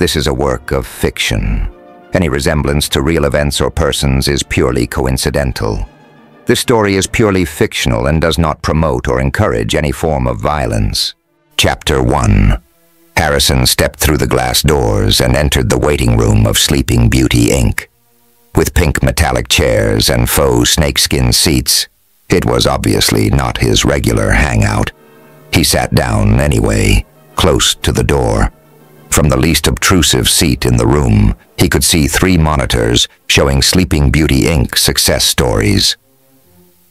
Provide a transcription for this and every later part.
This is a work of fiction. Any resemblance to real events or persons is purely coincidental. This story is purely fictional and does not promote or encourage any form of violence. Chapter 1. Harrison stepped through the glass doors and entered the waiting room of Sleeping Beauty, Inc. With pink metallic chairs and faux snakeskin seats, it was obviously not his regular hangout. He sat down anyway, close to the door. From the least obtrusive seat in the room, he could see 3 monitors showing Sleeping Beauty, Inc. success stories.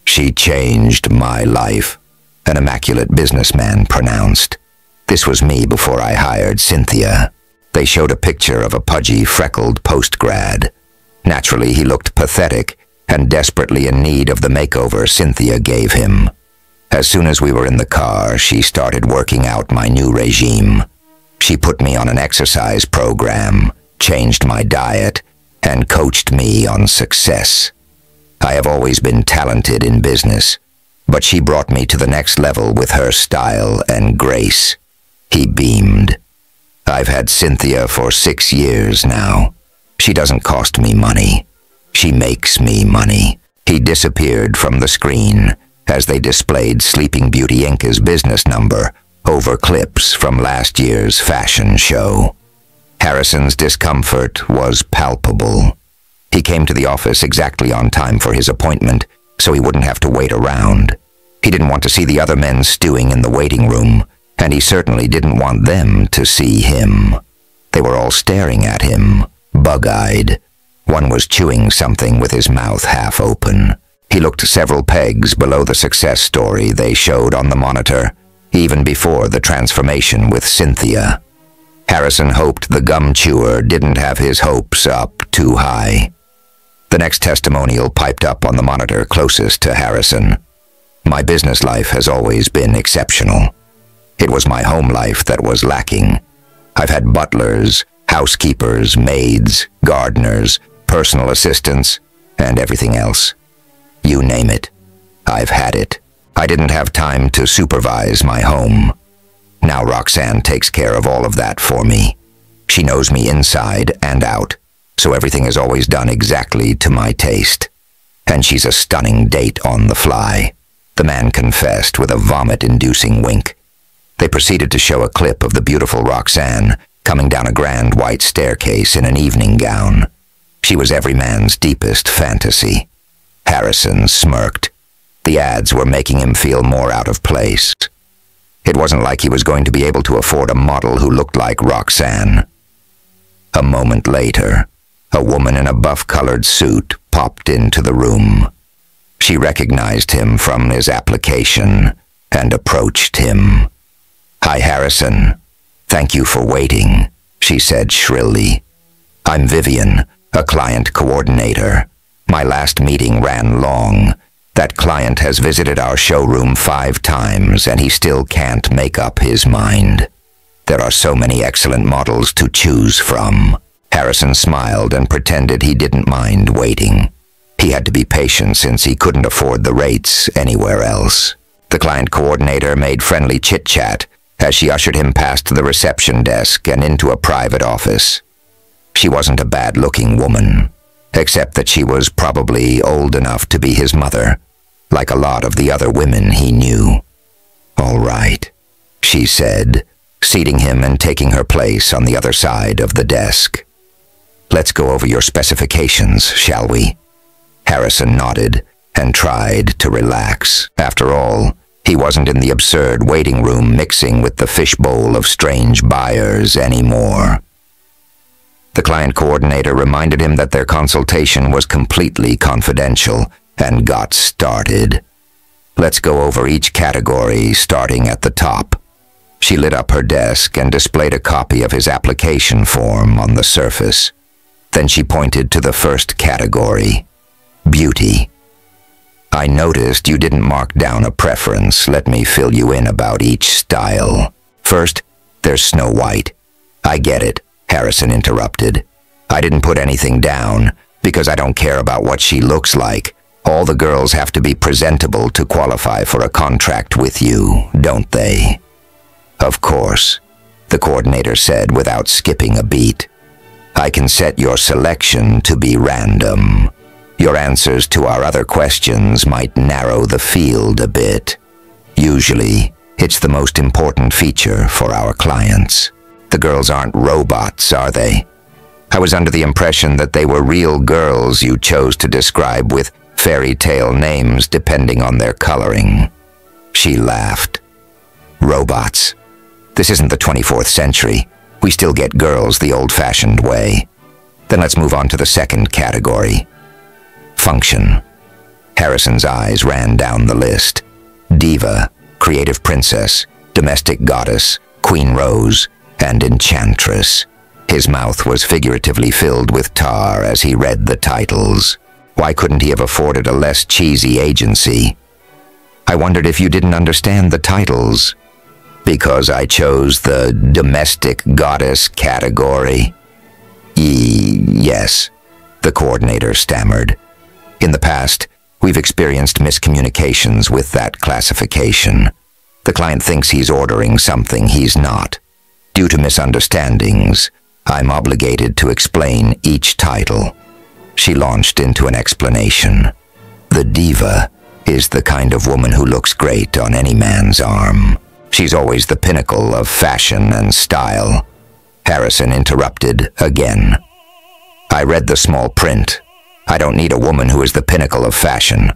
"She changed my life," an immaculate businessman pronounced. "This was me before I hired Cynthia." They showed a picture of a pudgy, freckled post-grad. Naturally, he looked pathetic and desperately in need of the makeover Cynthia gave him. As soon as we were in the car, she started working out my new regime. She put me on an exercise program, changed my diet, and coached me on success. I have always been talented in business, but she brought me to the next level with her style and grace. He beamed. "I've had Cynthia for 6 years now. She doesn't cost me money. She makes me money." He disappeared from the screen as they displayed Sleeping Beauty, Inc.'s business number over clips from last year's fashion show. Harrison's discomfort was palpable. He came to the office exactly on time for his appointment, so he wouldn't have to wait around. He didn't want to see the other men stewing in the waiting room, and he certainly didn't want them to see him. They were all staring at him, bug-eyed. One was chewing something with his mouth half open. He looked several pegs below the success story they showed on the monitor, even before the transformation with Cynthia. Harrison hoped the gum chewer didn't have his hopes up too high. The next testimonial piped up on the monitor closest to Harrison. "My business life has always been exceptional. It was my home life that was lacking. I've had butlers, housekeepers, maids, gardeners, personal assistants, and everything else. You name it. I've had it. I didn't have time to supervise my home. Now Roxanne takes care of all of that for me. She knows me inside and out, so everything is always done exactly to my taste. And she's a stunning date on the fly," the man confessed with a vomit-inducing wink. They proceeded to show a clip of the beautiful Roxanne coming down a grand white staircase in an evening gown. She was every man's deepest fantasy. Harrison smirked. The ads were making him feel more out of place. It wasn't like he was going to be able to afford a model who looked like Roxanne. A moment later, a woman in a buff-colored suit popped into the room. She recognized him from his application and approached him. "Hi, Harrison. Thank you for waiting," she said shrilly. "I'm Vivian, a client coordinator. My last meeting ran long. That client has visited our showroom 5 times, and he still can't make up his mind. There are so many excellent models to choose from." Harrison smiled and pretended he didn't mind waiting. He had to be patient since he couldn't afford the rates anywhere else. The client coordinator made friendly chit-chat as she ushered him past the reception desk and into a private office. She wasn't a bad-looking woman, except that she was probably old enough to be his mother, like a lot of the other women he knew. "All right," she said, seating him and taking her place on the other side of the desk. "Let's go over your specifications, shall we?" Harrison nodded and tried to relax. After all, he wasn't in the absurd waiting room mixing with the fishbowl of strange buyers anymore. The client coordinator reminded him that their consultation was completely confidential and got started. "Let's go over each category, starting at the top." She lit up her desk and displayed a copy of his application form on the surface. Then she pointed to the first category, beauty. "I noticed you didn't mark down a preference. Let me fill you in about each style. First, there's Snow White." "I get it," Harrison interrupted. "I didn't put anything down because I don't care about what she looks like. All the girls have to be presentable to qualify for a contract with you, don't they?" "Of course. the coordinator said without skipping a beat. I can set your selection to be random. Your answers to our other questions might narrow the field a bit. Usually, it's the most important feature for our clients. The girls aren't robots, are they? I was under the impression that they were real girls you chose to describe with fairy tale names depending on their coloring. She laughed. Robots. This isn't the 24th century. We still get girls the old-fashioned way. Then let's move on to the second category. Function. Harrison's eyes ran down the list. Diva, creative princess, domestic goddess, queen rose, and enchantress. His mouth was figuratively filled with tar as he read the titles. Why couldn't he have afforded a less cheesy agency? I wondered if you didn't understand the titles. Because I chose the domestic goddess category. Yes, the coordinator stammered. In the past, we've experienced miscommunications with that classification. The client thinks he's ordering something he's not. Due to misunderstandings, I'm obligated to explain each title. She launched into an explanation. The diva is the kind of woman who looks great on any man's arm. She's always the pinnacle of fashion and style. Harrison interrupted again. I read the small print. I don't need a woman who is the pinnacle of fashion.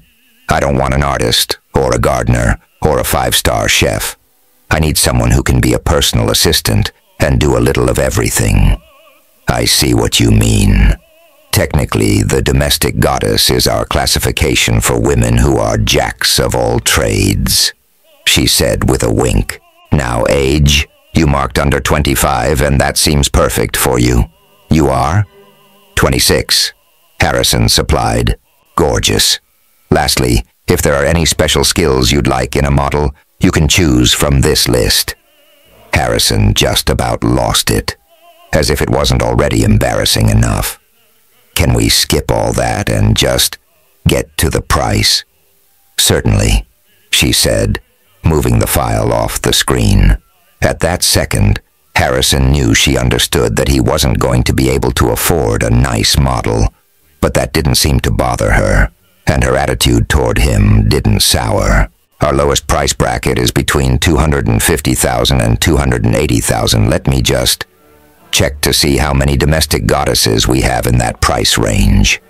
I don't want an artist, or a gardener, or a five-star chef. I need someone who can be a personal assistant and do a little of everything. I see what you mean. Technically, the domestic goddess is our classification for women who are jacks of all trades, she said with a wink. Now age, you marked under 25 and that seems perfect for you. You are? 26, Harrison supplied. Gorgeous. Lastly, if there are any special skills you'd like in a model, you can choose from this list. Harrison just about lost it, as if it wasn't already embarrassing enough. Can we skip all that and just get to the price? Certainly, she said, moving the file off the screen. At that second, Harrison knew she understood that he wasn't going to be able to afford a nice model, but that didn't seem to bother her, and her attitude toward him didn't sour. Our lowest price bracket is between $250,000 and $280,000. Let me just check to see how many domestic goddesses we have in that price range.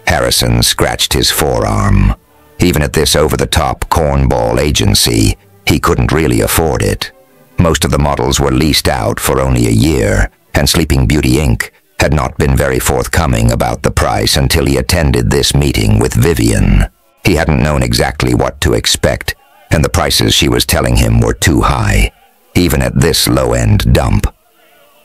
Harrison scratched his forearm. Even at this over-the-top cornball agency, he couldn't really afford it. Most of the models were leased out for only a year, and Sleeping Beauty Inc. had not been very forthcoming about the price until he attended this meeting with Vivian. He hadn't known exactly what to expect, and the prices she was telling him were too high, even at this low-end dump.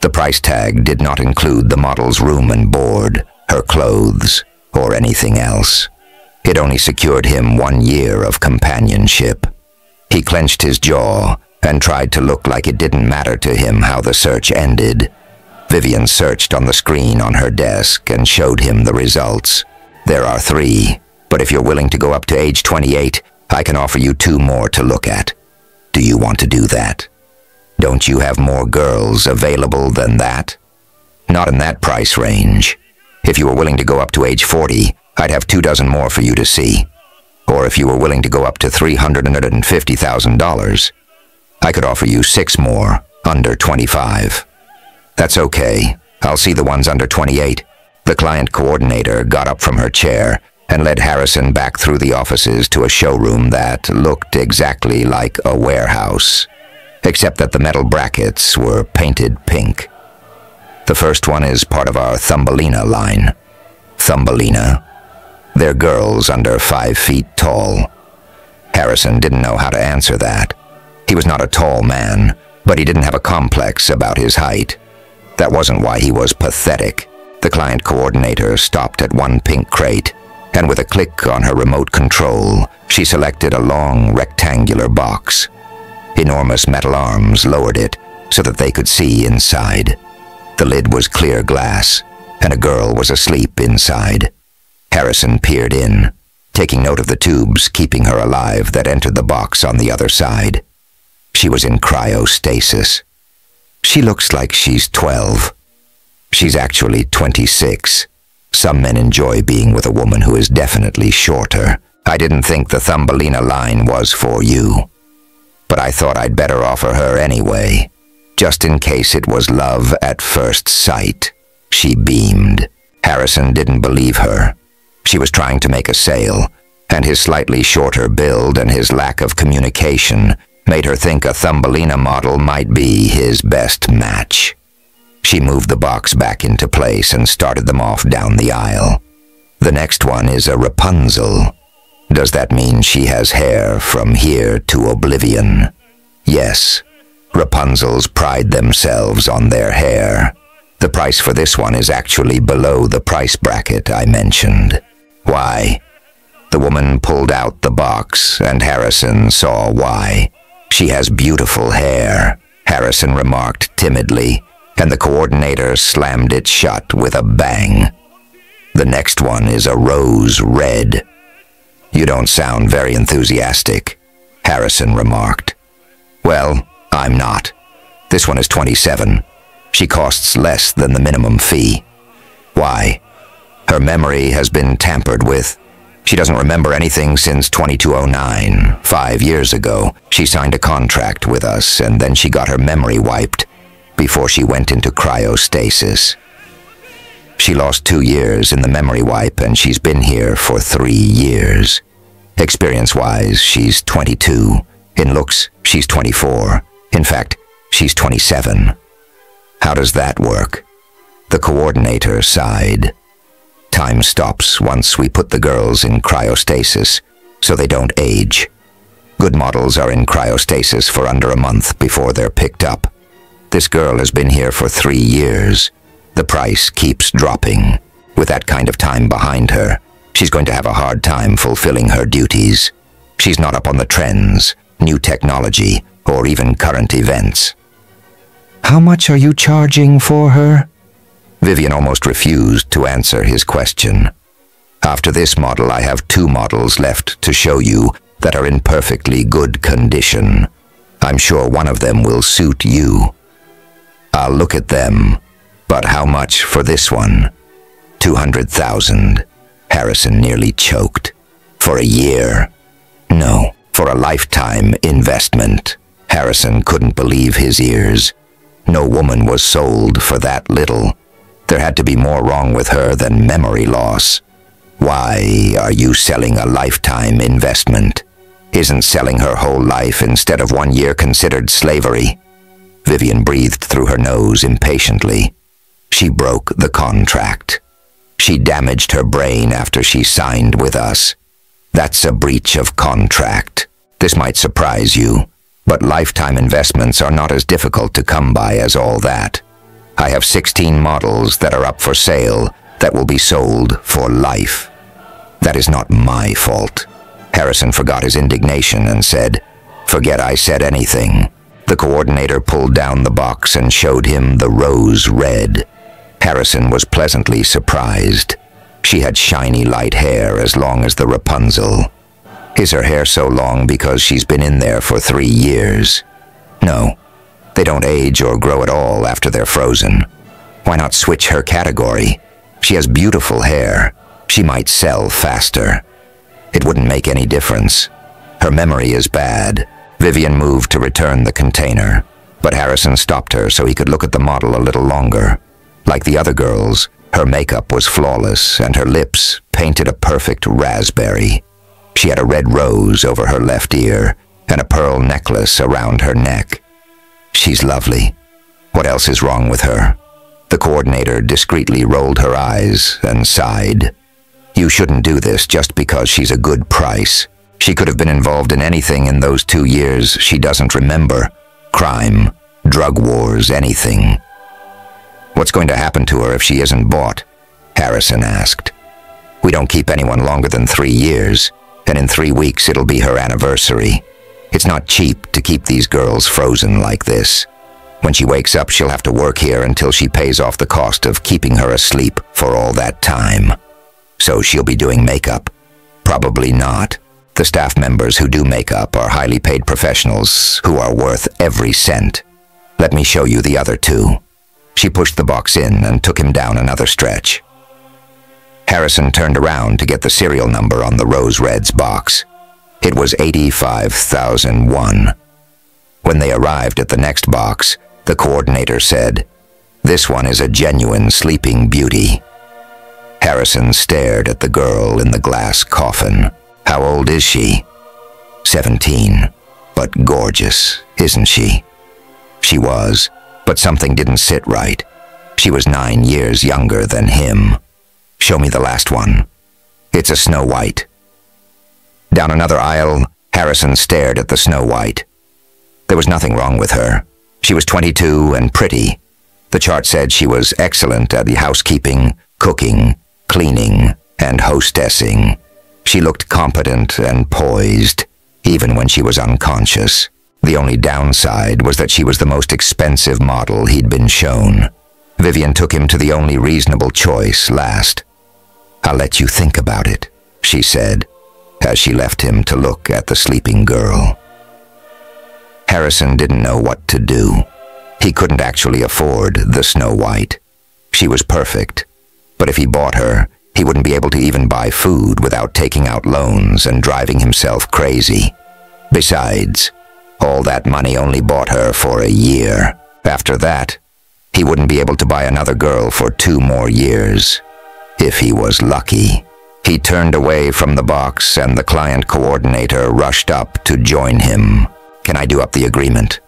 The price tag did not include the model's room and board, her clothes, or anything else. It only secured him 1 year of companionship. He clenched his jaw and tried to look like it didn't matter to him how the search ended. Vivian searched on the screen on her desk and showed him the results. There are 3, but if you're willing to go up to age 28, I can offer you 2 more to look at. Do you want to do that? Don't you have more girls available than that? Not in that price range. If you were willing to go up to age 40, I'd have 2 dozen more for you to see. Or if you were willing to go up to $350,000, I could offer you 6 more, under 25. That's okay. I'll see the ones under 28. The client coordinator got up from her chair and led Harrison back through the offices to a showroom that looked exactly like a warehouse, except that the metal brackets were painted pink. The first one is part of our Thumbelina line. Thumbelina? They're girls under 5 feet tall. Harrison didn't know how to answer that. He was not a tall man, but he didn't have a complex about his height. That wasn't why he was pathetic. The client coordinator stopped at one pink crate, and with a click on her remote control, she selected a long, rectangular box. Enormous metal arms lowered it so that they could see inside. The lid was clear glass, and a girl was asleep inside. Harrison peered in, taking note of the tubes keeping her alive that entered the box on the other side. She was in cryostasis. She looks like she's 12. She's actually 26. Some men enjoy being with a woman who is definitely shorter. I didn't think the Thumbelina line was for you, but I thought I'd better offer her anyway, just in case it was love at first sight. She beamed. Harrison didn't believe her. She was trying to make a sale, and his slightly shorter build and his lack of communication made her think a Thumbelina model might be his best match. She moved the box back into place and started them off down the aisle. The next one is a Rapunzel. Does that mean she has hair from here to oblivion? Yes. Rapunzels pride themselves on their hair. The price for this one is actually below the price bracket I mentioned. Why? The woman pulled out the box, and Harrison saw why. She has beautiful hair, Harrison remarked timidly, and the coordinator slammed it shut with a bang. The next one is a rose red. You don't sound very enthusiastic, Harrison remarked. Well, I'm not. This one is 27. She costs less than the minimum fee. Why? Her memory has been tampered with. She doesn't remember anything since 2209. 5 years ago, she signed a contract with us, and then she got her memory wiped before she went into cryostasis. She lost 2 years in the memory wipe, and she's been here for 3 years. Experience-wise, she's 22. In looks, she's 24. In fact, she's 27. How does that work? The coordinator sighed. Time stops once we put the girls in cryostasis, so they don't age. Good models are in cryostasis for under a month before they're picked up. This girl has been here for 3 years. The price keeps dropping. With that kind of time behind her, she's going to have a hard time fulfilling her duties. She's not up on the trends, new technology, or even current events. How much are you charging for her? Vivian almost refused to answer his question. After this model, I have 2 models left to show you that are in perfectly good condition. I'm sure one of them will suit you. I'll look at them, but how much for this one? 200,000. Harrison nearly choked. For a year? No, for a lifetime investment. Harrison couldn't believe his ears. No woman was sold for that little. There had to be more wrong with her than memory loss. Why are you selling a lifetime investment? Isn't selling her whole life instead of 1 year considered slavery? Vivian breathed through her nose impatiently. She broke the contract. She damaged her brain after she signed with us. That's a breach of contract. This might surprise you, but lifetime investments are not as difficult to come by as all that. I have 16 models that are up for sale that will be sold for life. That is not my fault. Harrison forgot his indignation and said, "Forget I said anything." The coordinator pulled down the box and showed him the rose red. Harrison was pleasantly surprised. She had shiny light hair as long as the Rapunzel. Is her hair so long because she's been in there for 3 years? No. They don't age or grow at all after they're frozen. Why not switch her category? She has beautiful hair. She might sell faster. It wouldn't make any difference. Her memory is bad. Vivian moved to return the container, but Harrison stopped her so he could look at the model a little longer. Like the other girls, her makeup was flawless and her lips painted a perfect raspberry. She had a red rose over her left ear and a pearl necklace around her neck. She's lovely. What else is wrong with her? The coordinator discreetly rolled her eyes and sighed. You shouldn't do this just because she's a good price. She could have been involved in anything in those 2 years she doesn't remember. Crime, drug wars, anything. What's going to happen to her if she isn't bought? Harrison asked. We don't keep anyone longer than 3 years, and in 3 weeks it'll be her anniversary. It's not cheap to keep these girls frozen like this. When she wakes up, she'll have to work here until she pays off the cost of keeping her asleep for all that time. So she'll be doing makeup? Probably not. The staff members who do makeup are highly paid professionals who are worth every cent. Let me show you the other two." She pushed the box in and took him down another stretch. Harrison turned around to get the serial number on the Rose Red's box. It was 85,001. When they arrived at the next box, the coordinator said, "This one is a genuine Sleeping Beauty." Harrison stared at the girl in the glass coffin. "How old is she?" 17. "But gorgeous, isn't she?" She was, but something didn't sit right. She was 9 years younger than him. "Show me the last one." "It's a Snow White." Down another aisle, Harrison stared at the Snow White. There was nothing wrong with her. She was 22 and pretty. The chart said she was excellent at the housekeeping, cooking, cleaning, and hostessing. She looked competent and poised, even when she was unconscious. The only downside was that she was the most expensive model he'd been shown. Vivian took him to the only reasonable choice last. "I'll let you think about it," she said, as she left him to look at the sleeping girl. Harrison didn't know what to do. He couldn't actually afford the Snow White. She was perfect, but if he bought her, he wouldn't be able to even buy food without taking out loans and driving himself crazy. Besides, all that money only bought her for a year. After that, he wouldn't be able to buy another girl for 2 more years. If he was lucky. He turned away from the box and the client coordinator rushed up to join him. "Can I do up the agreement?"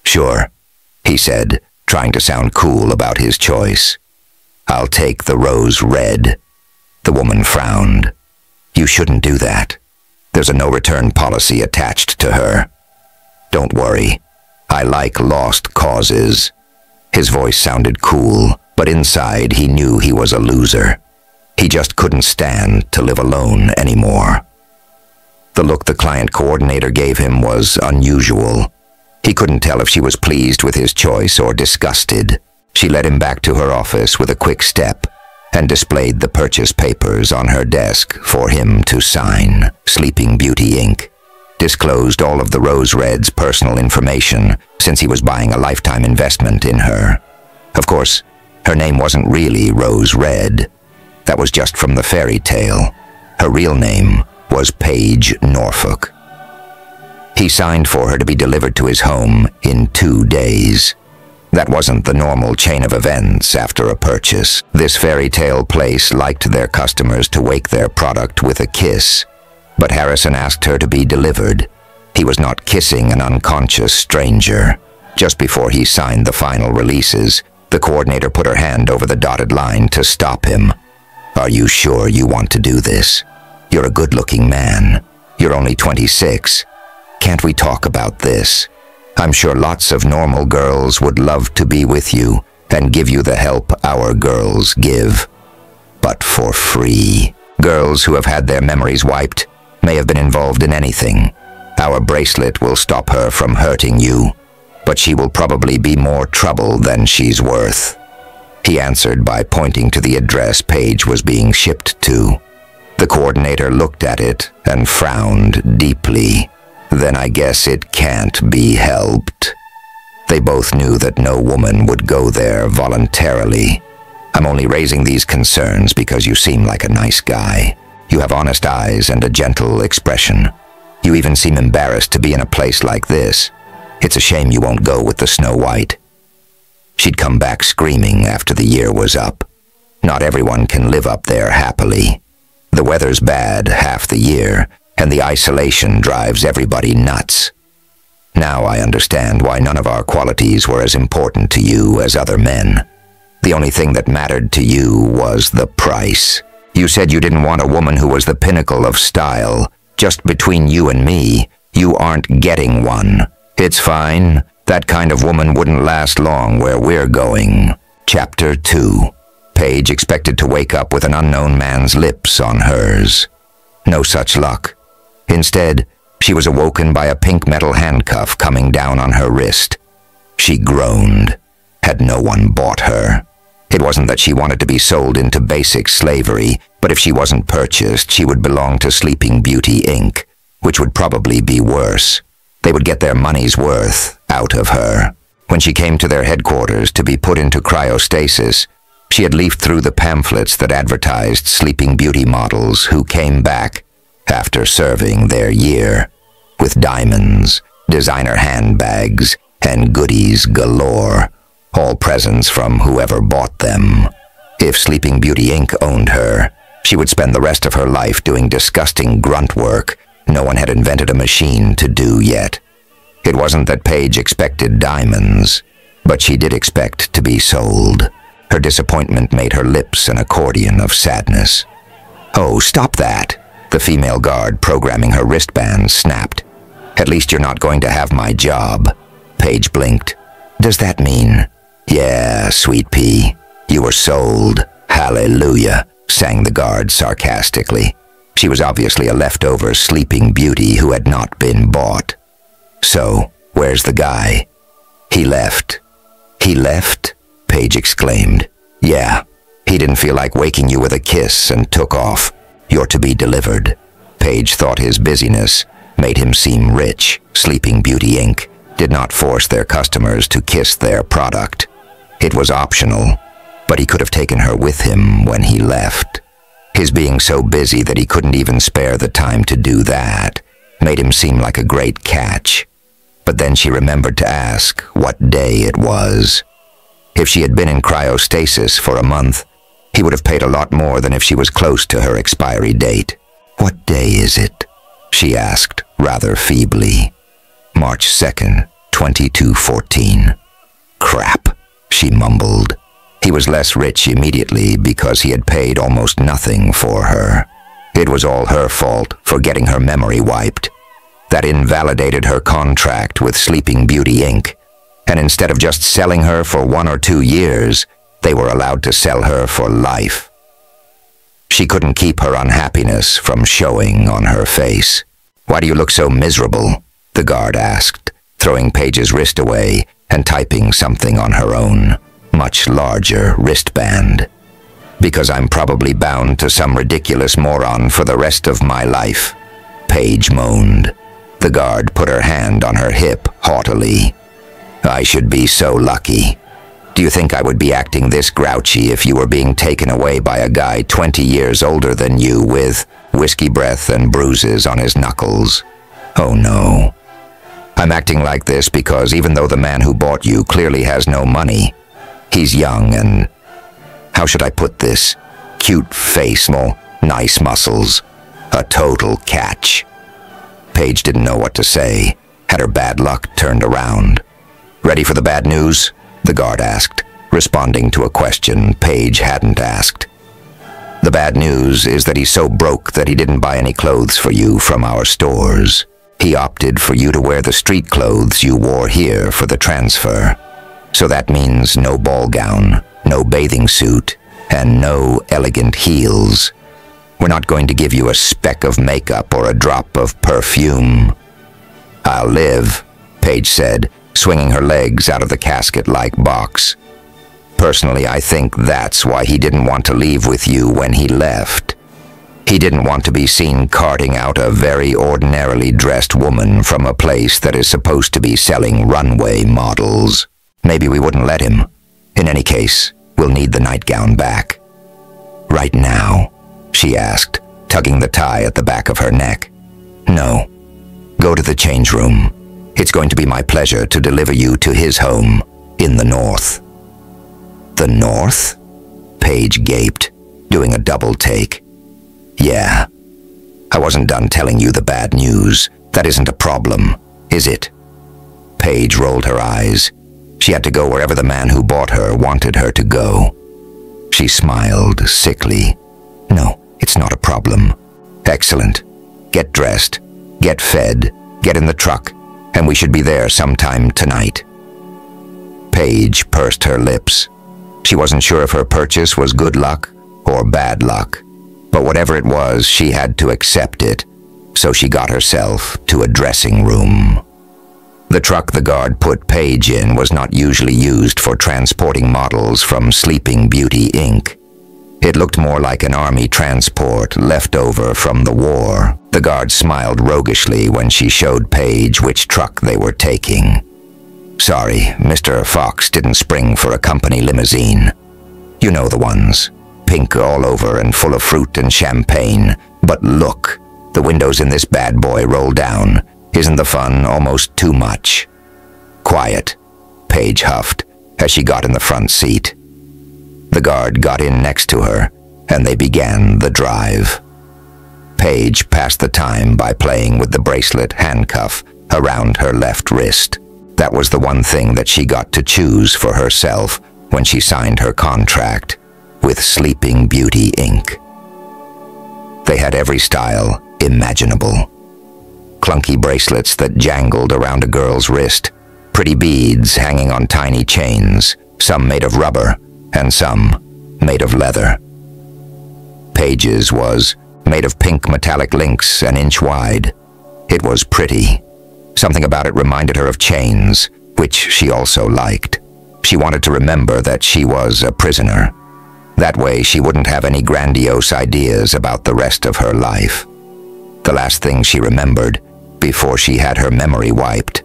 "Sure," he said, trying to sound cool about his choice. "I'll take the Rose Red." The woman frowned. "You shouldn't do that. There's a no-return policy attached to her." "Don't worry. I like lost causes." His voice sounded cool, but inside he knew he was a loser. He just couldn't stand to live alone anymore. The look the client coordinator gave him was unusual. He couldn't tell if she was pleased with his choice or disgusted. She led him back to her office with a quick step and displayed the purchase papers on her desk for him to sign. Sleeping Beauty Inc. disclosed all of the Rose Red's personal information since he was buying a lifetime investment in her. Of course, her name wasn't really Rose Red. That was just from the fairy tale. Her real name was Paige Norfolk. He signed for her to be delivered to his home in 2 days. That wasn't the normal chain of events after a purchase. This fairy tale place liked their customers to wake their product with a kiss, but Harrison asked her to be delivered. He was not kissing an unconscious stranger. Just before he signed the final releases, the coordinator put her hand over the dotted line to stop him. "Are you sure you want to do this? You're a good-looking man. You're only 26. Can't we talk about this? I'm sure lots of normal girls would love to be with you and give you the help our girls give. But for free. Girls who have had their memories wiped may have been involved in anything. Our bracelet will stop her from hurting you, but she will probably be more trouble than she's worth." He answered by pointing to the address Paige was being shipped to. The coordinator looked at it and frowned deeply. "Then I guess it can't be helped." They both knew that no woman would go there voluntarily. "I'm only raising these concerns because you seem like a nice guy. You have honest eyes and a gentle expression. You even seem embarrassed to be in a place like this. It's a shame you won't go with the Snow White." She'd come back screaming after the year was up. Not everyone can live up there happily. The weather's bad half the year, and the isolation drives everybody nuts. Now I understand why none of our qualities were as important to you as other men. The only thing that mattered to you was the price. You said you didn't want a woman who was the pinnacle of style. Just between you and me, you aren't getting one. It's fine. That kind of woman wouldn't last long where we're going. Chapter 2. Paige expected to wake up with an unknown man's lips on hers. No such luck. Instead, she was awoken by a pink metal handcuff coming down on her wrist. She groaned. Had no one bought her? It wasn't that she wanted to be sold into basic slavery, but if she wasn't purchased, she would belong to Sleeping Beauty Inc., which would probably be worse. They would get their money's worth out of her. When she came to their headquarters to be put into cryostasis, she had leafed through the pamphlets that advertised Sleeping Beauty models who came back after serving their year, with diamonds, designer handbags, and goodies galore, all presents from whoever bought them. If Sleeping Beauty Inc. owned her, she would spend the rest of her life doing disgusting grunt work no one had invented a machine to do yet. It wasn't that Paige expected diamonds, but she did expect to be sold. Her disappointment made her lips an accordion of sadness. "Oh, stop that!" The female guard programming her wristband snapped. "At least you're not going to have my job." Paige blinked. "Does that mean—" "Yeah, sweet pea. You were sold. Hallelujah," sang the guard sarcastically. She was obviously a leftover Sleeping Beauty who had not been bought. "So, where's the guy?" "He left." "He left?" Paige exclaimed. "Yeah, he didn't feel like waking you with a kiss and took off. You're to be delivered." Paige thought his busyness made him seem rich. Sleeping Beauty Inc. did not force their customers to kiss their product. It was optional, but he could have taken her with him when he left. His being so busy that he couldn't even spare the time to do that made him seem like a great catch. But then she remembered to ask what day it was. If she had been in cryostasis for a month, he would have paid a lot more than if she was close to her expiry date. "What day is it?" she asked, rather feebly. "March 2nd, 2214. "Crap," she mumbled. He was less rich immediately because he had paid almost nothing for her. It was all her fault for getting her memory wiped. That invalidated her contract with Sleeping Beauty Inc., and instead of just selling her for 1 or 2 years, they were allowed to sell her for life. She couldn't keep her unhappiness from showing on her face. "Why do you look so miserable?" the guard asked, throwing Paige's wrist away and typing something on her own, much larger wristband. "Because I'm probably bound to some ridiculous moron for the rest of my life," Paige moaned. The guard put her hand on her hip haughtily. "I should be so lucky. Do you think I would be acting this grouchy if you were being taken away by a guy 20 years older than you with whiskey breath and bruises on his knuckles? Oh no. I'm acting like this because even though the man who bought you clearly has no money, he's young and, how should I put this? Cute face, nice muscles. A total catch." Paige didn't know what to say. Had her bad luck turned around? "Ready for the bad news?" the guard asked, responding to a question Paige hadn't asked. "The bad news is that he's so broke that he didn't buy any clothes for you from our stores. He opted for you to wear the street clothes you wore here for the transfer. So that means no ball gown, no bathing suit, and no elegant heels. We're not going to give you a speck of makeup or a drop of perfume." "I'll live," Paige said, swinging her legs out of the casket-like box. "Personally, I think that's why he didn't want to leave with you when he left. He didn't want to be seen carting out a very ordinarily dressed woman from a place that is supposed to be selling runway models. Maybe we wouldn't let him. In any case, we'll need the nightgown back." "Right now?" she asked, tugging the tie at the back of her neck. "No. Go to the change room. It's going to be my pleasure to deliver you to his home in the north." "The north?" Paige gaped, doing a double take. "Yeah. I wasn't done telling you the bad news. That isn't a problem, is it?" Paige rolled her eyes. She had to go wherever the man who bought her wanted her to go. She smiled sickly. "No, it's not a problem." "Excellent. Get dressed, get fed, get in the truck, and we should be there sometime tonight." Paige pursed her lips. She wasn't sure if her purchase was good luck or bad luck, but whatever it was, she had to accept it, so she got herself to a dressing room. The truck the guard put Paige in was not usually used for transporting models from Sleeping Beauty Inc. It looked more like an army transport left over from the war. The guard smiled roguishly when she showed Paige which truck they were taking. Sorry, Mr. Fox didn't spring for a company limousine. You know the ones. Pink all over and full of fruit and champagne. But look, the windows in this bad boy roll down. Isn't the fun almost too much? Quiet, Paige huffed as she got in the front seat. The guard got in next to her, and they began the drive. Paige passed the time by playing with the bracelet handcuff around her left wrist. That was the one thing that she got to choose for herself when she signed her contract with Sleeping Beauty Inc. They had every style imaginable. Clunky bracelets that jangled around a girl's wrist, pretty beads hanging on tiny chains, some made of rubber and some made of leather. Paige's was made of pink metallic links an inch wide. It was pretty. Something about it reminded her of chains, which she also liked. She wanted to remember that she was a prisoner. That way she wouldn't have any grandiose ideas about the rest of her life. The last thing she remembered, before she had her memory wiped,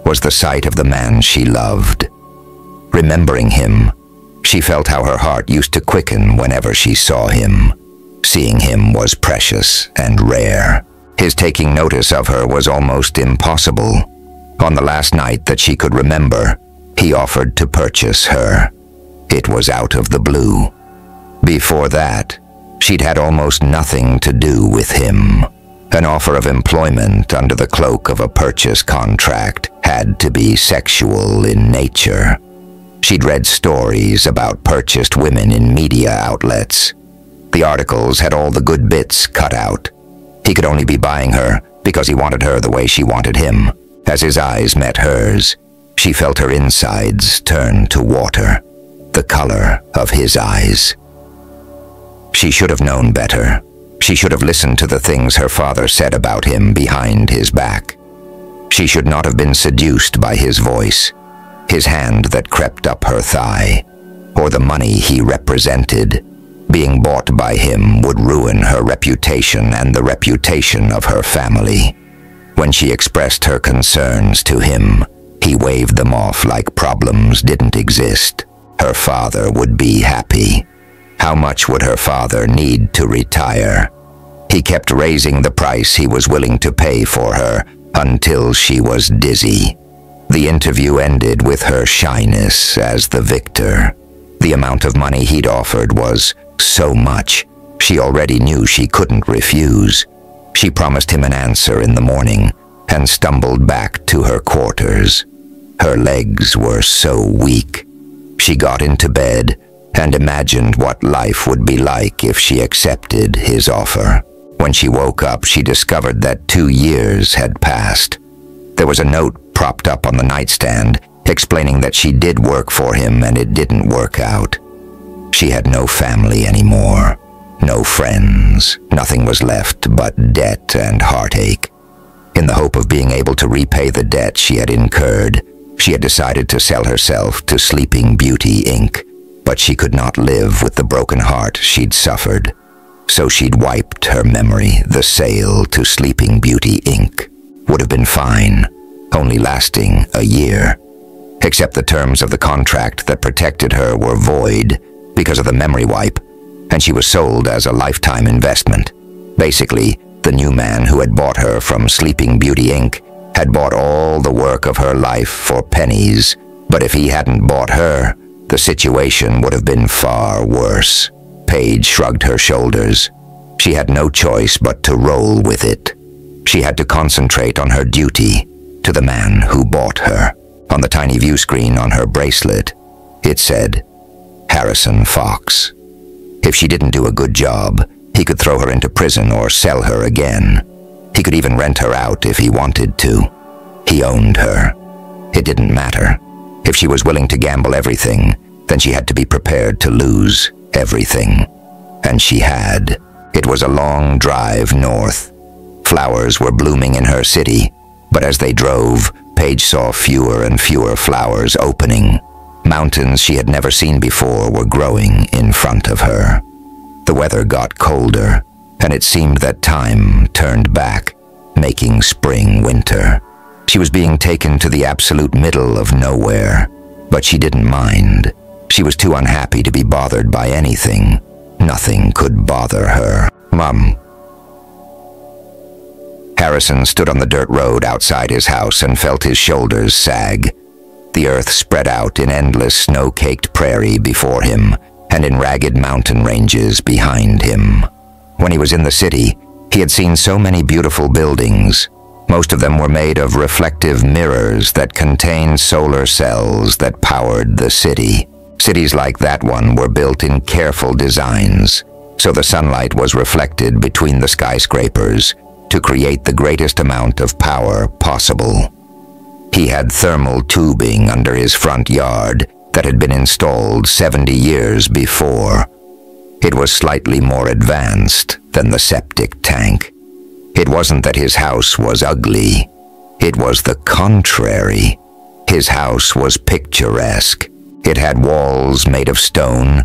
was the sight of the man she loved. Remembering him, she felt how her heart used to quicken whenever she saw him. Seeing him was precious and rare. His taking notice of her was almost impossible. On the last night that she could remember, he offered to purchase her. It was out of the blue. Before that, she'd had almost nothing to do with him. An offer of employment under the cloak of a purchase contract had to be sexual in nature. She'd read stories about purchased women in media outlets. The articles had all the good bits cut out. He could only be buying her because he wanted her the way she wanted him. As his eyes met hers, she felt her insides turn to water, the color of his eyes. She should have known better. She should have listened to the things her father said about him behind his back. She should not have been seduced by his voice, his hand that crept up her thigh, or the money he represented. Being bought by him would ruin her reputation and the reputation of her family. When she expressed her concerns to him, he waved them off like problems didn't exist. Her father would be happy. How much would her father need to retire? He kept raising the price he was willing to pay for her until she was dizzy. The interview ended with her shyness as the victor. The amount of money he'd offered was so much, she already knew she couldn't refuse. She promised him an answer in the morning and stumbled back to her quarters. Her legs were so weak. She got into bed and imagined what life would be like if she accepted his offer. When she woke up, she discovered that 2 years had passed. There was a note propped up on the nightstand explaining that she did work for him and it didn't work out. She had no family anymore, no friends. Nothing was left but debt and heartache. In the hope of being able to repay the debt she had incurred, she had decided to sell herself to Sleeping Beauty Inc., but she could not live with the broken heart she'd suffered. So she'd wiped her memory. The sale to Sleeping Beauty Inc. would have been fine, only lasting a year. Except the terms of the contract that protected her were void because of the memory wipe, and she was sold as a lifetime investment. Basically, the new man who had bought her from Sleeping Beauty Inc. had bought all the work of her life for pennies, but if he hadn't bought her, the situation would have been far worse. Paige shrugged her shoulders. She had no choice but to roll with it. She had to concentrate on her duty to the man who bought her. On the tiny view screen on her bracelet, it said, Harrison Fox. If she didn't do a good job, he could throw her into prison or sell her again. He could even rent her out if he wanted to. He owned her. It didn't matter. If she was willing to gamble everything, then she had to be prepared to lose everything. And she had. It was a long drive north. Flowers were blooming in her city, but as they drove, Paige saw fewer and fewer flowers opening. Mountains she had never seen before were growing in front of her. The weather got colder, and it seemed that time turned back, making spring winter. She was being taken to the absolute middle of nowhere, but she didn't mind. She was too unhappy to be bothered by anything. Nothing could bother her. "Mom." Harrison stood on the dirt road outside his house and felt his shoulders sag. The earth spread out in endless snow-caked prairie before him and in ragged mountain ranges behind him. When he was in the city, he had seen so many beautiful buildings. Most of them were made of reflective mirrors that contained solar cells that powered the city. Cities like that one were built in careful designs, so the sunlight was reflected between the skyscrapers to create the greatest amount of power possible. He had thermal tubing under his front yard that had been installed 70 years before. It was slightly more advanced than the septic tank. It wasn't that his house was ugly. It was the contrary. His house was picturesque. It had walls made of stone,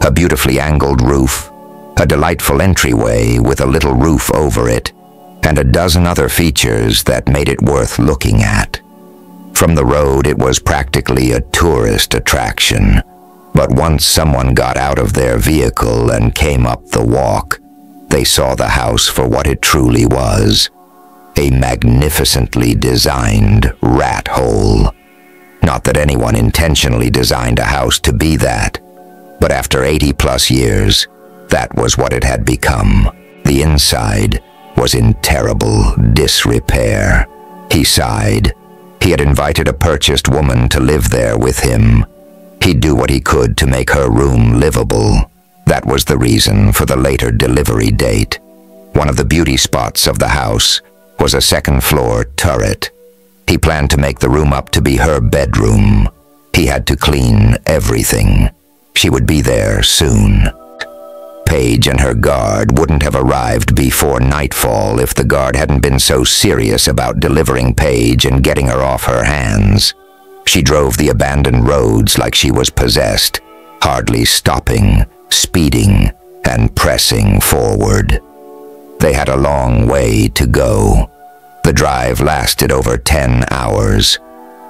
a beautifully angled roof, a delightful entryway with a little roof over it, and a dozen other features that made it worth looking at. From the road, it was practically a tourist attraction, but once someone got out of their vehicle and came up the walk, they saw the house for what it truly was, a magnificently designed rat hole. Not that anyone intentionally designed a house to be that, but after 80+ years, that was what it had become. The inside was in terrible disrepair. He sighed. He had invited a purchased woman to live there with him. He'd do what he could to make her room livable. That was the reason for the later delivery date. One of the beauty spots of the house was a second-floor turret. He planned to make the room up to be her bedroom. He had to clean everything. She would be there soon. Paige and her guard wouldn't have arrived before nightfall if the guard hadn't been so serious about delivering Paige and getting her off her hands. She drove the abandoned roads like she was possessed, hardly stopping, speeding, and pressing forward. They had a long way to go. The drive lasted over 10 hours.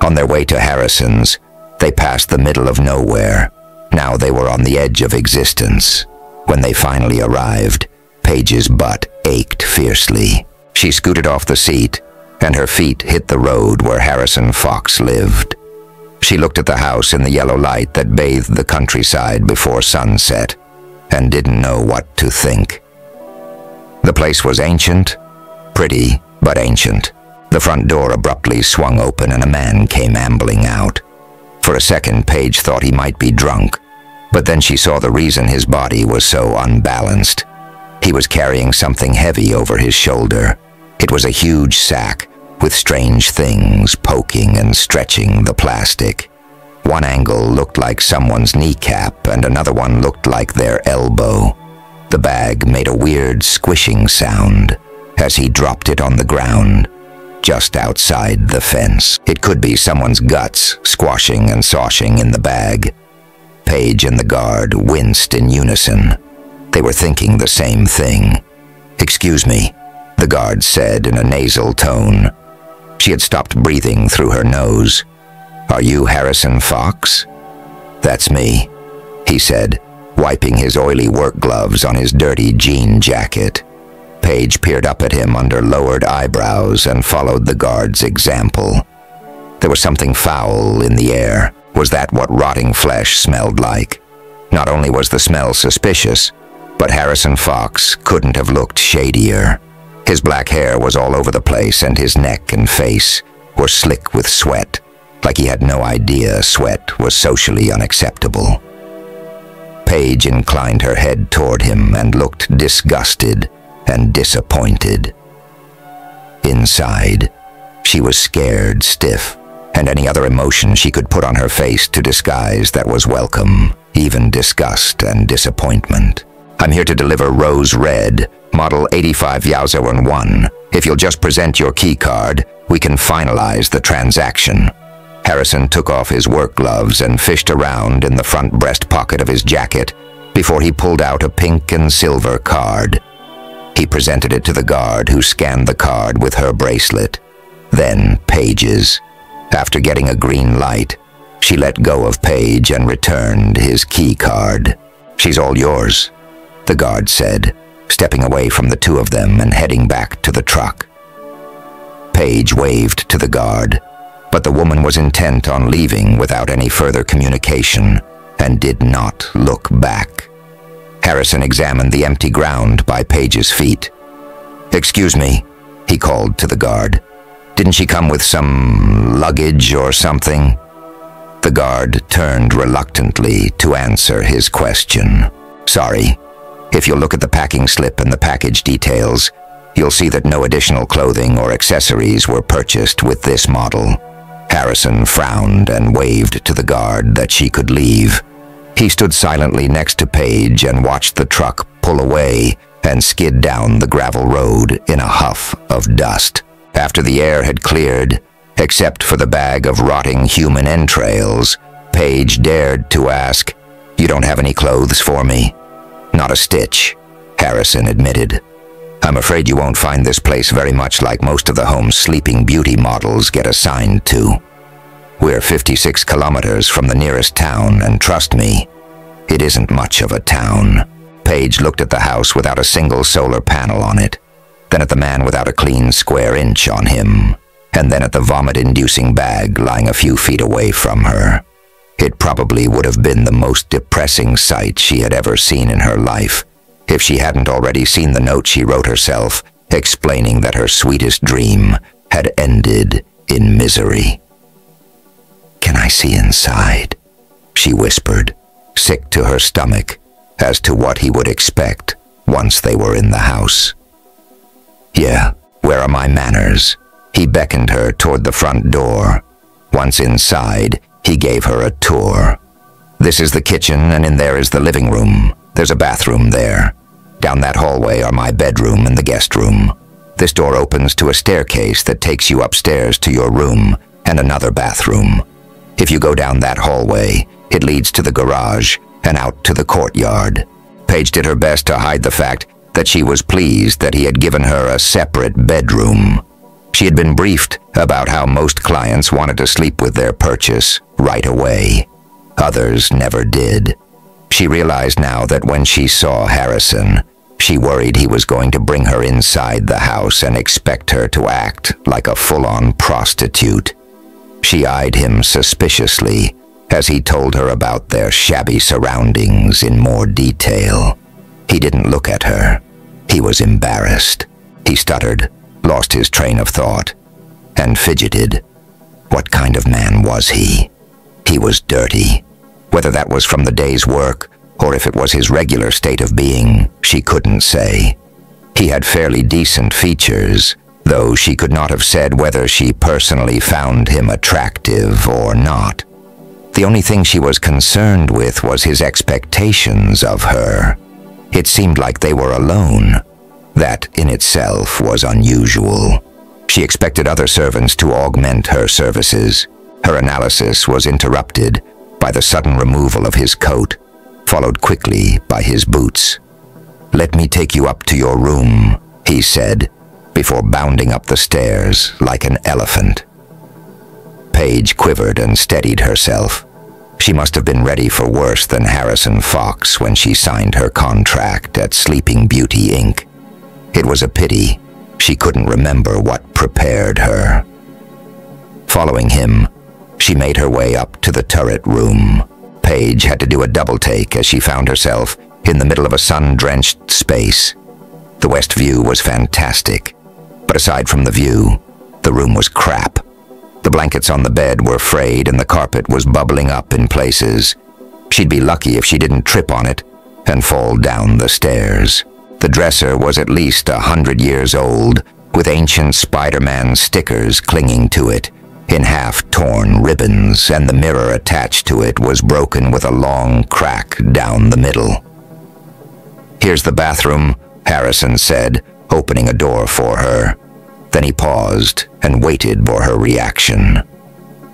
On their way to Harrison's, they passed the middle of nowhere. Now they were on the edge of existence. When they finally arrived, Paige's butt ached fiercely. She scooted off the seat, and her feet hit the road where Harrison Fox lived. She looked at the house in the yellow light that bathed the countryside before sunset, and didn't know what to think. The place was ancient, pretty, but ancient. The front door abruptly swung open and a man came ambling out. For a second, Paige thought he might be drunk, but then she saw the reason his body was so unbalanced. He was carrying something heavy over his shoulder. It was a huge sack with strange things poking and stretching the plastic. One angle looked like someone's kneecap and another one looked like their elbow. The bag made a weird squishing sound as he dropped it on the ground, just outside the fence. It could be someone's guts squashing and soshing in the bag. Paige and the guard winced in unison. They were thinking the same thing. "Excuse me," the guard said in a nasal tone. She had stopped breathing through her nose. "Are you Harrison Fox?" "That's me," he said, wiping his oily work gloves on his dirty jean jacket. Paige peered up at him under lowered eyebrows and followed the guard's example. There was something foul in the air. Was that what rotting flesh smelled like? Not only was the smell suspicious, but Harrison Fox couldn't have looked shadier. His black hair was all over the place and his neck and face were slick with sweat, like he had no idea sweat was socially unacceptable. Paige inclined her head toward him and looked disgusted and disappointed. Inside, she was scared stiff, and any other emotion she could put on her face to disguise that was welcome, even disgust and disappointment. "I'm here to deliver Rose Red, model 85 Yaozuan. If you'll just present your key card, we can finalize the transaction." Harrison took off his work gloves and fished around in the front breast pocket of his jacket before he pulled out a pink and silver card. He presented it to the guard, who scanned the card with her bracelet. then Paige's. After getting a green light, she let go of Paige and returned his key card. "She's all yours," the guard said, stepping away from the two of them and heading back to the truck. Paige waved to the guard, but the woman was intent on leaving without any further communication and did not look back. Harrison examined the empty ground by Paige's feet. "Excuse me," he called to the guard. "Didn't she come with some luggage or something?" The guard turned reluctantly to answer his question. "Sorry. If you'll look at the packing slip and the package details, you'll see that no additional clothing or accessories were purchased with this model." Harrison frowned and waved to the guard that she could leave. He stood silently next to Paige and watched the truck pull away and skid down the gravel road in a huff of dust. After the air had cleared, except for the bag of rotting human entrails, Paige dared to ask, "You don't have any clothes for me?" "Not a stitch," Harrison admitted. "I'm afraid you won't find this place very much like most of the homes Sleeping Beauty models get assigned to. We're 56 kilometers from the nearest town, and trust me, it isn't much of a town." Paige looked at the house without a single solar panel on it, then at the man without a clean square inch on him, and then at the vomit-inducing bag lying a few feet away from her. It probably would have been the most depressing sight she had ever seen in her life, if she hadn't already seen the note she wrote herself, explaining that her sweetest dream had ended in misery. "Can I see inside?" she whispered, sick to her stomach as to what he would expect once they were in the house. "Yeah, where are my manners?" He beckoned her toward the front door. Once inside, he gave her a tour. "This is the kitchen, and in there is the living room. There's a bathroom there. Down that hallway are my bedroom and the guest room. This door opens to a staircase that takes you upstairs to your room and another bathroom. If you go down that hallway, it leads to the garage and out to the courtyard." Paige did her best to hide the fact that she was pleased that he had given her a separate bedroom. She had been briefed about how most clients wanted to sleep with their purchase right away. Others never did. She realized now that when she saw Harrison, she worried he was going to bring her inside the house and expect her to act like a full-on prostitute. She eyed him suspiciously as he told her about their shabby surroundings in more detail. He didn't look at her. He was embarrassed. He stuttered, lost his train of thought, and fidgeted. What kind of man was he? He was dirty. Whether that was from the day's work, or if it was his regular state of being, she couldn't say. He had fairly decent features, though she could not have said whether she personally found him attractive or not. The only thing she was concerned with was his expectations of her. It seemed like they were alone. That in itself was unusual. She expected other servants to augment her services. Her analysis was interrupted by the sudden removal of his coat, followed quickly by his boots. "Let me take you up to your room," he said, before bounding up the stairs like an elephant. Paige quivered and steadied herself. She must have been ready for worse than Harrison Fox when she signed her contract at Sleeping Beauty, Inc. It was a pity she couldn't remember what prepared her. Following him, she made her way up to the turret room. Paige had to do a double-take as she found herself in the middle of a sun-drenched space. The west view was fantastic, but aside from the view, the room was crap. The blankets on the bed were frayed and the carpet was bubbling up in places. She'd be lucky if she didn't trip on it and fall down the stairs. The dresser was at least 100 years old, with ancient Spider-Man stickers clinging to it in half-torn ribbons, and the mirror attached to it was broken with a long crack down the middle. "Here's the bathroom," Harrison said, opening a door for her. Then he paused and waited for her reaction.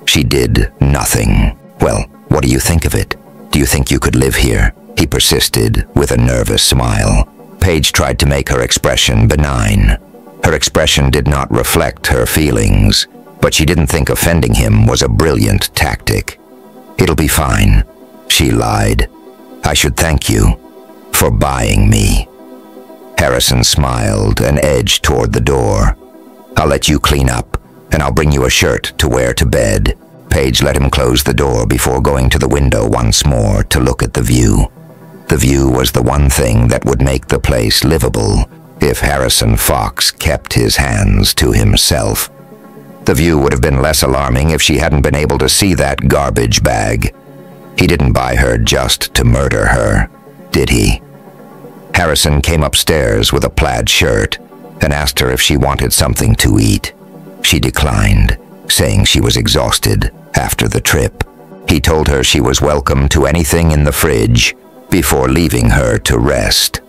She did nothing. "Well, what do you think of it? Do you think you could live here?" he persisted with a nervous smile. Paige tried to make her expression benign. Her expression did not reflect her feelings, but she didn't think offending him was a brilliant tactic. "It'll be fine," she lied. "I should thank you for buying me." Harrison smiled and edged toward the door. "I'll let you clean up, and I'll bring you a shirt to wear to bed." Paige let him close the door before going to the window once more to look at the view. The view was the one thing that would make the place livable if Harrison Fox kept his hands to himself. The view would have been less alarming if she hadn't been able to see that garbage bag. He didn't buy her just to murder her, did he? Harrison came upstairs with a plaid shirt and asked her if she wanted something to eat. She declined, saying she was exhausted after the trip. He told her she was welcome to anything in the fridge before leaving her to rest.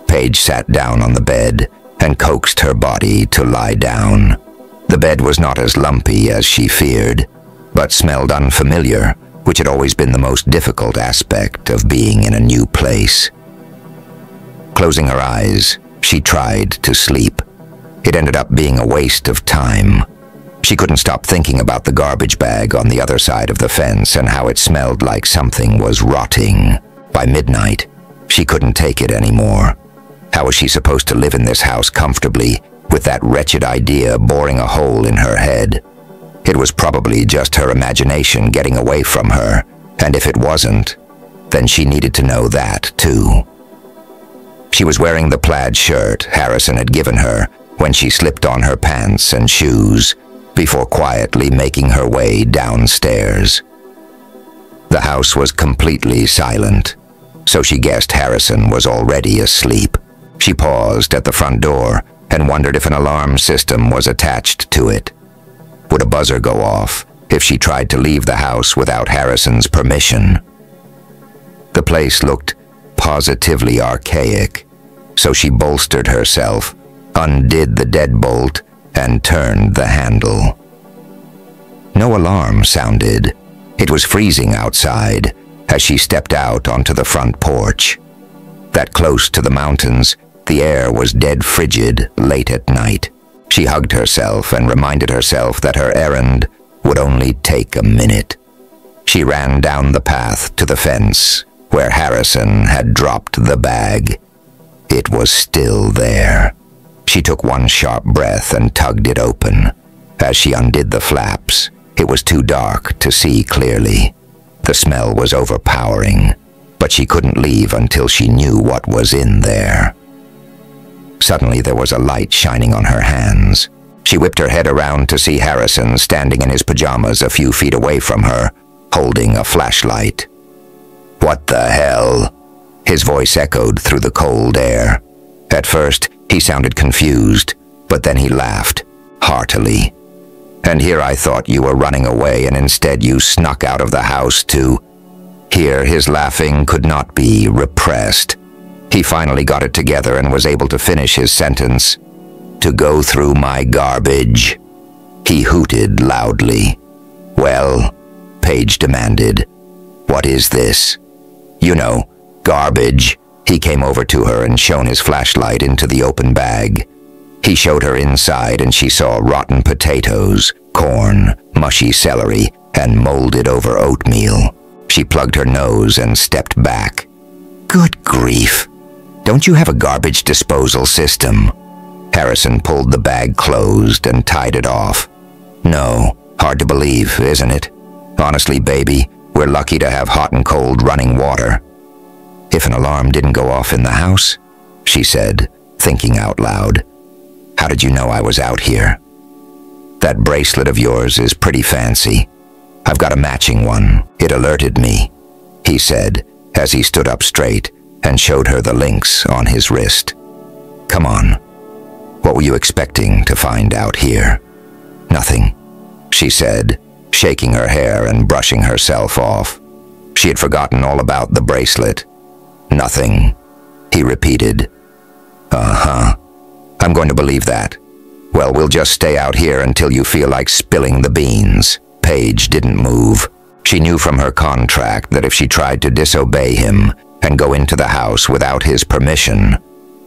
Paige sat down on the bed and coaxed her body to lie down. The bed was not as lumpy as she feared, but smelled unfamiliar, which had always been the most difficult aspect of being in a new place. Closing her eyes, she tried to sleep. It ended up being a waste of time. She couldn't stop thinking about the garbage bag on the other side of the fence and how it smelled like something was rotting. By midnight, she couldn't take it anymore. How was she supposed to live in this house comfortably with that wretched idea boring a hole in her head? It was probably just her imagination getting away from her, and if it wasn't, then she needed to know that too. She was wearing the plaid shirt Harrison had given her when she slipped on her pants and shoes before quietly making her way downstairs. The house was completely silent, so she guessed Harrison was already asleep. She paused at the front door and wondered if an alarm system was attached to it. Would a buzzer go off if she tried to leave the house without Harrison's permission? The place looked positively archaic, so she bolstered herself, undid the deadbolt, and turned the handle. No alarm sounded. It was freezing outside as she stepped out onto the front porch. That close to the mountains, the air was dead frigid late at night. She hugged herself and reminded herself that her errand would only take a minute. She ran down the path to the fence where Harrison had dropped the bag. It was still there. She took one sharp breath and tugged it open. As she undid the flaps, it was too dark to see clearly. The smell was overpowering, but she couldn't leave until she knew what was in there. Suddenly there was a light shining on her hands. She whipped her head around to see Harrison standing in his pajamas a few feet away from her, holding a flashlight. "What the hell?" His voice echoed through the cold air. At first, he sounded confused, but then he laughed, heartily. "And here I thought you were running away, and instead you snuck out of the house to..." Here his laughing could not be repressed. He finally got it together and was able to finish his sentence. "To go through my garbage." He hooted loudly. "Well," Paige demanded, "what is this?" "You know, garbage." He came over to her and shone his flashlight into the open bag. He showed her inside and she saw rotten potatoes, corn, mushy celery, and molded over oatmeal. She plugged her nose and stepped back. "Good grief. Don't you have a garbage disposal system?" Harrison pulled the bag closed and tied it off. "No. Hard to believe, isn't it? Honestly, baby, we're lucky to have hot and cold running water." "If an alarm didn't go off in the house," she said, thinking out loud. "How did you know I was out here?" "That bracelet of yours is pretty fancy. I've got a matching one. It alerted me," he said, as he stood up straight and showed her the links on his wrist. "Come on. What were you expecting to find out here?" "Nothing," she said, shaking her hair and brushing herself off. She had forgotten all about the bracelet. "Nothing," he repeated. "Uh-huh. I'm going to believe that. Well, we'll just stay out here until you feel like spilling the beans." Paige didn't move. She knew from her contract that if she tried to disobey him and go into the house without his permission,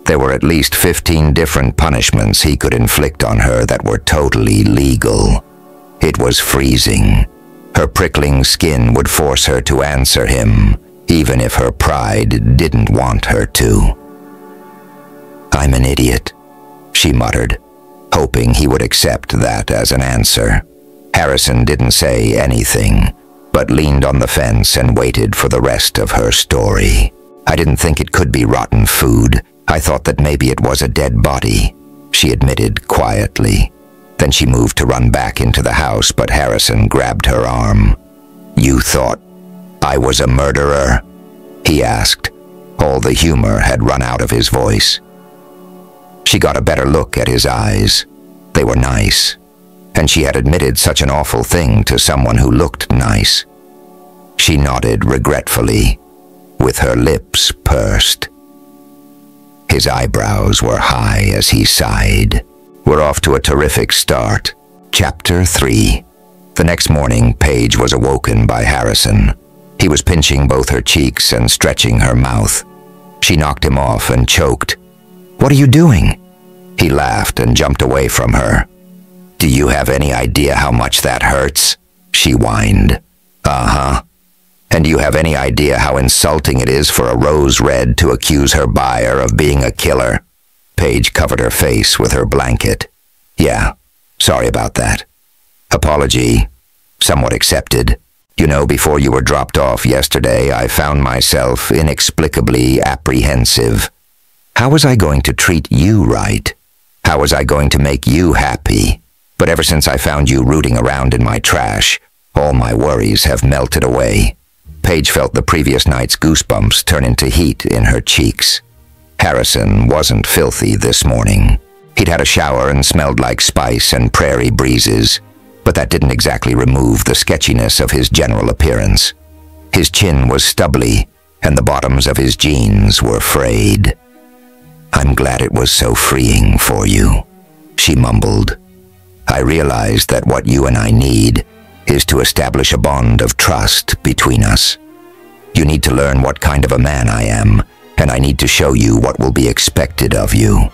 There were at least 15 different punishments he could inflict on her that were totally legal. It was freezing. Her prickling skin would force her to answer him, even if her pride didn't want her to. "I'm an idiot," she muttered, hoping he would accept that as an answer. Harrison didn't say anything, but leaned on the fence and waited for the rest of her story. "I didn't think it could be rotten food. I thought that maybe it was a dead body," she admitted quietly. Then she moved to run back into the house, but Harrison grabbed her arm. "You thought I was a murderer?" he asked. All the humor had run out of his voice. She got a better look at his eyes. They were nice, and she had admitted such an awful thing to someone who looked nice. She nodded regretfully, with her lips pursed. His eyebrows were high as he sighed. "We're off to a terrific start." Chapter 3. The next morning, Paige was awoken by Harrison. He was pinching both her cheeks and stretching her mouth. She knocked him off and choked. "What are you doing?" He laughed and jumped away from her. "Do you have any idea how much that hurts?" she whined. "Uh-huh. And do you have any idea how insulting it is for a rose red to accuse her buyer of being a killer?" Paige covered her face with her blanket. "Yeah, sorry about that. Apology, somewhat accepted. You know, before you were dropped off yesterday, I found myself inexplicably apprehensive. How was I going to treat you right? How was I going to make you happy? But ever since I found you rooting around in my trash, all my worries have melted away." Paige felt the previous night's goosebumps turn into heat in her cheeks. Harrison wasn't filthy this morning. He'd had a shower and smelled like spice and prairie breezes, but that didn't exactly remove the sketchiness of his general appearance. His chin was stubbly, and the bottoms of his jeans were frayed. "I'm glad it was so freeing for you," she mumbled. "I realized that what you and I need is to establish a bond of trust between us. You need to learn what kind of a man I am, and I need to show you what will be expected of you.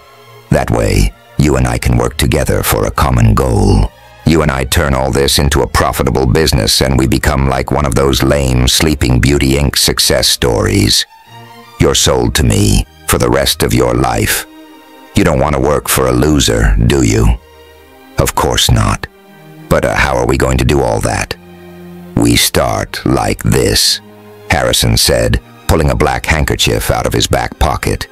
That way, you and I can work together for a common goal. You and I turn all this into a profitable business, and we become like one of those lame Sleeping Beauty Inc. success stories. You're sold to me for the rest of your life. You don't want to work for a loser, do you?" "Of course not. But how are we going to do all that?" "We start like this," Harrison said, pulling a black handkerchief out of his back pocket.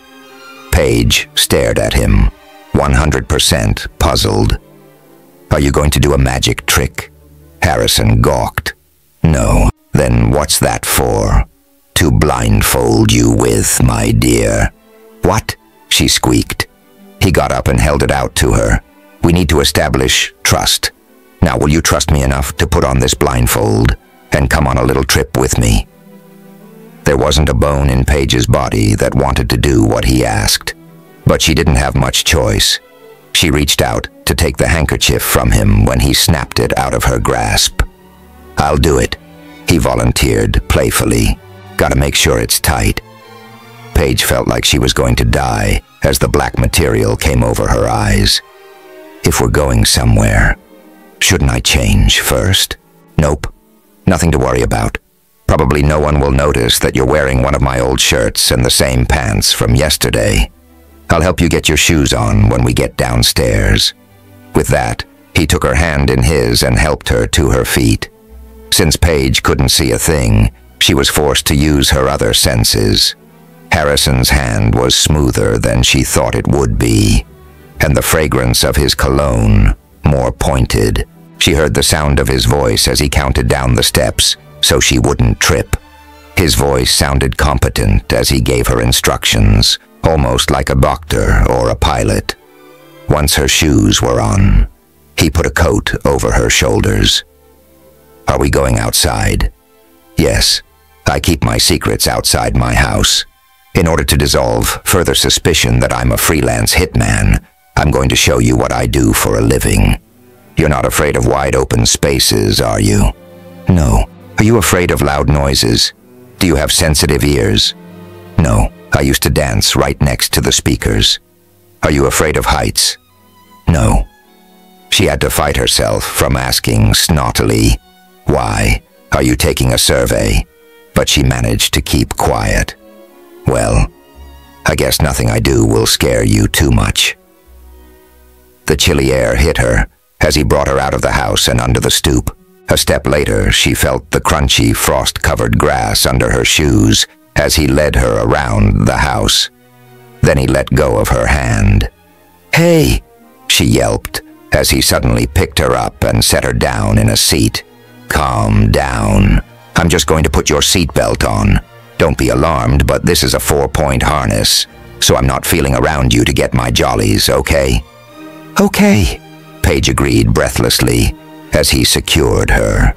Paige stared at him, 100% puzzled. "Are you going to do a magic trick?" Harrison gawked. "No. Then what's that for?" "To blindfold you with, my dear." "What?" she squeaked. He got up and held it out to her. "We need to establish trust. Now, will you trust me enough to put on this blindfold and come on a little trip with me?" There wasn't a bone in Paige's body that wanted to do what he asked, but she didn't have much choice. She reached out to take the handkerchief from him when he snapped it out of her grasp. "I'll do it," he volunteered playfully. "Gotta make sure it's tight." Paige felt like she was going to die as the black material came over her eyes. "If we're going somewhere, shouldn't I change first?" "Nope. Nothing to worry about. Probably no one will notice that you're wearing one of my old shirts and the same pants from yesterday. I'll help you get your shoes on when we get downstairs." With that, he took her hand in his and helped her to her feet. Since Paige couldn't see a thing, she was forced to use her other senses. Harrison's hand was smoother than she thought it would be, and the fragrance of his cologne more pointed. She heard the sound of his voice as he counted down the steps, so she wouldn't trip. His voice sounded competent as he gave her instructions, almost like a doctor or a pilot. Once her shoes were on, he put a coat over her shoulders. "Are we going outside?" "Yes. I keep my secrets outside my house. In order to dissolve further suspicion that I'm a freelance hitman, I'm going to show you what I do for a living. You're not afraid of wide open spaces, are you?" "No." "Are you afraid of loud noises? Do you have sensitive ears?" "No. I used to dance right next to the speakers. Are you afraid of heights? No. She had to fight herself from asking snottily, why? Are you taking a survey? But she managed to keep quiet. Well, I guess nothing I do will scare you too much. The chilly air hit her as he brought her out of the house and under the stoop. A step later, she felt the crunchy, frost-covered grass under her shoes as he led her around the house. Then he let go of her hand. "Hey!" she yelped as he suddenly picked her up and set her down in a seat. "Calm down. I'm just going to put your seatbelt on. Don't be alarmed, but this is a 4-point harness, so I'm not feeling around you to get my jollies, okay?" "Okay," Paige agreed breathlessly as he secured her.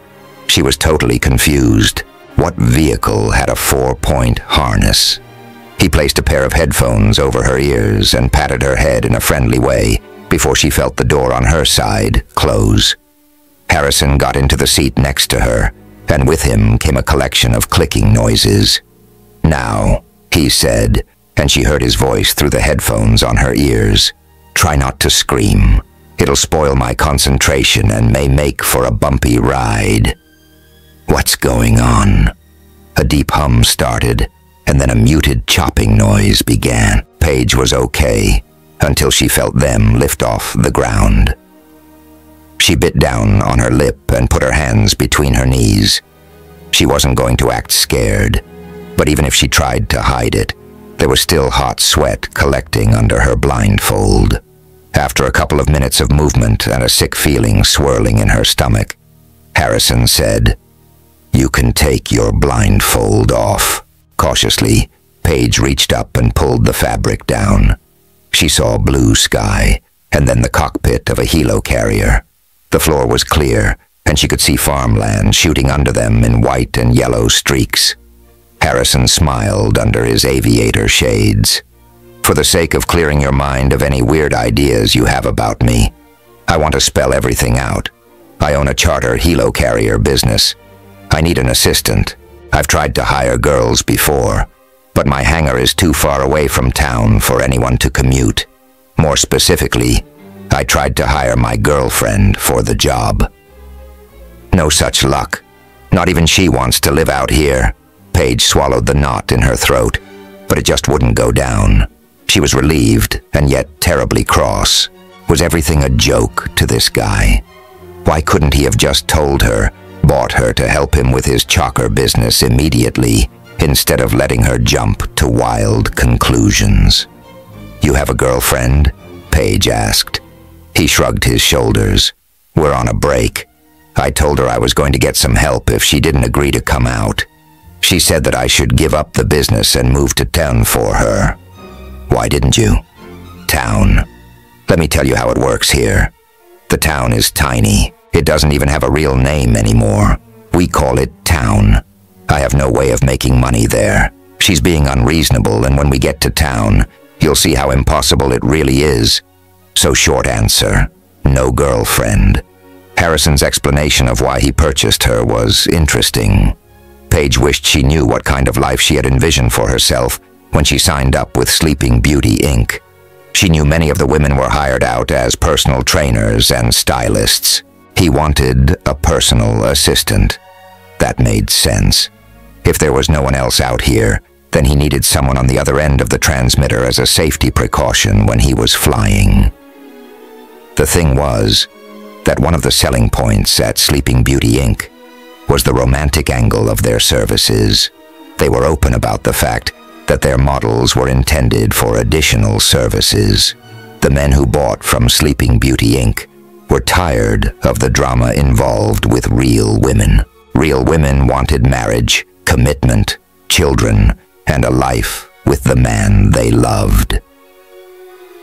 She was totally confused. What vehicle had a 4-point harness? He placed a pair of headphones over her ears and patted her head in a friendly way before she felt the door on her side close. Harrison got into the seat next to her, and with him came a collection of clicking noises. "Now," he said, and she heard his voice through the headphones on her ears. "Try not to scream. It'll spoil my concentration and may make for a bumpy ride." "What's going on?" A deep hum started, and then a muted chopping noise began. Paige was okay until she felt them lift off the ground. She bit down on her lip and put her hands between her knees. She wasn't going to act scared, but even if she tried to hide it, there was still hot sweat collecting under her blindfold. After a couple of minutes of movement and a sick feeling swirling in her stomach, Harrison said, "You can take your blindfold off." Cautiously, Paige reached up and pulled the fabric down. She saw blue sky, and then the cockpit of a helicarrier. The floor was clear, and she could see farmland shooting under them in white and yellow streaks. Harrison smiled under his aviator shades. "For the sake of clearing your mind of any weird ideas you have about me, I want to spell everything out. I own a charter helicarrier business. I need an assistant. I've tried to hire girls before, but my hangar is too far away from town for anyone to commute. More specifically, I tried to hire my girlfriend for the job. No such luck. Not even she wants to live out here." Paige swallowed the knot in her throat, but it just wouldn't go down. She was relieved and yet terribly cross. Was everything a joke to this guy? Why couldn't he have just told her, bought her to help him with his chocker business immediately, instead of letting her jump to wild conclusions? "You have a girlfriend?" Paige asked. He shrugged his shoulders. "We're on a break. I told her I was going to get some help if she didn't agree to come out. She said that I should give up the business and move to town for her." "Why didn't you?" "Town. Let me tell you how it works here. The town is tiny. It doesn't even have a real name anymore. We call it town. I have no way of making money there. She's being unreasonable, and when we get to town, you'll see how impossible it really is. So short answer, no girlfriend." Harrison's explanation of why he purchased her was interesting. Paige wished she knew what kind of life she had envisioned for herself when she signed up with Sleeping Beauty, Inc. She knew many of the women were hired out as personal trainers and stylists. He wanted a personal assistant. That made sense. If there was no one else out here, then he needed someone on the other end of the transmitter as a safety precaution when he was flying. The thing was that one of the selling points at Sleeping Beauty, Inc. was the romantic angle of their services. They were open about the fact that their models were intended for additional services. The men who bought from Sleeping Beauty, Inc. were tired of the drama involved with real women. Real women wanted marriage, commitment, children, and a life with the man they loved.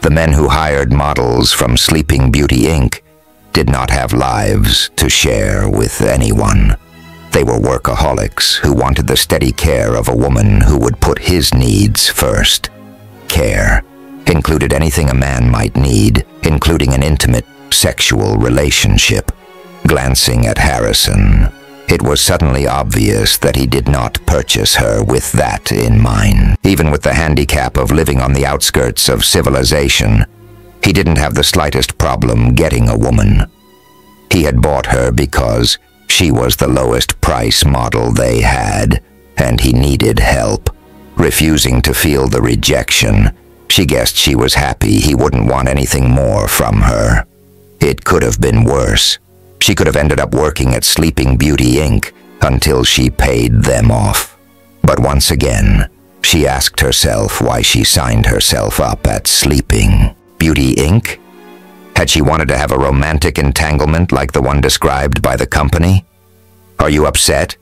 The men who hired models from Sleeping Beauty, Inc. did not have lives to share with anyone. They were workaholics who wanted the steady care of a woman who would put his needs first. Care included anything a man might need, including an intimate sexual relationship. Glancing at Harrison, It was suddenly obvious that he did not purchase her with that in mind. Even with the handicap of living on the outskirts of civilization, he didn't have the slightest problem getting a woman. He had bought her because she was the lowest price model they had, and he needed help. Refusing to feel the rejection, she guessed she was happy he wouldn't want anything more from her. It could have been worse. She could have ended up working at Sleeping Beauty Inc. until she paid them off. But once again, she asked herself why she signed herself up at Sleeping Beauty Inc. Had she wanted to have a romantic entanglement like the one described by the company? "Are you upset?"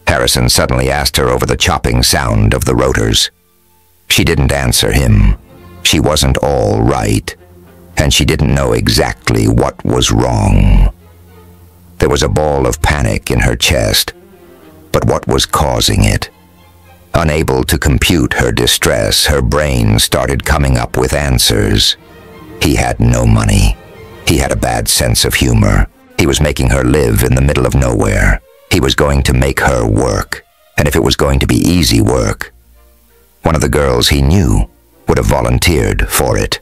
Harrison suddenly asked her over the chopping sound of the rotors. She didn't answer him. She wasn't all right, and she didn't know exactly what was wrong. There was a ball of panic in her chest, but what was causing it? Unable to compute her distress, her brain started coming up with answers. He had no money. He had a bad sense of humor. He was making her live in the middle of nowhere. He was going to make her work, and if it was going to be easy work, one of the girls he knew would have volunteered for it.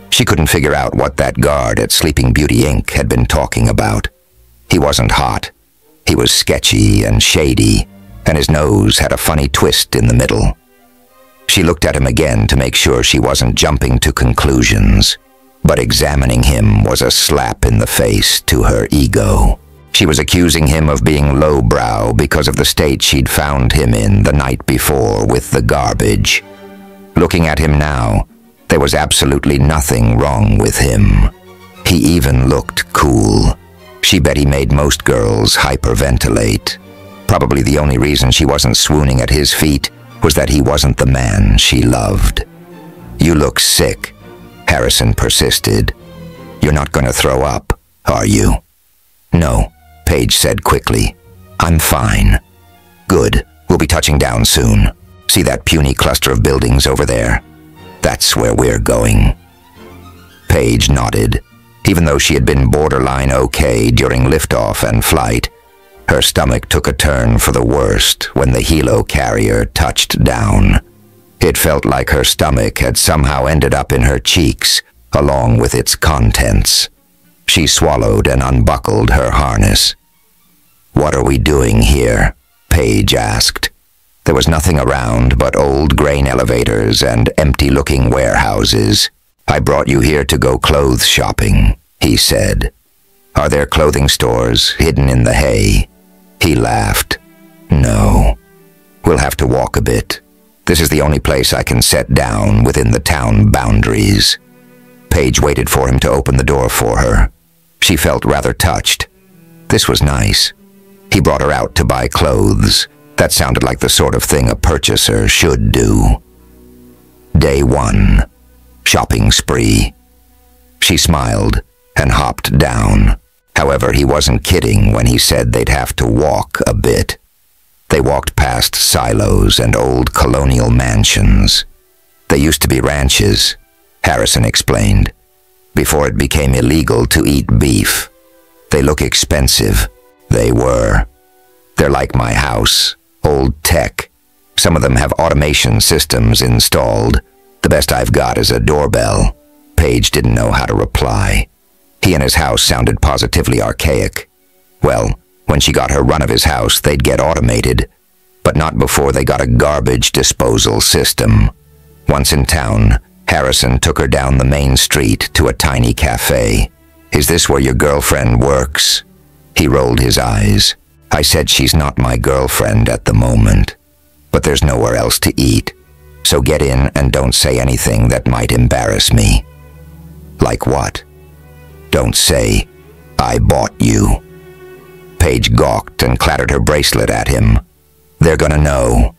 She couldn't figure out what that guard at Sleeping Beauty Inc. had been talking about. He wasn't hot. He was sketchy and shady, and his nose had a funny twist in the middle. She looked at him again to make sure she wasn't jumping to conclusions, but examining him was a slap in the face to her ego. She was accusing him of being lowbrow because of the state she'd found him in the night before with the garbage. Looking at him now, there was absolutely nothing wrong with him. He even looked cool. She bet he made most girls hyperventilate. Probably the only reason she wasn't swooning at his feet was that he wasn't the man she loved. "You look sick," Harrison persisted. "You're not going to throw up, are you?" "No," Paige said quickly. "I'm fine." "Good. We'll be touching down soon. See that puny cluster of buildings over there? That's where we're going." Paige nodded. Even though she had been borderline okay during liftoff and flight, her stomach took a turn for the worst when the helo carrier touched down. It felt like her stomach had somehow ended up in her cheeks, along with its contents. She swallowed and unbuckled her harness. "What are we doing here?" Paige asked. There was nothing around but old grain elevators and empty-looking warehouses. "I brought you here to go clothes shopping," he said. "Are there clothing stores hidden in the hay?" He laughed. "No. We'll have to walk a bit. This is the only place I can set down within the town boundaries." Paige waited for him to open the door for her. She felt rather touched. This was nice. He brought her out to buy clothes. That sounded like the sort of thing a purchaser should do. Day 1. Shopping spree. She smiled and hopped down. However, he wasn't kidding when he said they'd have to walk a bit. They walked past silos and old colonial mansions. They used to be ranches, Harrison explained, before it became illegal to eat beef. They look expensive. They were. They're like my house. Old tech. Some of them have automation systems installed. The best I've got is a doorbell. Paige didn't know how to reply. He and his house sounded positively archaic. Well, when she got her run of his house, they'd get automated, but not before they got a garbage disposal system. Once in town, Harrison took her down the main street to a tiny cafe. "Is this where your girlfriend works?" He rolled his eyes. "I said she's not my girlfriend at the moment, but there's nowhere else to eat, so get in and don't say anything that might embarrass me." "Like what?" "Don't say, 'I bought you.'" Paige gawked and clattered her bracelet at him. "They're gonna know."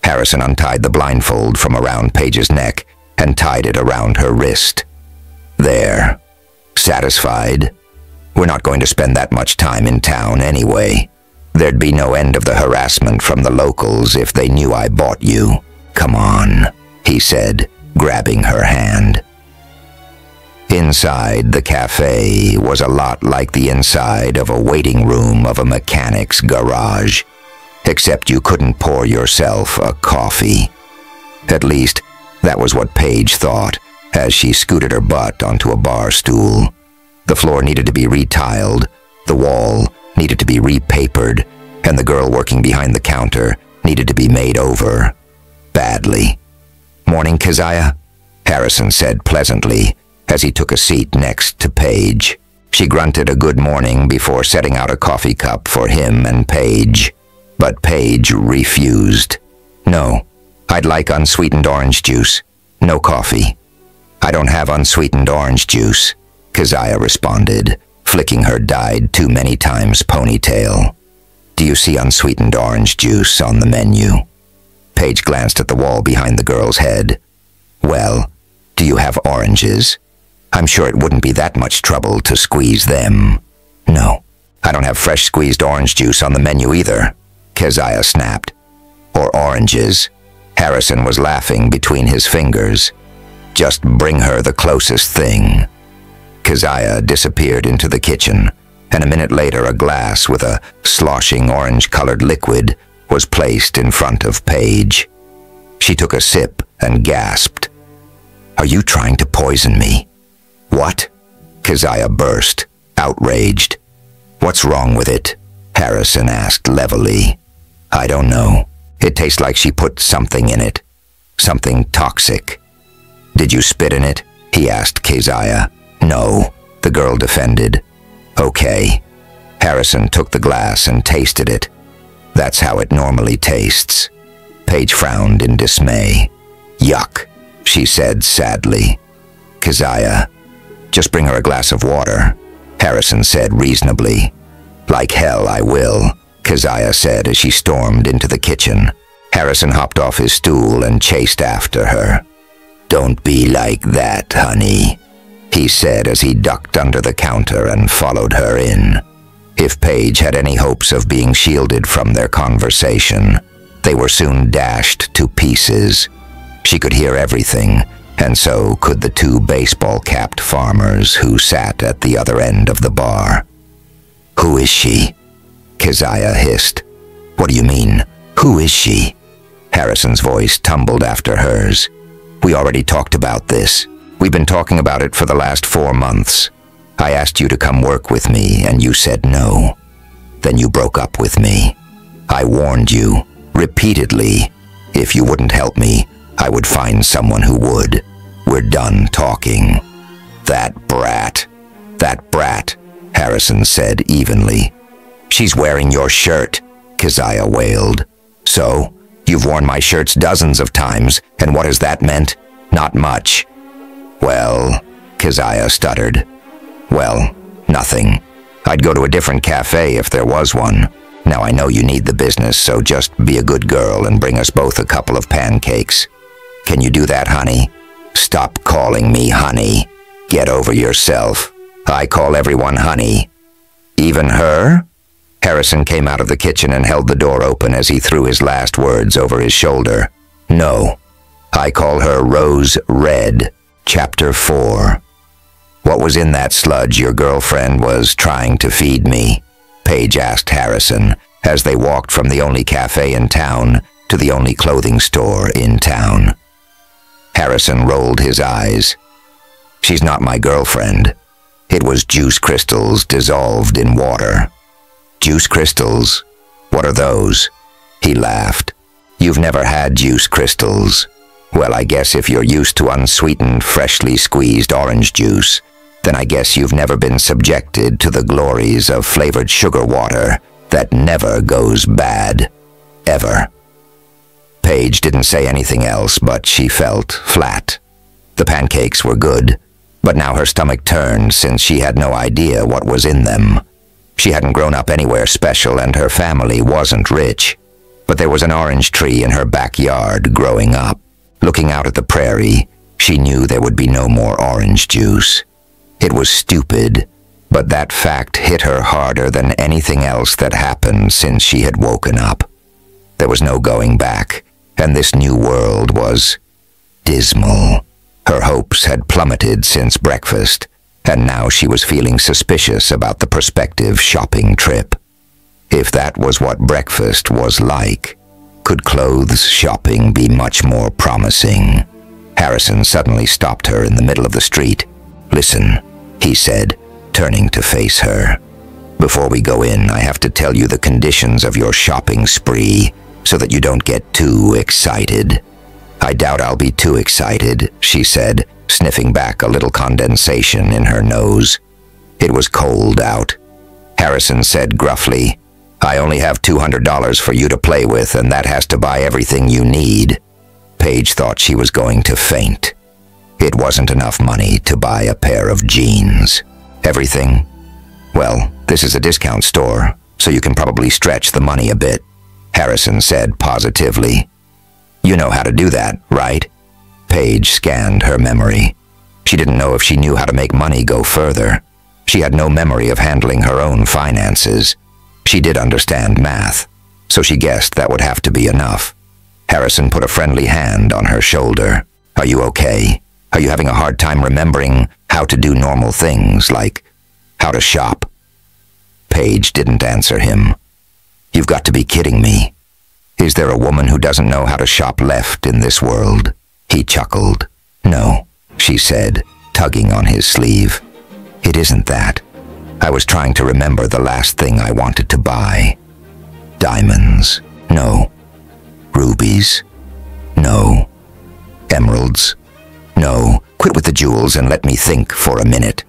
Harrison untied the blindfold from around Paige's neck and tied it around her wrist. "There. Satisfied? We're not going to spend that much time in town anyway. There'd be no end of the harassment from the locals if they knew I bought you. Come on," he said, grabbing her hand. Inside the cafe was a lot like the inside of a waiting room of a mechanic's garage, except you couldn't pour yourself a coffee. At least, that was what Paige thought as she scooted her butt onto a bar stool. The floor needed to be retiled, the wall needed to be repapered, and the girl working behind the counter needed to be made over. Badly. "Morning, Keziah," Harrison said pleasantly as he took a seat next to Paige. She grunted a good morning before setting out a coffee cup for him and Paige. But Paige refused. "No, I'd like unsweetened orange juice. No coffee." "I don't have unsweetened orange juice," Keziah responded, flicking her dyed too many times ponytail. "Do you see unsweetened orange juice on the menu?" Paige glanced at the wall behind the girl's head. "Well, do you have oranges? I'm sure it wouldn't be that much trouble to squeeze them." "No, I don't have fresh squeezed orange juice on the menu either," Keziah snapped. "Or oranges." Harrison was laughing between his fingers. "Just bring her the closest thing." Keziah disappeared into the kitchen, and a minute later a glass with a sloshing orange-colored liquid was placed in front of Paige. She took a sip and gasped. "Are you trying to poison me?" "What?" Keziah burst, outraged. "What's wrong with it?" Harrison asked levelly. "I don't know. It tastes like she put something in it. Something toxic." "Did you spit in it?" he asked Keziah. "No," the girl defended. "Okay." Harrison took the glass and tasted it. "That's how it normally tastes." Paige frowned in dismay. "Yuck," she said sadly. "Keziah, just bring her a glass of water," Harrison said reasonably. "Like hell I will," Keziah said as she stormed into the kitchen. Harrison hopped off his stool and chased after her. "Don't be like that, honey," he said as he ducked under the counter and followed her in. If Paige had any hopes of being shielded from their conversation, they were soon dashed to pieces. She could hear everything, and so could the two baseball-capped farmers who sat at the other end of the bar. "Who is she?" Keziah hissed. "What do you mean? Who is she?" Harrison's voice tumbled after hers. "We already talked about this. We've been talking about it for the last 4 months. I asked you to come work with me, and you said no. Then you broke up with me. I warned you, repeatedly. If you wouldn't help me, I would find someone who would. We're done talking." That brat," Harrison said evenly. "She's wearing your shirt," Keziah wailed. "So? You've worn my shirts dozens of times, and what has that meant? Not much." "Well," Keziah stuttered. "Well, nothing. I'd go to a different cafe if there was one. Now I know you need the business, so just be a good girl and bring us both a couple of pancakes. Can you do that, honey?" "Stop calling me honey. Get over yourself. I call everyone honey." "Even her?" Harrison came out of the kitchen and held the door open as he threw his last words over his shoulder. "No. I call her Rose Red. Chapter 4. "What was in that sludge your girlfriend was trying to feed me?" Paige asked Harrison as they walked from the only cafe in town to the only clothing store in town. Harrison rolled his eyes. "She's not my girlfriend. It was juice crystals dissolved in water." "Juice crystals? What are those?" He laughed. "You've never had juice crystals. Well, I guess if you're used to unsweetened, freshly squeezed orange juice, then I guess you've never been subjected to the glories of flavored sugar water that never goes bad. Ever." Paige didn't say anything else, but she felt flat. The pancakes were good, but now her stomach turned since she had no idea what was in them. She hadn't grown up anywhere special and her family wasn't rich, but there was an orange tree in her backyard growing up. Looking out at the prairie, she knew there would be no more orange juice. It was stupid, but that fact hit her harder than anything else that happened since she had woken up. There was no going back, and this new world was dismal. Her hope hopes had plummeted since breakfast, and now she was feeling suspicious about the prospective shopping trip. If that was what breakfast was like, could clothes shopping be much more promising? Harrison suddenly stopped her in the middle of the street. "Listen," he said, turning to face her. "Before we go in, I have to tell you the conditions of your shopping spree so that you don't get too excited." "I doubt I'll be too excited," she said, sniffing back a little condensation in her nose. It was cold out. Harrison said gruffly, "I only have $200 for you to play with, and that has to buy everything you need." Paige thought she was going to faint. It wasn't enough money to buy a pair of jeans. "Everything? Well, this is a discount store, so you can probably stretch the money a bit," Harrison said positively. "You know how to do that, right?" Paige scanned her memory. She didn't know if she knew how to make money go further. She had no memory of handling her own finances. She did understand math, so she guessed that would have to be enough. Harrison put a friendly hand on her shoulder. "Are you okay? Are you having a hard time remembering how to do normal things, like how to shop?" Paige didn't answer him. "You've got to be kidding me. Is there a woman who doesn't know how to shop left in this world?" He chuckled. "No," she said, tugging on his sleeve. "It isn't that. I was trying to remember the last thing I wanted to buy. Diamonds? No. Rubies? No. Emeralds? No. Quit with the jewels and let me think for a minute."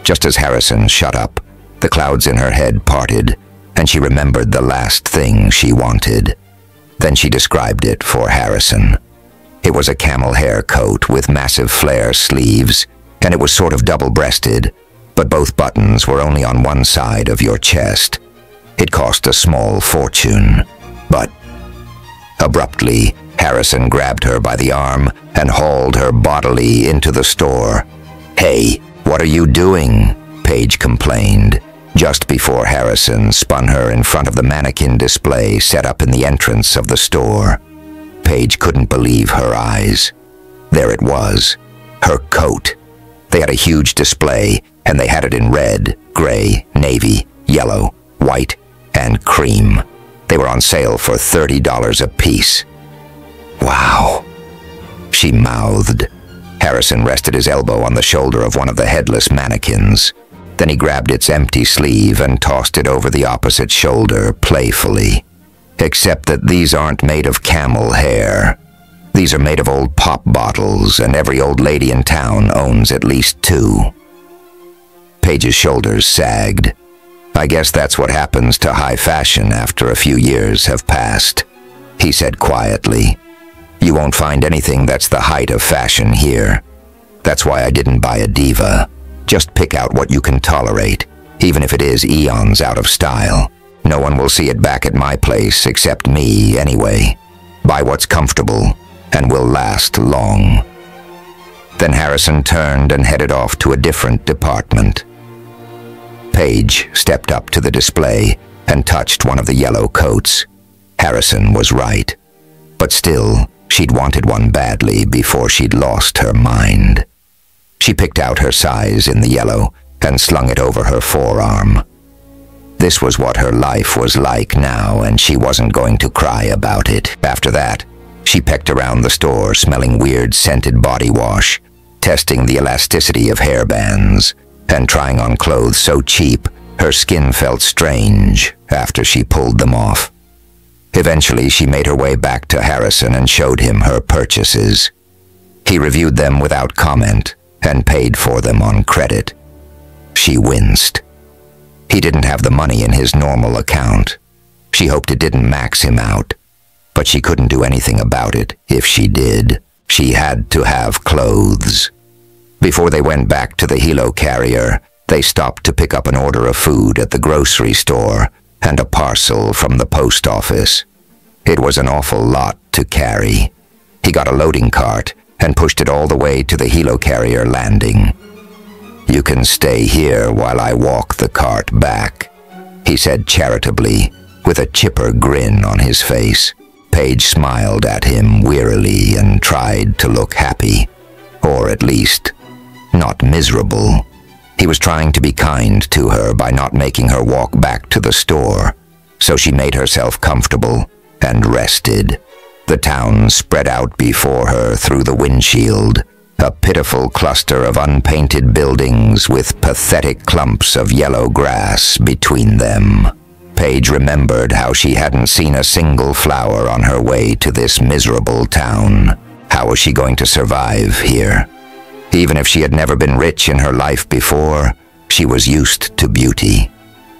Just as Harrison shut up, the clouds in her head parted, and she remembered the last thing she wanted. Then she described it for Harrison. It was a camel hair coat with massive flare sleeves, and it was sort of double-breasted, but both buttons were only on one side of your chest. It cost a small fortune, but... Abruptly, Harrison grabbed her by the arm and hauled her bodily into the store. "Hey, what are you doing?" Paige complained, just before Harrison spun her in front of the mannequin display set up in the entrance of the store. Paige couldn't believe her eyes. There it was, her coat. They had a huge display, and they had it in red, gray, navy, yellow, white, and cream. They were on sale for $30 a piece. "Wow," she mouthed. Harrison rested his elbow on the shoulder of one of the headless mannequins. Then he grabbed its empty sleeve and tossed it over the opposite shoulder playfully. "Except that these aren't made of camel hair. These are made of old pop bottles, and every old lady in town owns at least 2. Paige's shoulders sagged. "I guess that's what happens to high fashion after a few years have passed," he said quietly. "You won't find anything that's the height of fashion here. That's why I didn't buy a diva. Just pick out what you can tolerate, even if it is eons out of style. No one will see it back at my place except me anyway. Buy what's comfortable and will last long." Then Harrison turned and headed off to a different department. Paige stepped up to the display and touched one of the yellow coats. Harrison was right. But still, she'd wanted one badly before she'd lost her mind. She picked out her size in the yellow and slung it over her forearm. This was what her life was like now, and she wasn't going to cry about it. After that, she pecked around the store smelling weird scented body wash, testing the elasticity of hairbands, and trying on clothes so cheap her skin felt strange after she pulled them off. Eventually, she made her way back to Harrison and showed him her purchases. He reviewed them without comment and paid for them on credit. She winced. He didn't have the money in his normal account. She hoped it didn't max him out, but she couldn't do anything about it if she did. She had to have clothes. Before they went back to the helo-carrier, they stopped to pick up an order of food at the grocery store and a parcel from the post office. It was an awful lot to carry. He got a loading cart and pushed it all the way to the helo-carrier landing. "You can stay here while I walk the cart back," he said charitably, with a chipper grin on his face. Paige smiled at him wearily and tried to look happy. or at least, not miserable. He was trying to be kind to her by not making her walk back to the store, so she made herself comfortable and rested. The town spread out before her through the windshield, a pitiful cluster of unpainted buildings with pathetic clumps of yellow grass between them. Paige remembered how she hadn't seen a single flower on her way to this miserable town. How was she going to survive here? Even if she had never been rich in her life before, she was used to beauty.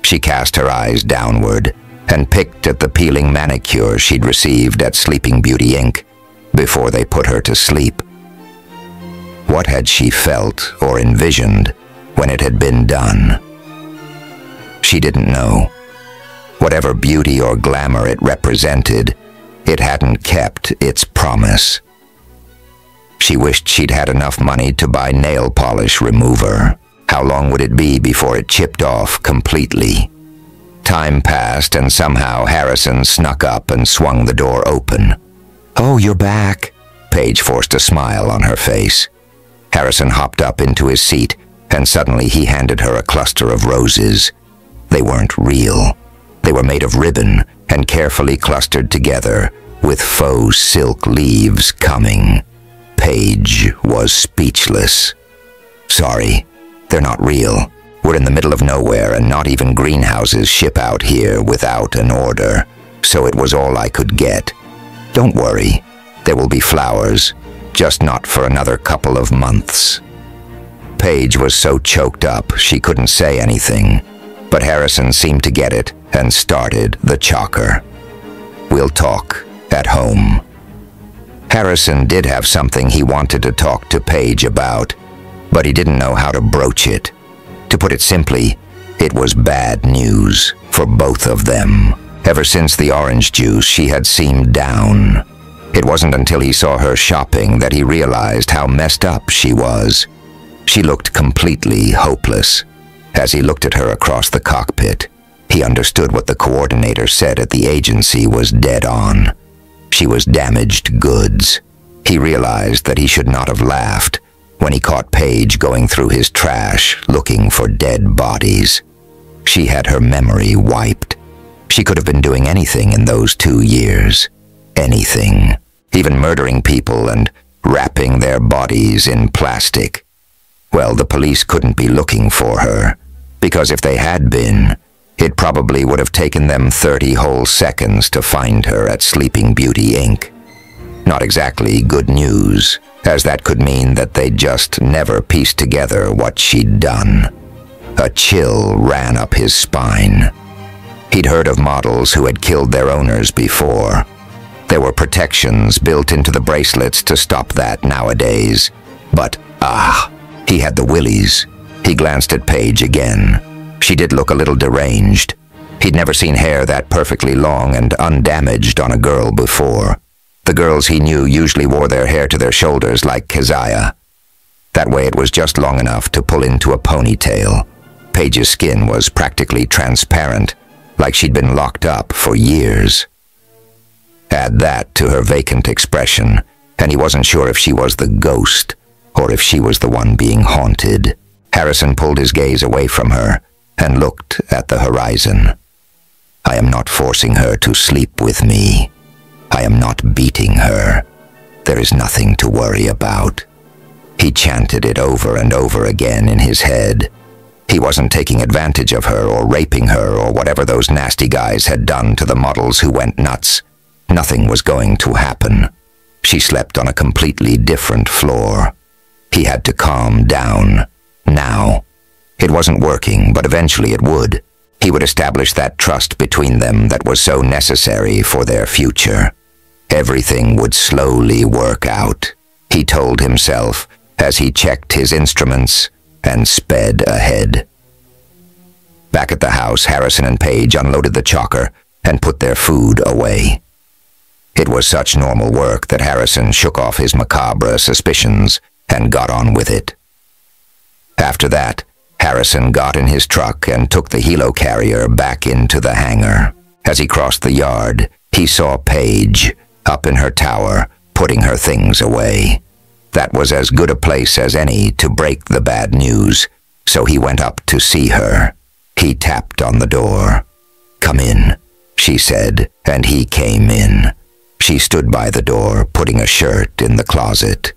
She cast her eyes downward and picked at the peeling manicure she'd received at Sleeping Beauty Inc. before they put her to sleep. What had she felt or envisioned when it had been done? She didn't know. Whatever beauty or glamour it represented, it hadn't kept its promise. She wished she'd had enough money to buy nail polish remover. How long would it be before it chipped off completely? Time passed, and somehow Harrison snuck up and swung the door open. "Oh, you're back." Paige forced a smile on her face. Harrison hopped up into his seat, and suddenly he handed her a cluster of roses. They weren't real. They were made of ribbon and carefully clustered together, with faux silk leaves coming. Paige was speechless. "Sorry, they're not real. We're in the middle of nowhere, and not even greenhouses ship out here without an order, so it was all I could get. Don't worry, there will be flowers, just not for another couple of months." Paige was so choked up she couldn't say anything, but Harrison seemed to get it and started the chocker. "We'll talk at home." Harrison did have something he wanted to talk to Paige about, but he didn't know how to broach it. To put it simply, it was bad news for both of them. Ever since the orange juice, she had seemed down. It wasn't until he saw her shopping that he realized how messed up she was. She looked completely hopeless. As he looked at her across the cockpit, he understood what the coordinator said at the agency was dead on. She was damaged goods. He realized that he should not have laughed when he caught Paige going through his trash looking for dead bodies. She had her memory wiped. She could have been doing anything in those 2 years. Anything. Even murdering people and wrapping their bodies in plastic. Well, the police couldn't be looking for her, because if they had been, it probably would have taken them 30 whole seconds to find her at Sleeping Beauty Inc. Not exactly good news, as that could mean that they'd just never pieced together what she'd done. A chill ran up his spine. He'd heard of models who had killed their owners before. There were protections built into the bracelets to stop that nowadays. But, he had the willies. He glanced at Paige again. She did look a little deranged. He'd never seen hair that perfectly long and undamaged on a girl before. The girls he knew usually wore their hair to their shoulders like Keziah. That way it was just long enough to pull into a ponytail. Paige's skin was practically transparent, like she'd been locked up for years. Add that to her vacant expression, and he wasn't sure if she was the ghost or if she was the one being haunted. Harrison pulled his gaze away from her and looked at the horizon. "I am not forcing her to sleep with me. I am not beating her. There is nothing to worry about." He chanted it over and over again in his head. He wasn't taking advantage of her or raping her or whatever those nasty guys had done to the models who went nuts. Nothing was going to happen. She slept on a completely different floor. He had to calm down. Now. It wasn't working, but eventually it would. He would establish that trust between them that was so necessary for their future. Everything would slowly work out, he told himself as he checked his instruments and sped ahead. Back at the house, Harrison and Paige unloaded the chocker and put their food away. It was such normal work that Harrison shook off his macabre suspicions and got on with it. After that, Harrison got in his truck and took the helicarrier back into the hangar. As he crossed the yard, he saw Paige up in her tower, putting her things away. That was as good a place as any to break the bad news, so he went up to see her. He tapped on the door. "Come in," she said, and he came in. She stood by the door, putting a shirt in the closet.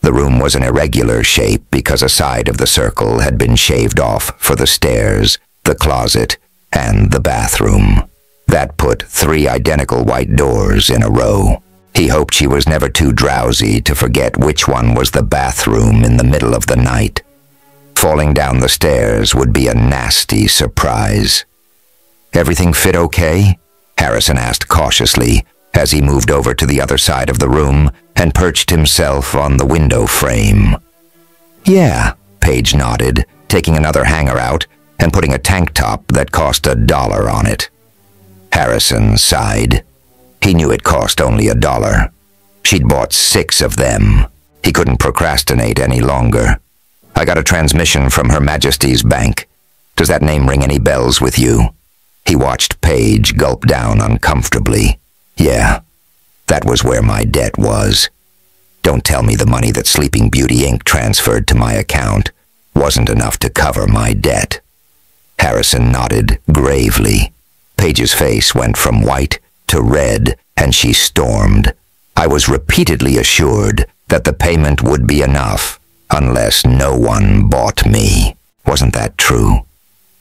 The room was an irregular shape because a side of the circle had been shaved off for the stairs, the closet, and the bathroom. That put 3 identical white doors in a row. He hoped she was never too drowsy to forget which one was the bathroom in the middle of the night. Falling down the stairs would be a nasty surprise. "Everything fit okay?" Harrison asked cautiously as he moved over to the other side of the room and perched himself on the window frame. "Yeah," Paige nodded, taking another hanger out and putting a tank top that cost $1 on it. Harrison sighed. He knew it cost only $1. She'd bought 6 of them. He couldn't procrastinate any longer. "I got a transmission from Her Majesty's Bank. Does that name ring any bells with you?" He watched Paige gulp down uncomfortably. "Yeah, that was where my debt was. Don't tell me the money that Sleeping Beauty Inc. transferred to my account wasn't enough to cover my debt." Harrison nodded gravely. Paige's face went from white to red, and she stormed. "I was repeatedly assured that the payment would be enough, unless no one bought me. Wasn't that true?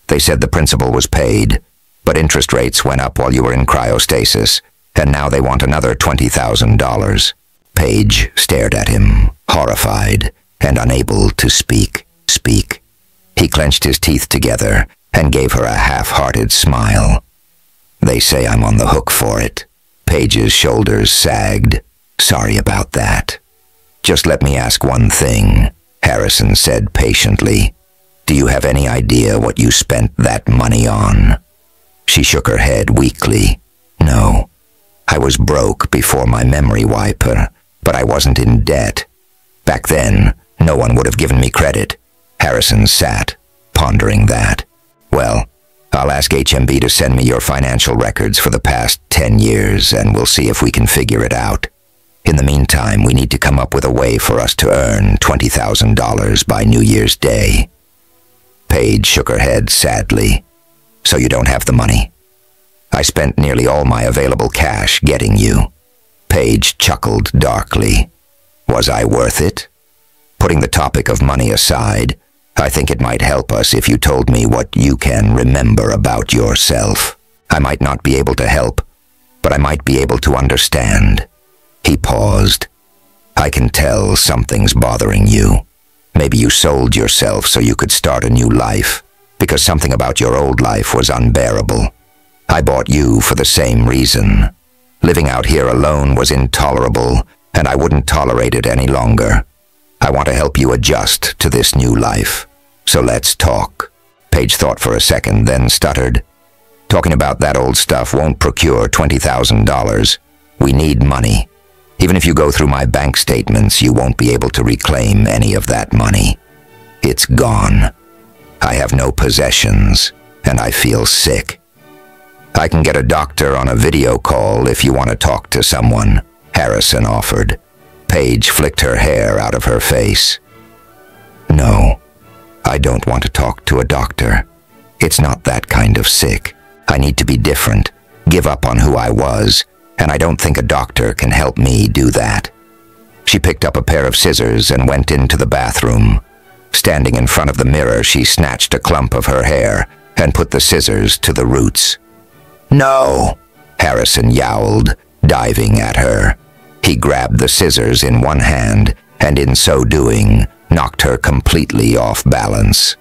They said the principal was paid, but interest rates went up while you were in cryostasis, and now they want another $20,000. Paige stared at him, horrified and unable to speak. He clenched his teeth together and gave her a half-hearted smile. "They say I'm on the hook for it." Paige's shoulders sagged. "Sorry about that." "Just let me ask one thing," Harrison said patiently. "Do you have any idea what you spent that money on?" She shook her head weakly. "No. I was broke before my memory wiper, but I wasn't in debt. Back then, no one would have given me credit." Harrison sat, pondering that. "Well, I'll ask HMB to send me your financial records for the past 10 years, and we'll see if we can figure it out. In the meantime, we need to come up with a way for us to earn $20,000 by New Year's Day." Paige shook her head sadly. "So you don't have the money?" "I spent nearly all my available cash getting you." Paige chuckled darkly. "Was I worth it?" "Putting the topic of money aside, I think it might help us if you told me what you can remember about yourself. I might not be able to help, but I might be able to understand." He paused. "I can tell something's bothering you. Maybe you sold yourself so you could start a new life, because something about your old life was unbearable. I bought you for the same reason. Living out here alone was intolerable, and I wouldn't tolerate it any longer. I want to help you adjust to this new life. So let's talk." Paige thought for a second, then stuttered. "Talking about that old stuff won't procure $20,000. We need money. Even if you go through my bank statements, you won't be able to reclaim any of that money. It's gone. I have no possessions, and I feel sick. I can get a doctor on a video call if you want to talk to someone," Harrison offered. Paige flicked her hair out of her face. "No, I don't want to talk to a doctor. It's not that kind of sick. I need to be different, give up on who I was, and I don't think a doctor can help me do that." She picked up a pair of scissors and went into the bathroom. Standing in front of the mirror, she snatched a clump of her hair and put the scissors to the roots. "No!" Harrison yowled, diving at her. He grabbed the scissors in one hand, and in so doing, knocked her completely off balance.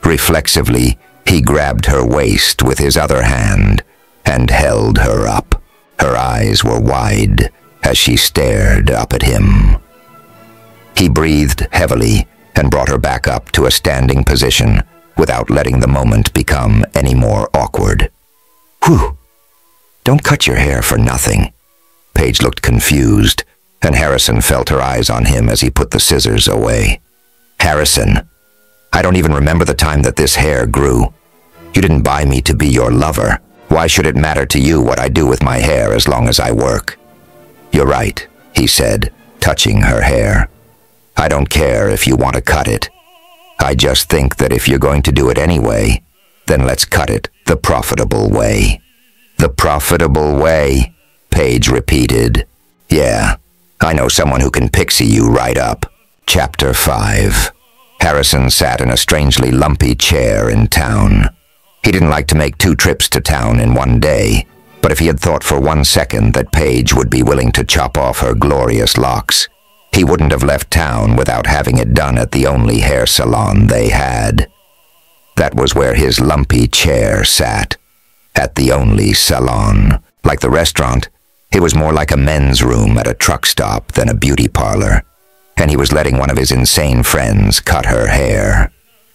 Reflexively, he grabbed her waist with his other hand and held her up. Her eyes were wide as she stared up at him. He breathed heavily and brought her back up to a standing position without letting the moment become any more awkward. "Whew! Don't cut your hair for nothing." Paige looked confused, and Harrison felt her eyes on him as he put the scissors away. "Harrison, I don't even remember the time that this hair grew. You didn't buy me to be your lover. Why should it matter to you what I do with my hair as long as I work?" "You're right," he said, touching her hair. "I don't care if you want to cut it. I just think that if you're going to do it anyway, then let's cut it the profitable way." "The profitable way?" Paige repeated. "Yeah, I know someone who can pixie you right up." Chapter 5. Harrison sat in a strangely lumpy chair in town. He didn't like to make 2 trips to town in one day, but if he had thought for 1 second that Paige would be willing to chop off her glorious locks, he wouldn't have left town without having it done at the only hair salon they had. That was where his lumpy chair sat, at the only salon. Like the restaurant, it was more like a men's room at a truck stop than a beauty parlor, and he was letting one of his insane friends cut her hair.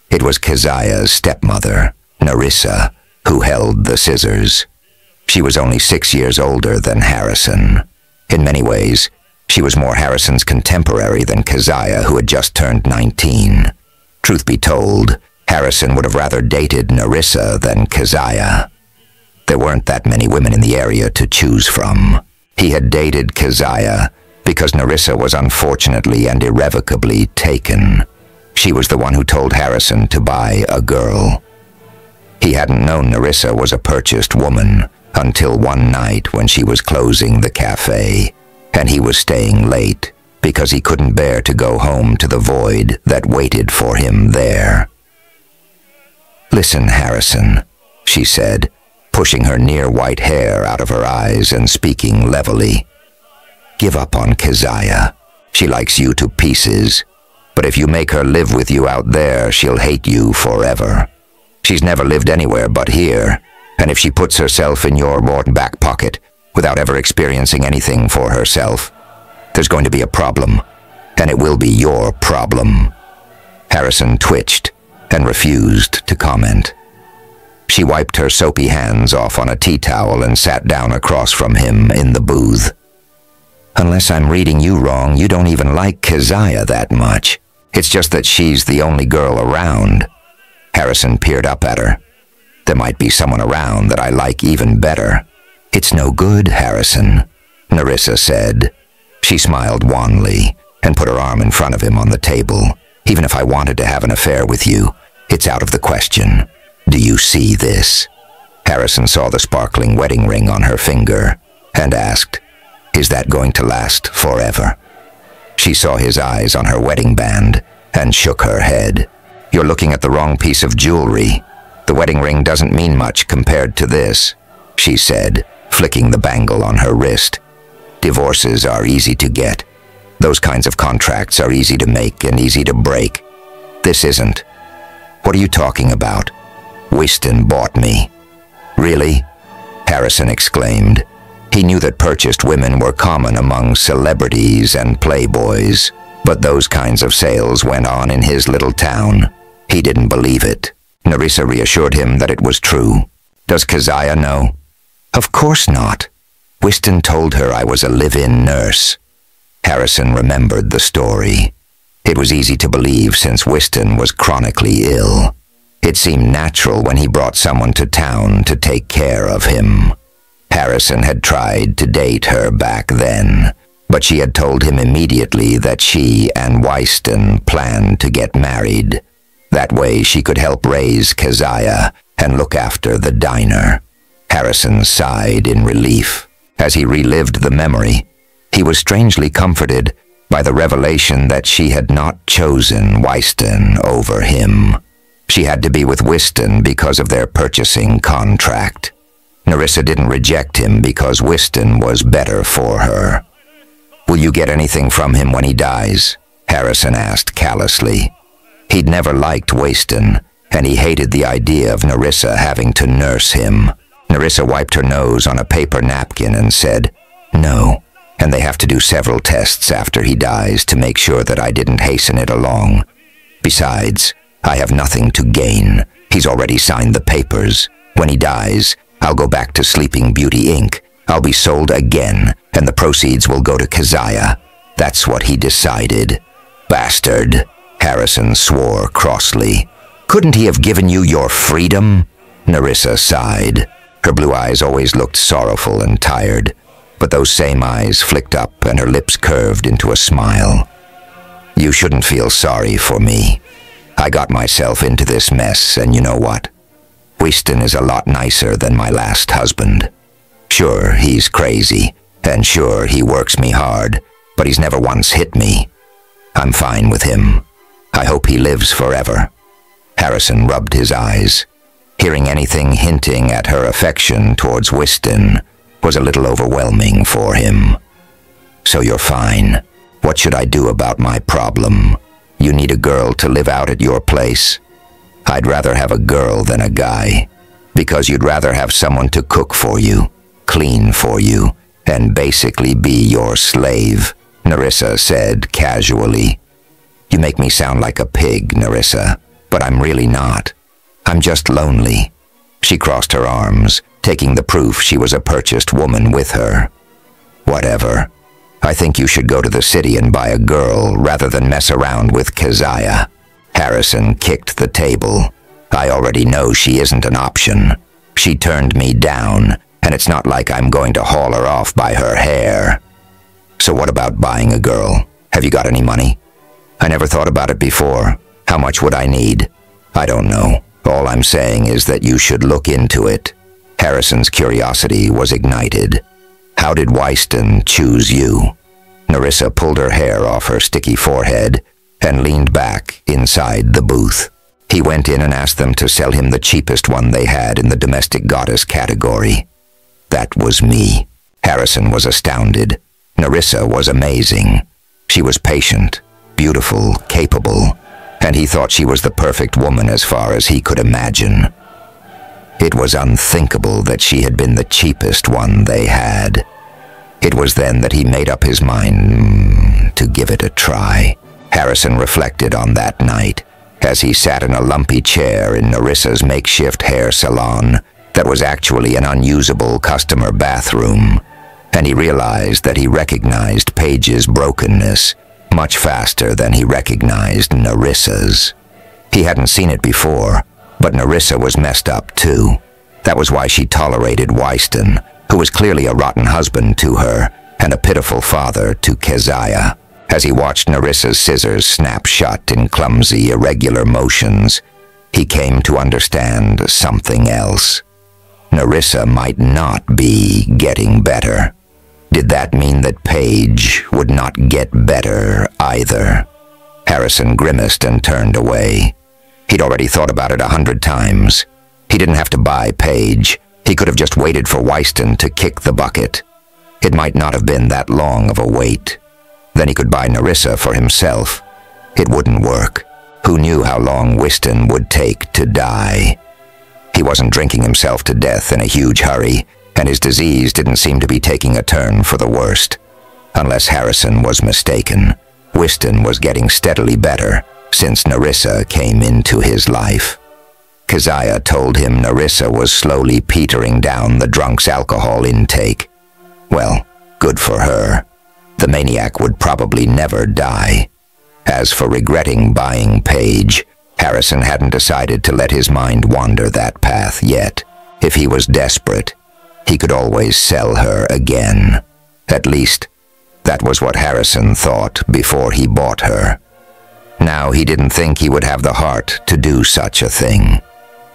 It was Keziah's stepmother, Narissa, who held the scissors. She was only 6 years older than Harrison. In many ways, she was more Harrison's contemporary than Keziah, who had just turned 19. Truth be told, Harrison would have rather dated Narissa than Keziah. There weren't that many women in the area to choose from. He had dated Keziah because Narissa was unfortunately and irrevocably taken. She was the one who told Harrison to buy a girl. He hadn't known Narissa was a purchased woman until one night when she was closing the cafe, and he was staying late because he couldn't bear to go home to the void that waited for him there. "Listen, Harrison," she said, pushing her near-white hair out of her eyes and speaking levelly. "Give up on Keziah. She likes you to pieces, but if you make her live with you out there, she'll hate you forever. She's never lived anywhere but here, and if she puts herself in your back pocket without ever experiencing anything for herself, there's going to be a problem, and it will be your problem." Harrison twitched and refused to comment. She wiped her soapy hands off on a tea towel and sat down across from him in the booth. "Unless I'm reading you wrong, you don't even like Keziah that much. It's just that she's the only girl around." Harrison peered up at her. "There might be someone around that I like even better." "It's no good, Harrison," Narissa said. She smiled wanly and put her arm in front of him on the table. "Even if I wanted to have an affair with you, it's out of the question. Do you see this?" Harrison saw the sparkling wedding ring on her finger and asked, "Is that going to last forever?" She saw his eyes on her wedding band and shook her head. "You're looking at the wrong piece of jewelry. The wedding ring doesn't mean much compared to this," she said, flicking the bangle on her wrist. "Divorces are easy to get. Those kinds of contracts are easy to make and easy to break. This isn't." "What are you talking about?" "Whiston bought me." "Really?" Harrison exclaimed. He knew that purchased women were common among celebrities and playboys, but those kinds of sales went on in his little town. He didn't believe it. Narissa reassured him that it was true. "Does Keziah know?" "Of course not. Whiston told her I was a live-in nurse." Harrison remembered the story. It was easy to believe since Whiston was chronically ill. It seemed natural when he brought someone to town to take care of him. Harrison had tried to date her back then, but she had told him immediately that she and Whiston planned to get married. That way she could help raise Keziah and look after the diner. Harrison sighed in relief. As he relived the memory, he was strangely comforted by the revelation that she had not chosen Whiston over him. She had to be with Whiston because of their purchasing contract. Narissa didn't reject him because Whiston was better for her. "Will you get anything from him when he dies?" Harrison asked callously. He'd never liked Whiston, and he hated the idea of Narissa having to nurse him. Narissa wiped her nose on a paper napkin and said, "No, and they have to do several tests after he dies to make sure that I didn't hasten it along. Besides, I have nothing to gain. He's already signed the papers. When he dies, I'll go back to Sleeping Beauty Inc. I'll be sold again, and the proceeds will go to Keziah. That's what he decided." "Bastard," Harrison swore crossly. "Couldn't he have given you your freedom?" Narissa sighed. Her blue eyes always looked sorrowful and tired. but those same eyes flicked up and her lips curved into a smile. "You shouldn't feel sorry for me. I got myself into this mess, and you know what? Weston is a lot nicer than my last husband. Sure, he's crazy, and sure, he works me hard, but he's never once hit me. I'm fine with him. I hope he lives forever." Harrison rubbed his eyes. Hearing anything hinting at her affection towards Weston was a little overwhelming for him. "So you're fine. What should I do about my problem? You need a girl to live out at your place?" "I'd rather have a girl than a guy, because you'd rather have someone to cook for you, clean for you, and basically be your slave," Nerissa said casually. "You make me sound like a pig, Nerissa, but I'm really not. I'm just lonely." She crossed her arms, taking the proof she was a purchased woman with her. "Whatever. I think you should go to the city and buy a girl rather than mess around with Keziah." Harrison kicked the table. "I already know she isn't an option. She turned me down, and it's not like I'm going to haul her off by her hair." "So what about buying a girl? Have you got any money?" "I never thought about it before. How much would I need?" "I don't know. All I'm saying is that you should look into it." Harrison's curiosity was ignited. "How did Weston choose you?" Nerissa pulled her hair off her sticky forehead and leaned back inside the booth. "He went in and asked them to sell him the cheapest one they had in the domestic goddess category. That was me." Harrison was astounded. Nerissa was amazing. She was patient, beautiful, capable, and he thought she was the perfect woman as far as he could imagine. It was unthinkable that she had been the cheapest one they had. It was then that he made up his mind to give it a try. Harrison reflected on that night as he sat in a lumpy chair in Nerissa's makeshift hair salon that was actually an unusable customer bathroom, and he realized that he recognized Paige's brokenness much faster than he recognized Nerissa's. He hadn't seen it before, but Nerissa was messed up too. That was why she tolerated Weston, who was clearly a rotten husband to her and a pitiful father to Keziah. As he watched Nerissa's scissors snap shut in clumsy, irregular motions, he came to understand something else. Nerissa might not be getting better. Did that mean that Paige would not get better either? Harrison grimaced and turned away. He'd already thought about it 100 times. He didn't have to buy Paige. He could have just waited for Weston to kick the bucket. It might not have been that long of a wait. Then he could buy Nerissa for himself. It wouldn't work. Who knew how long Weston would take to die? He wasn't drinking himself to death in a huge hurry, and his disease didn't seem to be taking a turn for the worst. Unless Harrison was mistaken, Weston was getting steadily better since Nerissa came into his life. Keziah told him Nerissa was slowly petering down the drunk's alcohol intake. Well, good for her. The maniac would probably never die. As for regretting buying Paige, Harrison hadn't decided to let his mind wander that path yet. If he was desperate, he could always sell her again. At least, that was what Harrison thought before he bought her. Now he didn't think he would have the heart to do such a thing.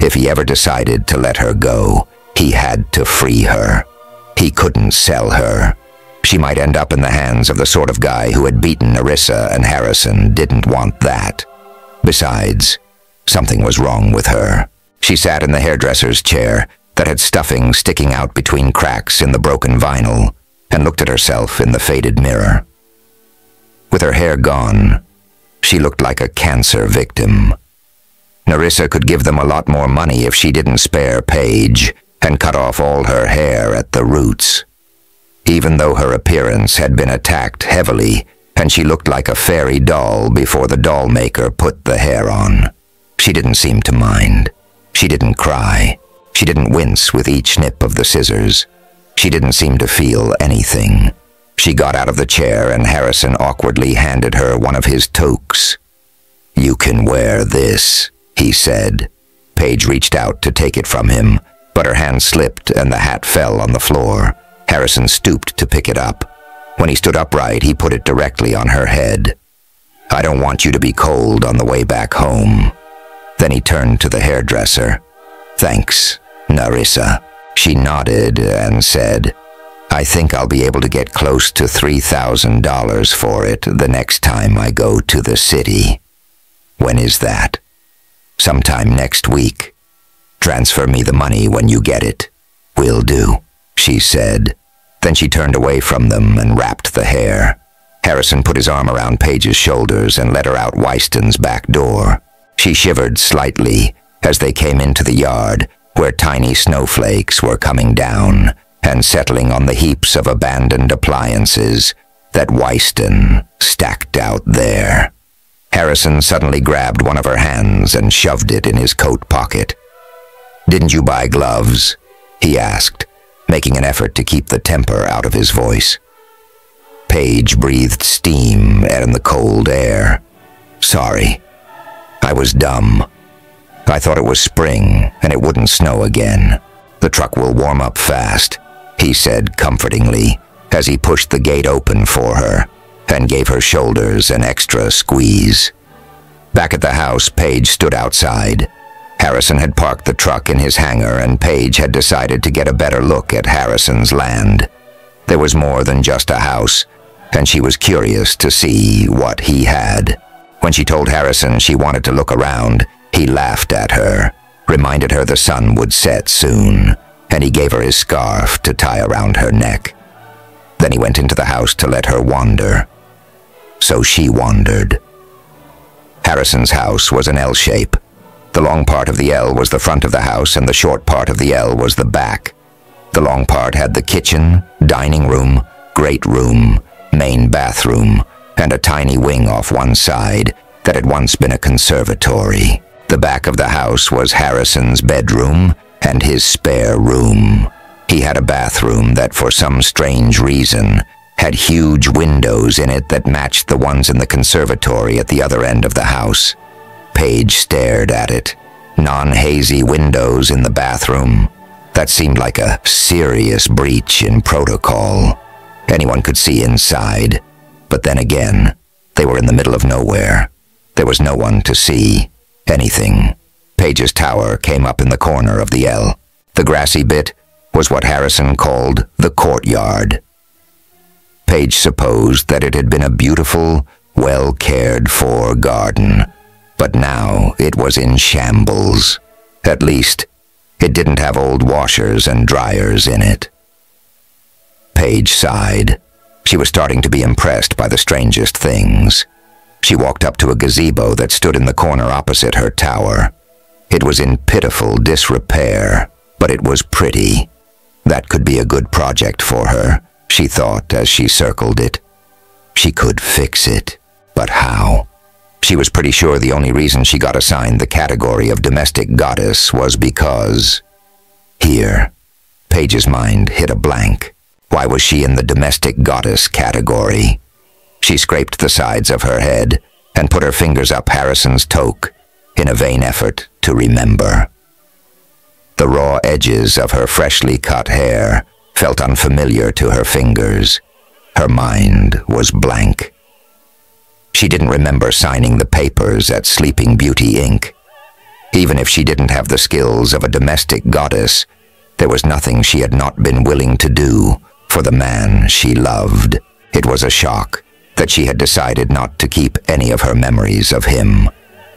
If he ever decided to let her go, he had to free her. He couldn't sell her. She might end up in the hands of the sort of guy who had beaten Nerissa, and Harrison didn't want that. Besides, something was wrong with her. She sat in the hairdresser's chair that had stuffing sticking out between cracks in the broken vinyl and looked at herself in the faded mirror. With her hair gone, she looked like a cancer victim. Nerissa could give them a lot more money if she didn't spare Paige and cut off all her hair at the roots. Even though her appearance had been attacked heavily and she looked like a fairy doll before the doll maker put the hair on, she didn't seem to mind. She didn't cry. She didn't wince with each snip of the scissors. She didn't seem to feel anything. She got out of the chair and Harrison awkwardly handed her one of his toques. "You can wear this," he said. Paige reached out to take it from him, but her hand slipped and the hat fell on the floor. Harrison stooped to pick it up. When he stood upright, he put it directly on her head. "I don't want you to be cold on the way back home." Then he turned to the hairdresser. "Thanks, Narissa." She nodded and said, "I think I'll be able to get close to $3,000 for it the next time I go to the city." "When is that?" "Sometime next week. Transfer me the money when you get it." "Will do," she said. Then she turned away from them and wrapped the hair. Harrison put his arm around Paige's shoulders and led her out Wyston's back door. She shivered slightly as they came into the yard, where tiny snowflakes were coming down and settling on the heaps of abandoned appliances that Wyston stacked out there. Harrison suddenly grabbed one of her hands and shoved it in his coat pocket. "Didn't you buy gloves?" he asked, making an effort to keep the temper out of his voice. Paige breathed steam in the cold air. "Sorry. I was dumb. I thought it was spring and it wouldn't snow again. The truck will warm up fast," he said comfortingly as he pushed the gate open for her and gave her shoulders an extra squeeze. Back at the house, Paige stood outside. Harrison had parked the truck in his hangar, and Paige had decided to get a better look at Harrison's land. There was more than just a house, and she was curious to see what he had. When she told Harrison she wanted to look around, he laughed at her, reminded her the sun would set soon, and he gave her his scarf to tie around her neck. Then he went into the house to let her wander. So she wandered. Harrison's house was an L shape. The long part of the L was the front of the house, and the short part of the L was the back. The long part had the kitchen, dining room, great room, main bathroom, and a tiny wing off one side that had once been a conservatory. The back of the house was Harrison's bedroom and his spare room. He had a bathroom that, for some strange reason, had huge windows in it that matched the ones in the conservatory at the other end of the house. Paige stared at it. Non-hazy windows in the bathroom. That seemed like a serious breach in protocol. Anyone could see inside. But then again, they were in the middle of nowhere. There was no one to see anything. Paige's tower came up in the corner of the L. The grassy bit was what Harrison called the courtyard. Paige supposed that it had been a beautiful, well-cared-for garden, but now it was in shambles. At least, it didn't have old washers and dryers in it. Paige sighed. She was starting to be impressed by the strangest things. She walked up to a gazebo that stood in the corner opposite her tower. It was in pitiful disrepair, but it was pretty. That could be a good project for her, she thought as she circled it. She could fix it, but how? She was pretty sure the only reason she got assigned the category of domestic goddess was because... Here, Paige's mind hit a blank. Why was she in the domestic goddess category? She scraped the sides of her head and put her fingers up Harrison's toque in a vain effort to remember. The raw edges of her freshly cut hair felt unfamiliar to her fingers. Her mind was blank. She didn't remember signing the papers at Sleeping Beauty, Inc. Even if she didn't have the skills of a domestic goddess, there was nothing she had not been willing to do for the man she loved. It was a shock that she had decided not to keep any of her memories of him.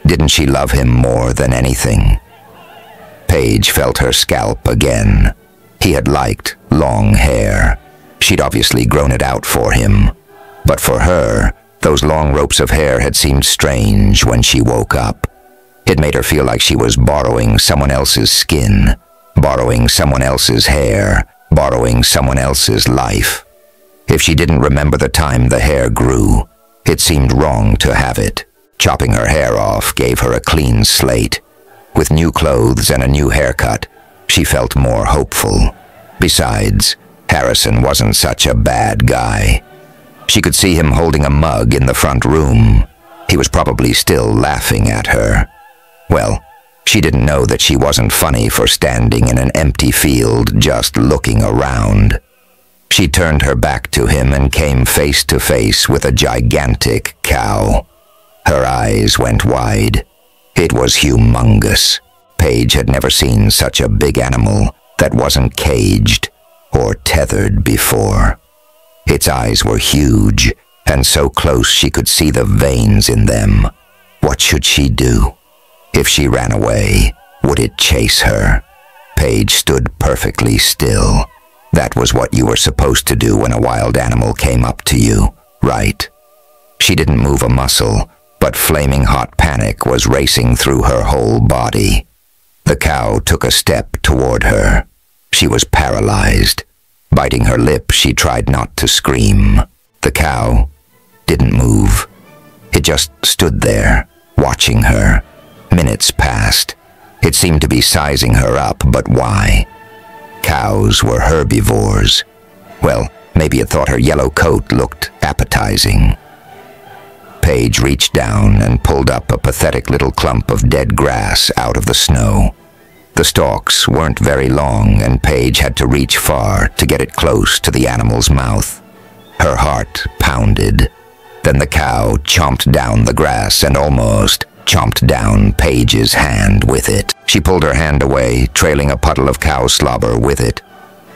Didn't she love him more than anything? Paige felt her scalp again. He had liked long hair. She'd obviously grown it out for him. But for her, those long ropes of hair had seemed strange when she woke up. It made her feel like she was borrowing someone else's skin, borrowing someone else's hair, borrowing someone else's life. If she didn't remember the time the hair grew, it seemed wrong to have it. Chopping her hair off gave her a clean slate. With new clothes and a new haircut, she felt more hopeful. Besides, Harrison wasn't such a bad guy. She could see him holding a mug in the front room. He was probably still laughing at her. Well, she didn't know that she wasn't funny for standing in an empty field just looking around. She turned her back to him and came face to face with a gigantic cow. Her eyes went wide. It was humongous. Paige had never seen such a big animal that wasn't caged or tethered before. Its eyes were huge, and so close she could see the veins in them. What should she do? If she ran away, would it chase her? Paige stood perfectly still. That was what you were supposed to do when a wild animal came up to you, right? She didn't move a muscle, but flaming hot panic was racing through her whole body. The cow took a step toward her. She was paralyzed. Biting her lip, she tried not to scream. The cow didn't move. It just stood there, watching her. Minutes passed. It seemed to be sizing her up, but why? Cows were herbivores. Well, maybe it thought her yellow coat looked appetizing. Paige reached down and pulled up a pathetic little clump of dead grass out of the snow. The stalks weren't very long, and Paige had to reach far to get it close to the animal's mouth. Her heart pounded. Then the cow chomped down the grass and almost chomped down Paige's hand with it. She pulled her hand away, trailing a puddle of cow slobber with it.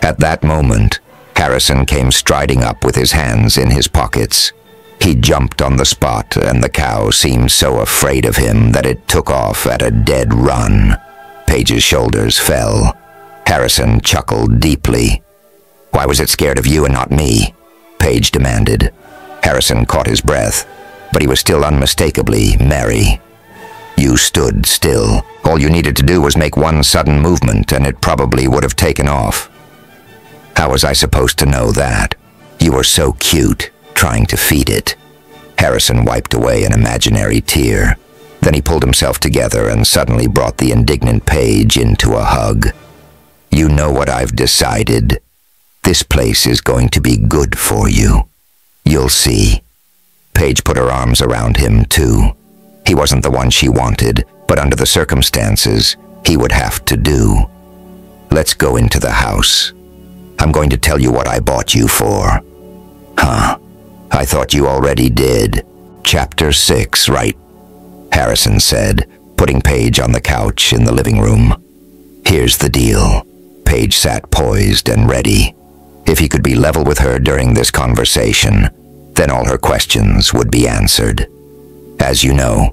At that moment, Harrison came striding up with his hands in his pockets. He jumped on the spot, and the cow seemed so afraid of him that it took off at a dead run. Paige's shoulders fell. Harrison chuckled deeply. "Why was it scared of you and not me?" Paige demanded. Harrison caught his breath, but he was still unmistakably merry. "You stood still. All you needed to do was make one sudden movement, and it probably would have taken off." "How was I supposed to know that? You were so cute, trying to feed it." Harrison wiped away an imaginary tear. Then he pulled himself together and suddenly brought the indignant Paige into a hug. "You know what I've decided. This place is going to be good for you. You'll see." Paige put her arms around him, too. He wasn't the one she wanted, but under the circumstances, he would have to do. "Let's go into the house. I'm going to tell you what I bought you for." "Huh? I thought you already did. Chapter 6, right?" Harrison said, putting Paige on the couch in the living room. "Here's the deal." Paige sat poised and ready. If he could be level with her during this conversation, then all her questions would be answered. "As you know,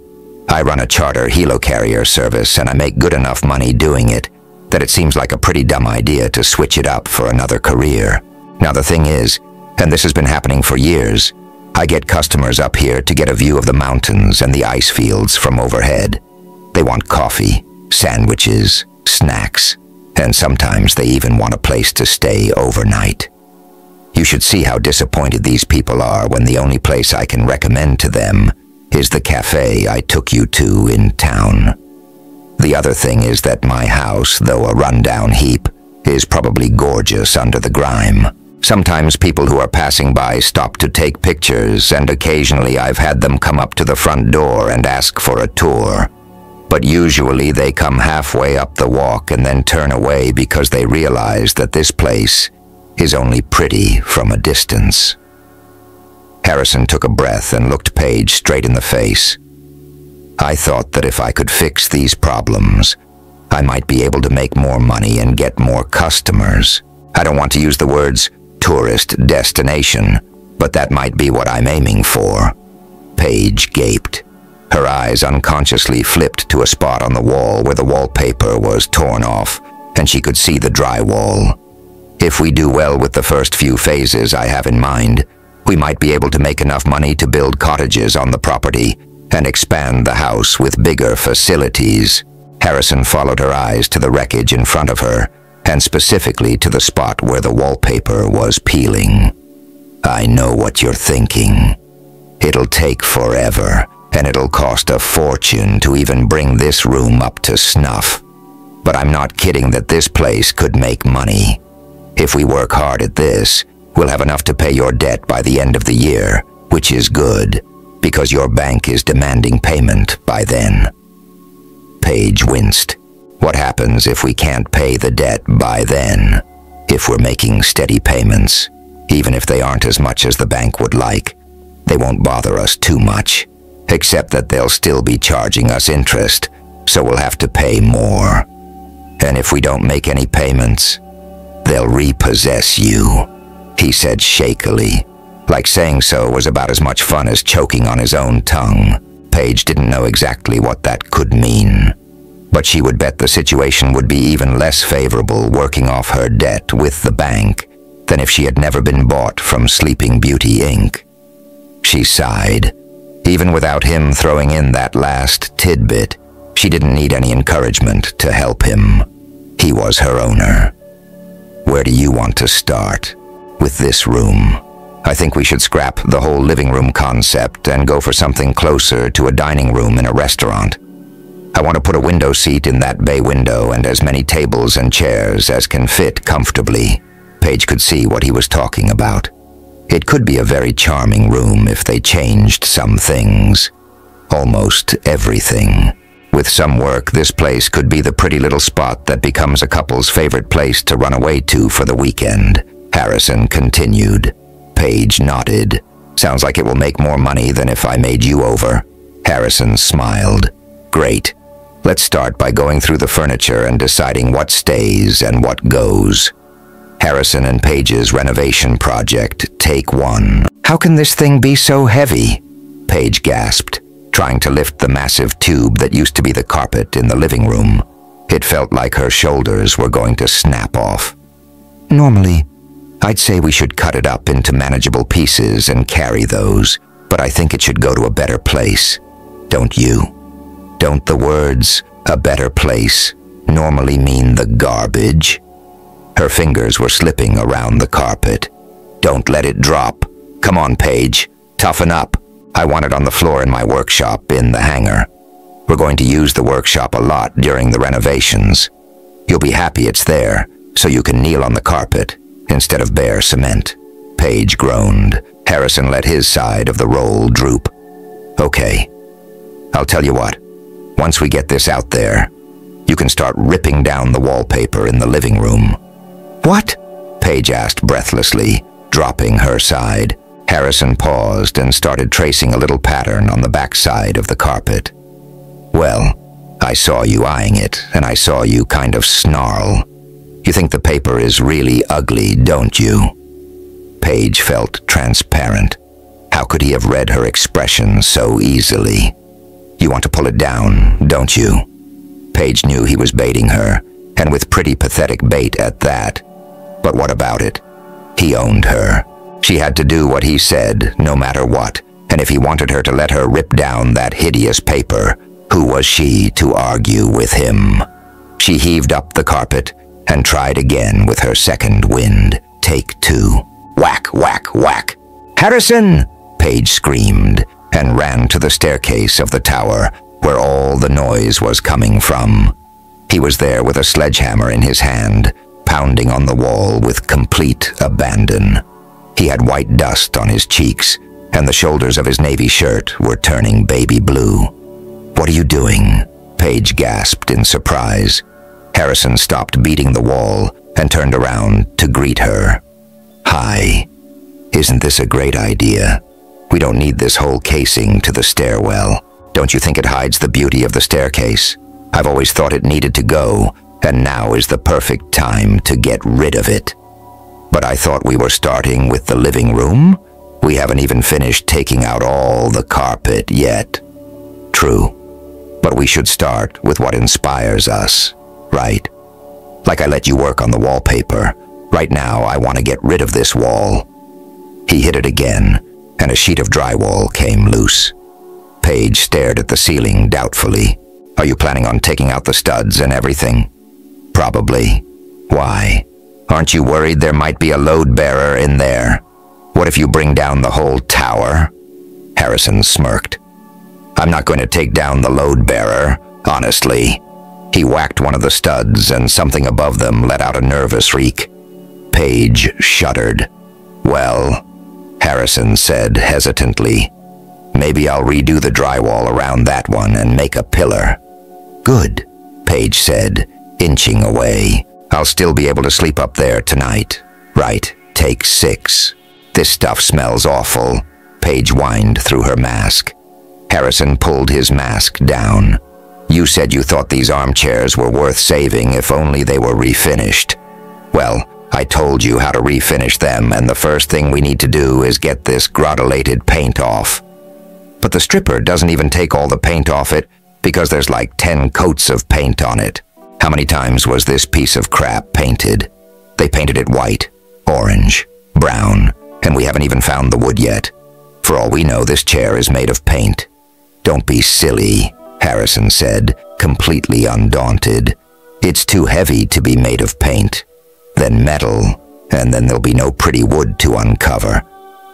I run a charter helicarrier service, and I make good enough money doing it that it seems like a pretty dumb idea to switch it up for another career. Now the thing is, and this has been happening for years, I get customers up here to get a view of the mountains and the ice fields from overhead. They want coffee, sandwiches, snacks, and sometimes they even want a place to stay overnight. You should see how disappointed these people are when the only place I can recommend to them is the cafe I took you to in town. The other thing is that my house, though a rundown heap, is probably gorgeous under the grime. Sometimes people who are passing by stop to take pictures, and occasionally I've had them come up to the front door and ask for a tour. But usually they come halfway up the walk and then turn away because they realize that this place is only pretty from a distance." Harrison took a breath and looked Paige straight in the face. "I thought that if I could fix these problems, I might be able to make more money and get more customers. I don't want to use the words tourist destination, but that might be what I'm aiming for." Paige gaped. Her eyes unconsciously flipped to a spot on the wall where the wallpaper was torn off, and she could see the drywall. "If we do well with the first few phases I have in mind, we might be able to make enough money to build cottages on the property and expand the house with bigger facilities." Harrison followed her eyes to the wreckage in front of her, and specifically to the spot where the wallpaper was peeling. "I know what you're thinking. It'll take forever, and it'll cost a fortune to even bring this room up to snuff. But I'm not kidding that this place could make money. If we work hard at this, we'll have enough to pay your debt by the end of the year, which is good, because your bank is demanding payment by then." Paige winced. "What happens if we can't pay the debt by then? If we're making steady payments, even if they aren't as much as the bank would like. They won't bother us too much, except that they'll still be charging us interest, so we'll have to pay more. And if we don't make any payments, they'll repossess you," he said shakily. Like saying so was about as much fun as choking on his own tongue. Paige didn't know exactly what that could mean, but she would bet the situation would be even less favorable working off her debt with the bank than if she had never been bought from Sleeping Beauty Inc. She sighed. Even without him throwing in that last tidbit, she didn't need any encouragement to help him. He was her owner. "Where do you want to start?" "With this room. I think we should scrap the whole living room concept and go for something closer to a dining room in a restaurant. I want to put a window seat in that bay window and as many tables and chairs as can fit comfortably." Paige could see what he was talking about. It could be a very charming room if they changed some things. Almost everything. With some work, this place could be the pretty little spot that becomes a couple's favorite place to run away to for the weekend, Harrison continued. Paige nodded. "Sounds like it will make more money than if I made you over." Harrison smiled. "Great. Let's start by going through the furniture and deciding what stays and what goes." Harrison and Paige's renovation project, take 1. "How can this thing be so heavy?" Paige gasped, trying to lift the massive tube that used to be the carpet in the living room. It felt like her shoulders were going to snap off. "Normally, I'd say we should cut it up into manageable pieces and carry those, but I think it should go to a better place. Don't you? Don't the words, 'a better place,' normally mean the garbage?" Her fingers were slipping around the carpet. "Don't let it drop. Come on, Paige. Toughen up. I want it on the floor in my workshop in the hangar. We're going to use the workshop a lot during the renovations. You'll be happy it's there, so you can kneel on the carpet instead of bare cement." Paige groaned. Harrison let his side of the roll droop. "Okay. I'll tell you what. Once we get this out there, you can start ripping down the wallpaper in the living room." "What?" Paige asked breathlessly, dropping her side. Harrison paused and started tracing a little pattern on the backside of the carpet. "Well, I saw you eyeing it, and I saw you kind of snarl. You think the paper is really ugly, don't you?" Paige felt transparent. How could he have read her expression so easily? "You want to pull it down, don't you?" Paige knew he was baiting her, and with pretty pathetic bait at that. But what about it? He owned her. She had to do what he said, no matter what, and if he wanted her to let her rip down that hideous paper, who was she to argue with him? She heaved up the carpet and tried again with her second wind. Take 2. Whack, whack, whack. "Harrison!" Paige screamed and ran to the staircase of the tower, where all the noise was coming from. He was there with a sledgehammer in his hand, pounding on the wall with complete abandon. He had white dust on his cheeks, and the shoulders of his navy shirt were turning baby blue. "What are you doing?" Paige gasped in surprise. Harrison stopped beating the wall and turned around to greet her. "Hi. Isn't this a great idea? We don't need this whole casing to the stairwell. Don't you think it hides the beauty of the staircase? I've always thought it needed to go, and now is the perfect time to get rid of it." "But I thought we were starting with the living room? We haven't even finished taking out all the carpet yet." "True. But we should start with what inspires us, right? Like I let you work on the wallpaper. Right now, I want to get rid of this wall." He hit it again, and a sheet of drywall came loose. Paige stared at the ceiling doubtfully. "Are you planning on taking out the studs and everything?" "Probably. Why? Aren't you worried there might be a load bearer in there? What if you bring down the whole tower?" Harrison smirked. "I'm not going to take down the load bearer, honestly." He whacked one of the studs, and something above them let out a nervous reek. Paige shuddered. "Well," Harrison said hesitantly, "maybe I'll redo the drywall around that one and make a pillar." "Good," Paige said, inching away. "I'll still be able to sleep up there tonight. Right, take 6. This stuff smells awful, Paige whined through her mask. Harrison pulled his mask down. You said you thought these armchairs were worth saving if only they were refinished. Well, I told you how to refinish them, and the first thing we need to do is get this granulated paint off. But the stripper doesn't even take all the paint off it because there's like 10 coats of paint on it. How many times was this piece of crap painted? They painted it white, orange, brown, and we haven't even found the wood yet. For all we know, this chair is made of paint. Don't be silly, Harrison said, completely undaunted. It's too heavy to be made of paint. Then metal, and then there'll be no pretty wood to uncover.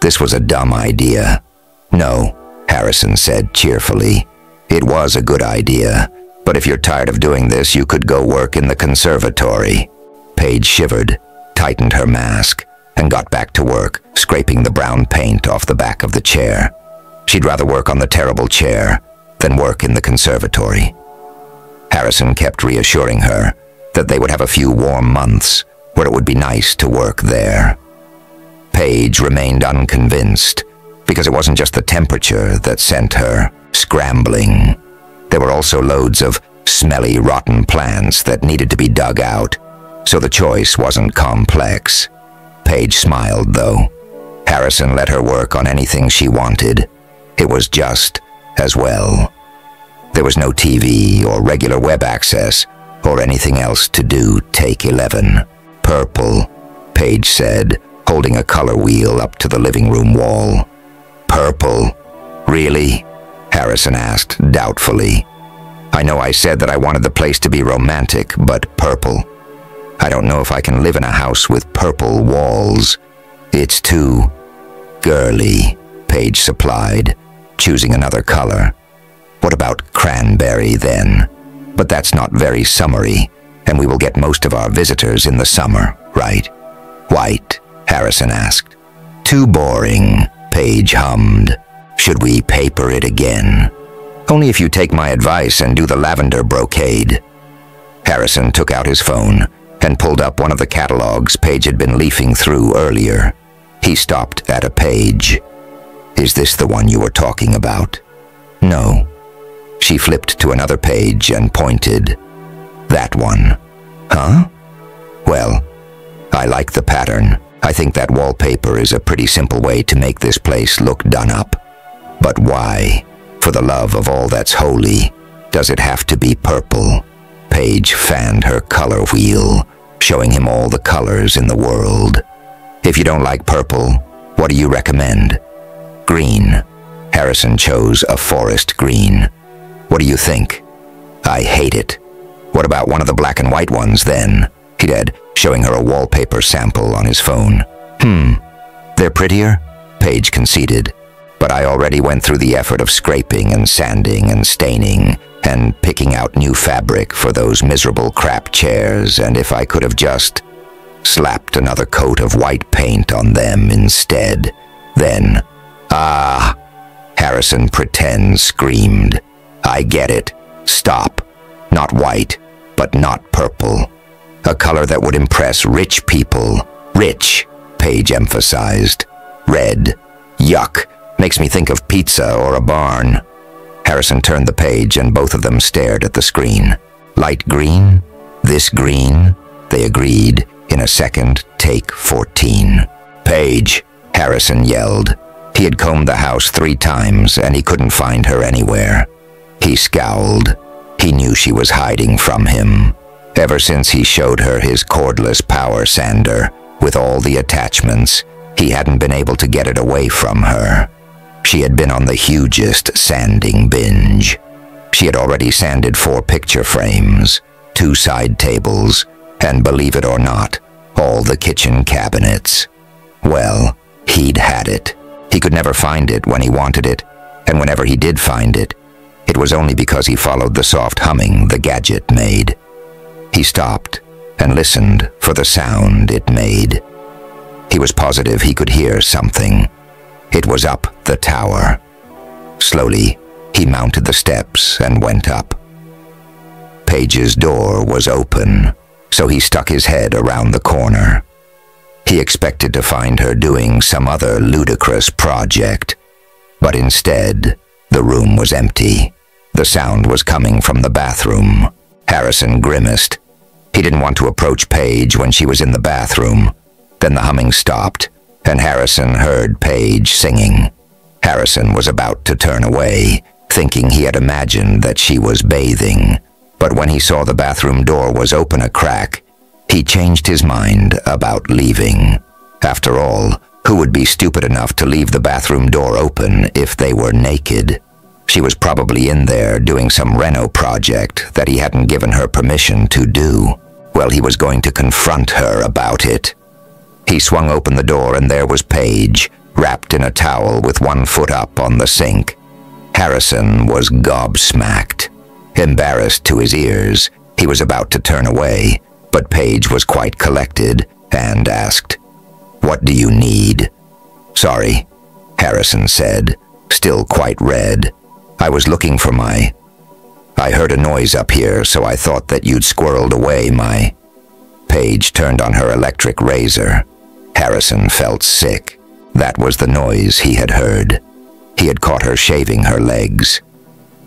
This was a dumb idea. No, Harrison said cheerfully. It was a good idea, but if you're tired of doing this, you could go work in the conservatory. Paige shivered, tightened her mask, and got back to work, scraping the brown paint off the back of the chair. She'd rather work on the terrible chair than work in the conservatory. Harrison kept reassuring her that they would have a few warm months where it would be nice to work there. Paige remained unconvinced, because it wasn't just the temperature that sent her scrambling. There were also loads of smelly, rotten plants that needed to be dug out, so the choice wasn't complex. Paige smiled, though. Harrison let her work on anything she wanted. It was just as well. There was no TV or regular web access or anything else to do. Take 11. Purple, Paige said, holding a color wheel up to the living room wall. Purple? Really? Harrison asked doubtfully. I know I said that I wanted the place to be romantic, but purple? I don't know if I can live in a house with purple walls. It's too girly, Paige supplied, choosing another color. What about cranberry then? But that's not very summery, and we will get most of our visitors in the summer, right? White, Harrison asked. Too boring, Paige hummed. Should we paper it again? Only if you take my advice and do the lavender brocade. Harrison took out his phone and pulled up one of the catalogs Paige had been leafing through earlier. He stopped at a page. Is this the one you were talking about? No. She flipped to another page and pointed. That one. Huh? Well, I like the pattern. I think that wallpaper is a pretty simple way to make this place look done up. But why, for the love of all that's holy, does it have to be purple? Paige fanned her color wheel, showing him all the colors in the world. If you don't like purple, what do you recommend? Green. Harrison chose a forest green. What do you think? I hate it. What about one of the black and white ones then? He said, showing her a wallpaper sample on his phone. They're prettier? Paige conceded. But I already went through the effort of scraping and sanding and staining and picking out new fabric for those miserable crap chairs, and if I could have just slapped another coat of white paint on them instead, then... Ah! Harrison pretend screamed. I get it. Stop. Not white, but not purple. A color that would impress rich people. Rich, Paige emphasized. Red. Yuck. Makes me think of pizza or a barn. Harrison turned the page and both of them stared at the screen. Light green? This green? They agreed. In a second, take 14. Paige, Harrison yelled. He had combed the house 3 times and he couldn't find her anywhere. He scowled. He knew she was hiding from him. Ever since he showed her his cordless power sander, with all the attachments, he hadn't been able to get it away from her. She had been on the hugest sanding binge. She had already sanded 4 picture frames, 2 side tables, and believe it or not, all the kitchen cabinets. Well, he'd had it. He could never find it when he wanted it, and whenever he did find it, it was only because he followed the soft humming the gadget made. He stopped and listened for the sound it made. He was positive he could hear something. It was up the tower. Slowly, he mounted the steps and went up. Paige's door was open, so he stuck his head around the corner. He expected to find her doing some other ludicrous project. But instead, the room was empty. The sound was coming from the bathroom. Harrison grimaced. He didn't want to approach Paige when she was in the bathroom. Then the humming stopped, and Harrison heard Paige singing. Harrison was about to turn away, thinking he had imagined that she was bathing. But when he saw the bathroom door was open a crack, he changed his mind about leaving. After all, who would be stupid enough to leave the bathroom door open if they were naked? She was probably in there doing some reno project that he hadn't given her permission to do. Well, he was going to confront her about it. He swung open the door and there was Paige, wrapped in a towel with one foot up on the sink. Harrison was gobsmacked. Embarrassed to his ears, he was about to turn away, but Paige was quite collected and asked, "What do you need?" "Sorry," Harrison said, still quite red. "I was looking for my... I heard a noise up here, so I thought that you'd squirreled away my..." Paige turned on her electric razor. Harrison felt sick. That was the noise he had heard. He had caught her shaving her legs.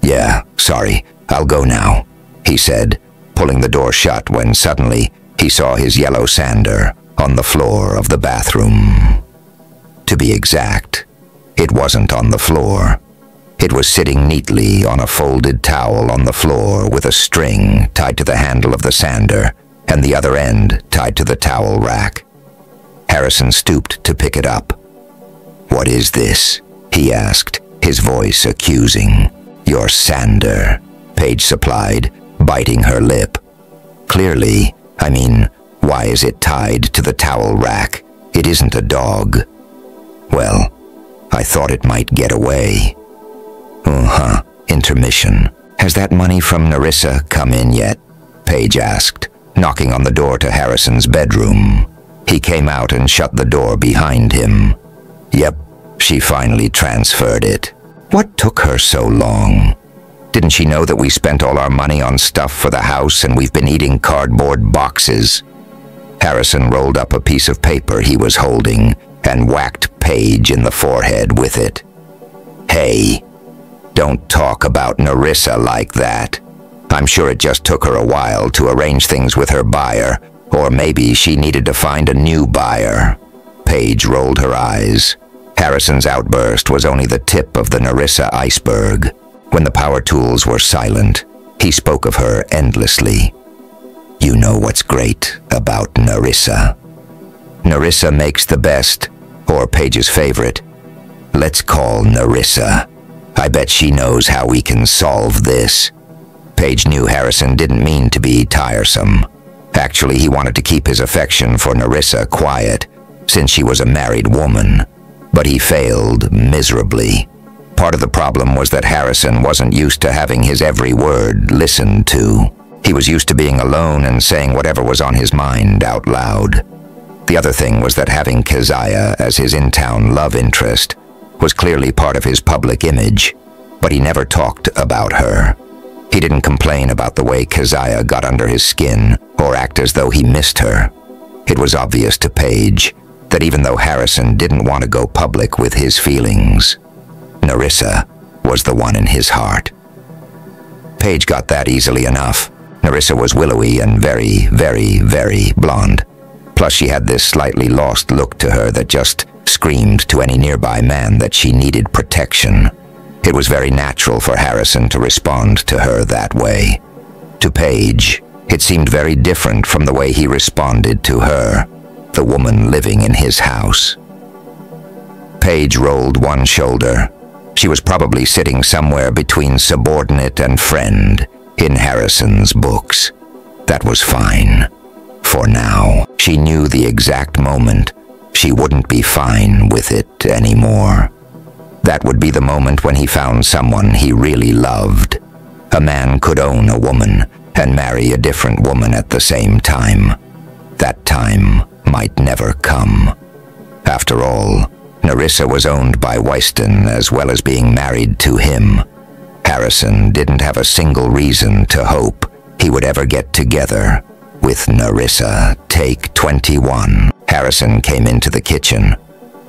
"Yeah, sorry, I'll go now," he said, pulling the door shut when suddenly he saw his yellow sander on the floor of the bathroom. To be exact, it wasn't on the floor. It was sitting neatly on a folded towel on the floor with a string tied to the handle of the sander and the other end tied to the towel rack. Harrison stooped to pick it up. "What is this?" he asked, his voice accusing. "Your sander," Paige supplied, biting her lip. "Clearly, I mean, why is it tied to the towel rack? It isn't a dog." "Well, I thought it might get away." Intermission. "Has that money from Narissa come in yet?" Paige asked, knocking on the door to Harrison's bedroom. He came out and shut the door behind him. "Yep, she finally transferred it." "What took her so long? Didn't she know that we spent all our money on stuff for the house and we've been eating cardboard boxes?" Harrison rolled up a piece of paper he was holding and whacked Paige in the forehead with it. "Hey, don't talk about Narissa like that. I'm sure it just took her a while to arrange things with her buyer, or maybe she needed to find a new buyer." Paige rolled her eyes. Harrison's outburst was only the tip of the Narissa iceberg. When the power tools were silent, he spoke of her endlessly. "You know what's great about Narissa? Narissa makes the best, or Paige's favorite. Let's call Narissa. I bet she knows how we can solve this." Paige knew Harrison didn't mean to be tiresome. Actually, he wanted to keep his affection for Narissa quiet, since she was a married woman. But he failed miserably. Part of the problem was that Harrison wasn't used to having his every word listened to. He was used to being alone and saying whatever was on his mind out loud. The other thing was that having Keziah as his in-town love interest was clearly part of his public image, but he never talked about her. He didn't complain about the way Keziah got under his skin or act as though he missed her. It was obvious to Paige that even though Harrison didn't want to go public with his feelings, Narissa was the one in his heart. Paige got that easily enough. Narissa was willowy and very, very, very blonde. Plus she had this slightly lost look to her that just screamed to any nearby man that she needed protection. It was very natural for Harrison to respond to her that way. To Paige, it seemed very different from the way he responded to her, the woman living in his house. Paige rolled one shoulder. She was probably sitting somewhere between subordinate and friend in Harrison's books. That was fine. For now, she knew the exact moment she wouldn't be fine with it anymore. That would be the moment when he found someone he really loved. A man could own a woman and marry a different woman at the same time. That time might never come. After all, Narissa was owned by Wyston as well as being married to him. Harrison didn't have a single reason to hope he would ever get together with Narissa, take 21. Harrison came into the kitchen.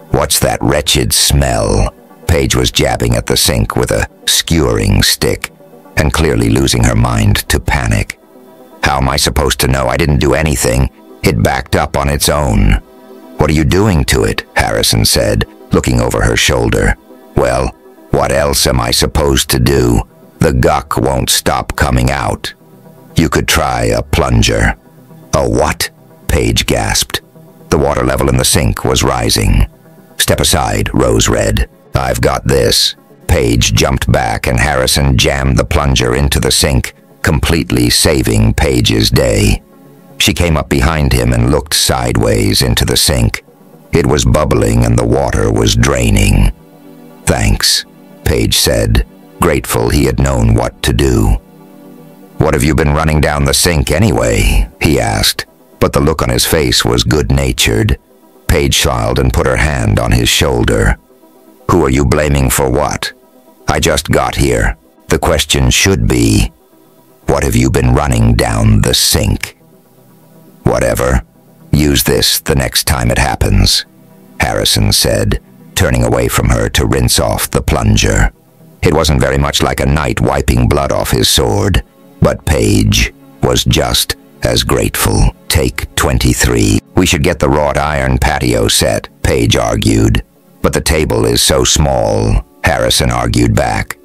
What's that wretched smell? Paige was jabbing at the sink with a skewering stick and clearly losing her mind to panic. How am I supposed to know? I didn't do anything. It backed up on its own. What are you doing to it? Harrison said, looking over her shoulder. Well, what else am I supposed to do? The guck won't stop coming out. You could try a plunger. A what? Paige gasped. The water level in the sink was rising. Step aside, Rose Red. I've got this. Paige jumped back and Harrison jammed the plunger into the sink, completely saving Paige's day. She came up behind him and looked sideways into the sink. It was bubbling and the water was draining. Thanks, Paige said, grateful he had known what to do. What have you been running down the sink anyway? He asked, but the look on his face was good-natured. Paige smiled and put her hand on his shoulder. Who are you blaming for what? I just got here. The question should be, what have you been running down the sink? Whatever. Use this the next time it happens, Harrison said, turning away from her to rinse off the plunger. It wasn't very much like a knight wiping blood off his sword, but Paige was just as grateful. Take 23. We should get the wrought iron patio set, Paige argued. But the table is so small, Harrison argued back.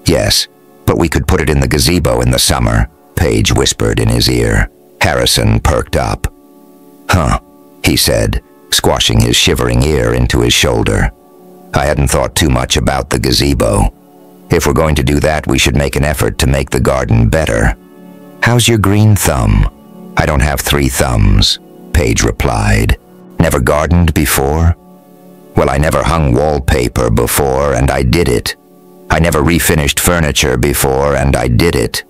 Yes, but we could put it in the gazebo in the summer, Paige whispered in his ear. Harrison perked up. Huh, he said, squashing his shivering ear into his shoulder. I hadn't thought too much about the gazebo. If we're going to do that, we should make an effort to make the garden better. How's your green thumb? I don't have 3 thumbs, Paige replied. Never gardened before? Well, I never hung wallpaper before, and I did it. I never refinished furniture before, and I did it.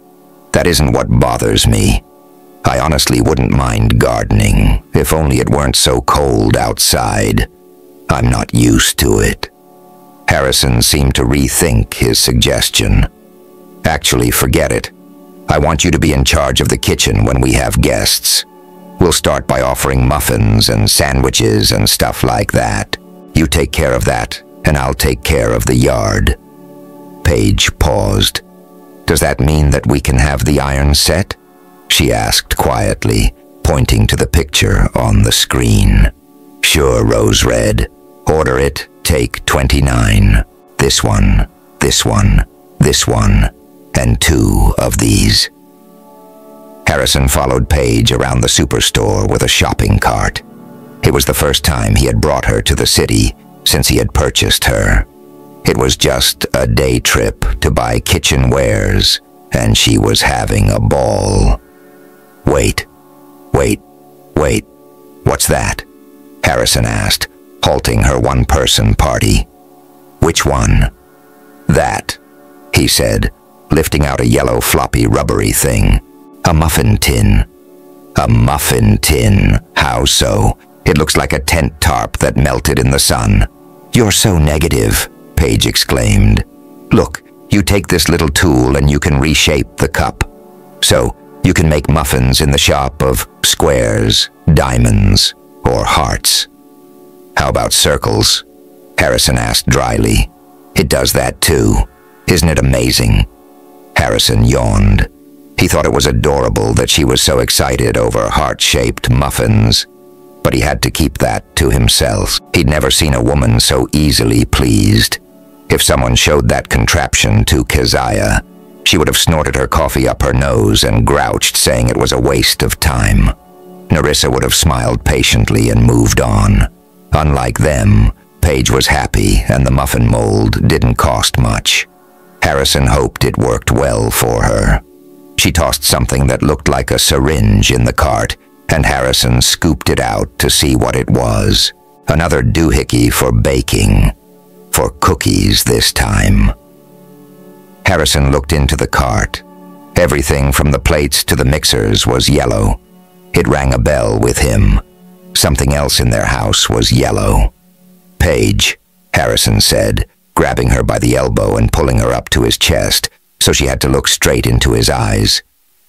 That isn't what bothers me. I honestly wouldn't mind gardening, if only it weren't so cold outside. I'm not used to it. Harrison seemed to rethink his suggestion. Actually, forget it. I want you to be in charge of the kitchen when we have guests. We'll start by offering muffins and sandwiches and stuff like that. You take care of that, and I'll take care of the yard. Paige paused. Does that mean that we can have the iron set? She asked quietly, pointing to the picture on the screen. Sure, Rose Red. Order it, take 29. This one, this one, this one, and 2 of these. Harrison followed Paige around the superstore with a shopping cart. It was the first time he had brought her to the city since he had purchased her. It was just a day trip to buy kitchen wares, and she was having a ball. Wait. What's that? Harrison asked, halting her one-person party. Which one? That, he said, lifting out a yellow floppy rubbery thing. A muffin tin. A muffin tin? How so? It looks like a tent tarp that melted in the sun. You're so negative, Paige exclaimed. Look, you take this little tool and you can reshape the cup. So, you can make muffins in the shop of squares, diamonds, or hearts. How about circles? Harrison asked dryly. It does that too. Isn't it amazing? Harrison yawned. He thought it was adorable that she was so excited over heart-shaped muffins, but he had to keep that to himself. He'd never seen a woman so easily pleased. If someone showed that contraption to Keziah, she would have snorted her coffee up her nose and grouched, saying it was a waste of time. Narissa would have smiled patiently and moved on. Unlike them, Paige was happy and the muffin mold didn't cost much. Harrison hoped it worked well for her. She tossed something that looked like a syringe in the cart, and Harrison scooped it out to see what it was. Another doohickey for baking. For cookies this time. Harrison looked into the cart. Everything from the plates to the mixers was yellow. It rang a bell with him. Something else in their house was yellow. Paige, Harrison said, grabbing her by the elbow and pulling her up to his chest, so she had to look straight into his eyes.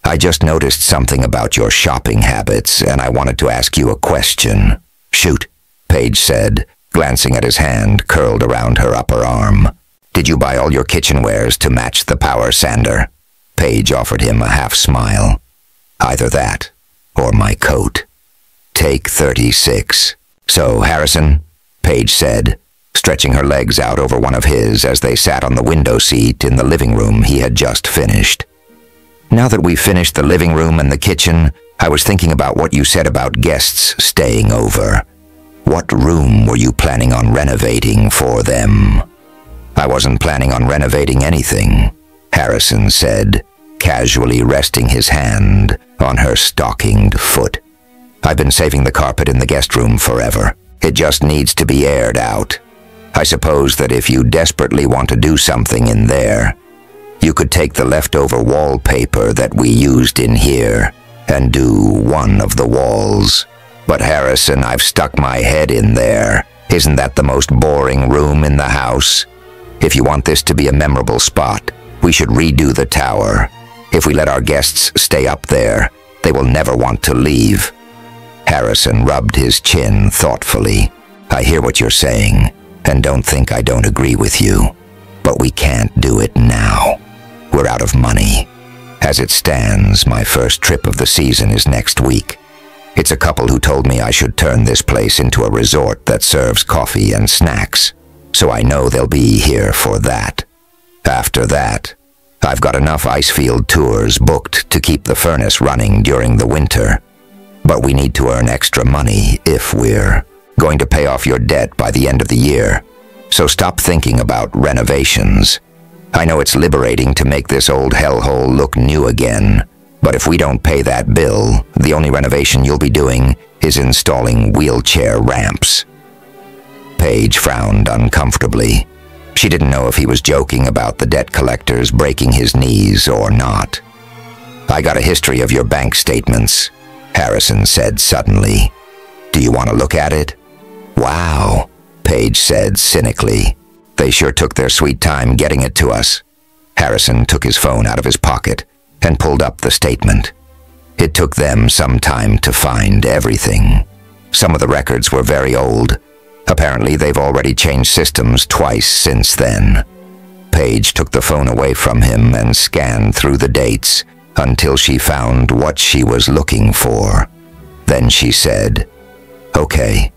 I just noticed something about your shopping habits, and I wanted to ask you a question. Shoot, Paige said, glancing at his hand curled around her upper arm. Did you buy all your kitchenwares to match the power sander? Paige offered him a half-smile. Either that, or my coat. Take 36. So, Harrison, Paige said, stretching her legs out over one of his as they sat on the window seat in the living room he had just finished. Now that we've finished the living room and the kitchen, I was thinking about what you said about guests staying over. What room were you planning on renovating for them? I wasn't planning on renovating anything, Harrison said, casually resting his hand on her stockinged foot. I've been saving the carpet in the guest room forever. It just needs to be aired out. I suppose that if you desperately want to do something in there, you could take the leftover wallpaper that we used in here and do one of the walls. But Harrison, I've stuck my head in there. Isn't that the most boring room in the house? If you want this to be a memorable spot, we should redo the tower. If we let our guests stay up there, they will never want to leave. Harrison rubbed his chin thoughtfully. I hear what you're saying, and don't think I don't agree with you. But we can't do it now. We're out of money. As it stands, my first trip of the season is next week. It's a couple who told me I should turn this place into a resort that serves coffee and snacks, so I know they'll be here for that. After that, I've got enough icefield tours booked to keep the furnace running during the winter. But we need to earn extra money if we're going to pay off your debt by the end of the year. So stop thinking about renovations. I know it's liberating to make this old hellhole look new again, but if we don't pay that bill, the only renovation you'll be doing is installing wheelchair ramps. Paige frowned uncomfortably. She didn't know if he was joking about the debt collectors breaking his knees or not. I got a history of your bank statements, Harrison said suddenly. Do you want to look at it? Wow, Paige said cynically. They sure took their sweet time getting it to us. Harrison took his phone out of his pocket and pulled up the statement. It took them some time to find everything. Some of the records were very old. Apparently, they've already changed systems twice since then. Paige took the phone away from him and scanned through the dates until she found what she was looking for. Then she said, "Okay,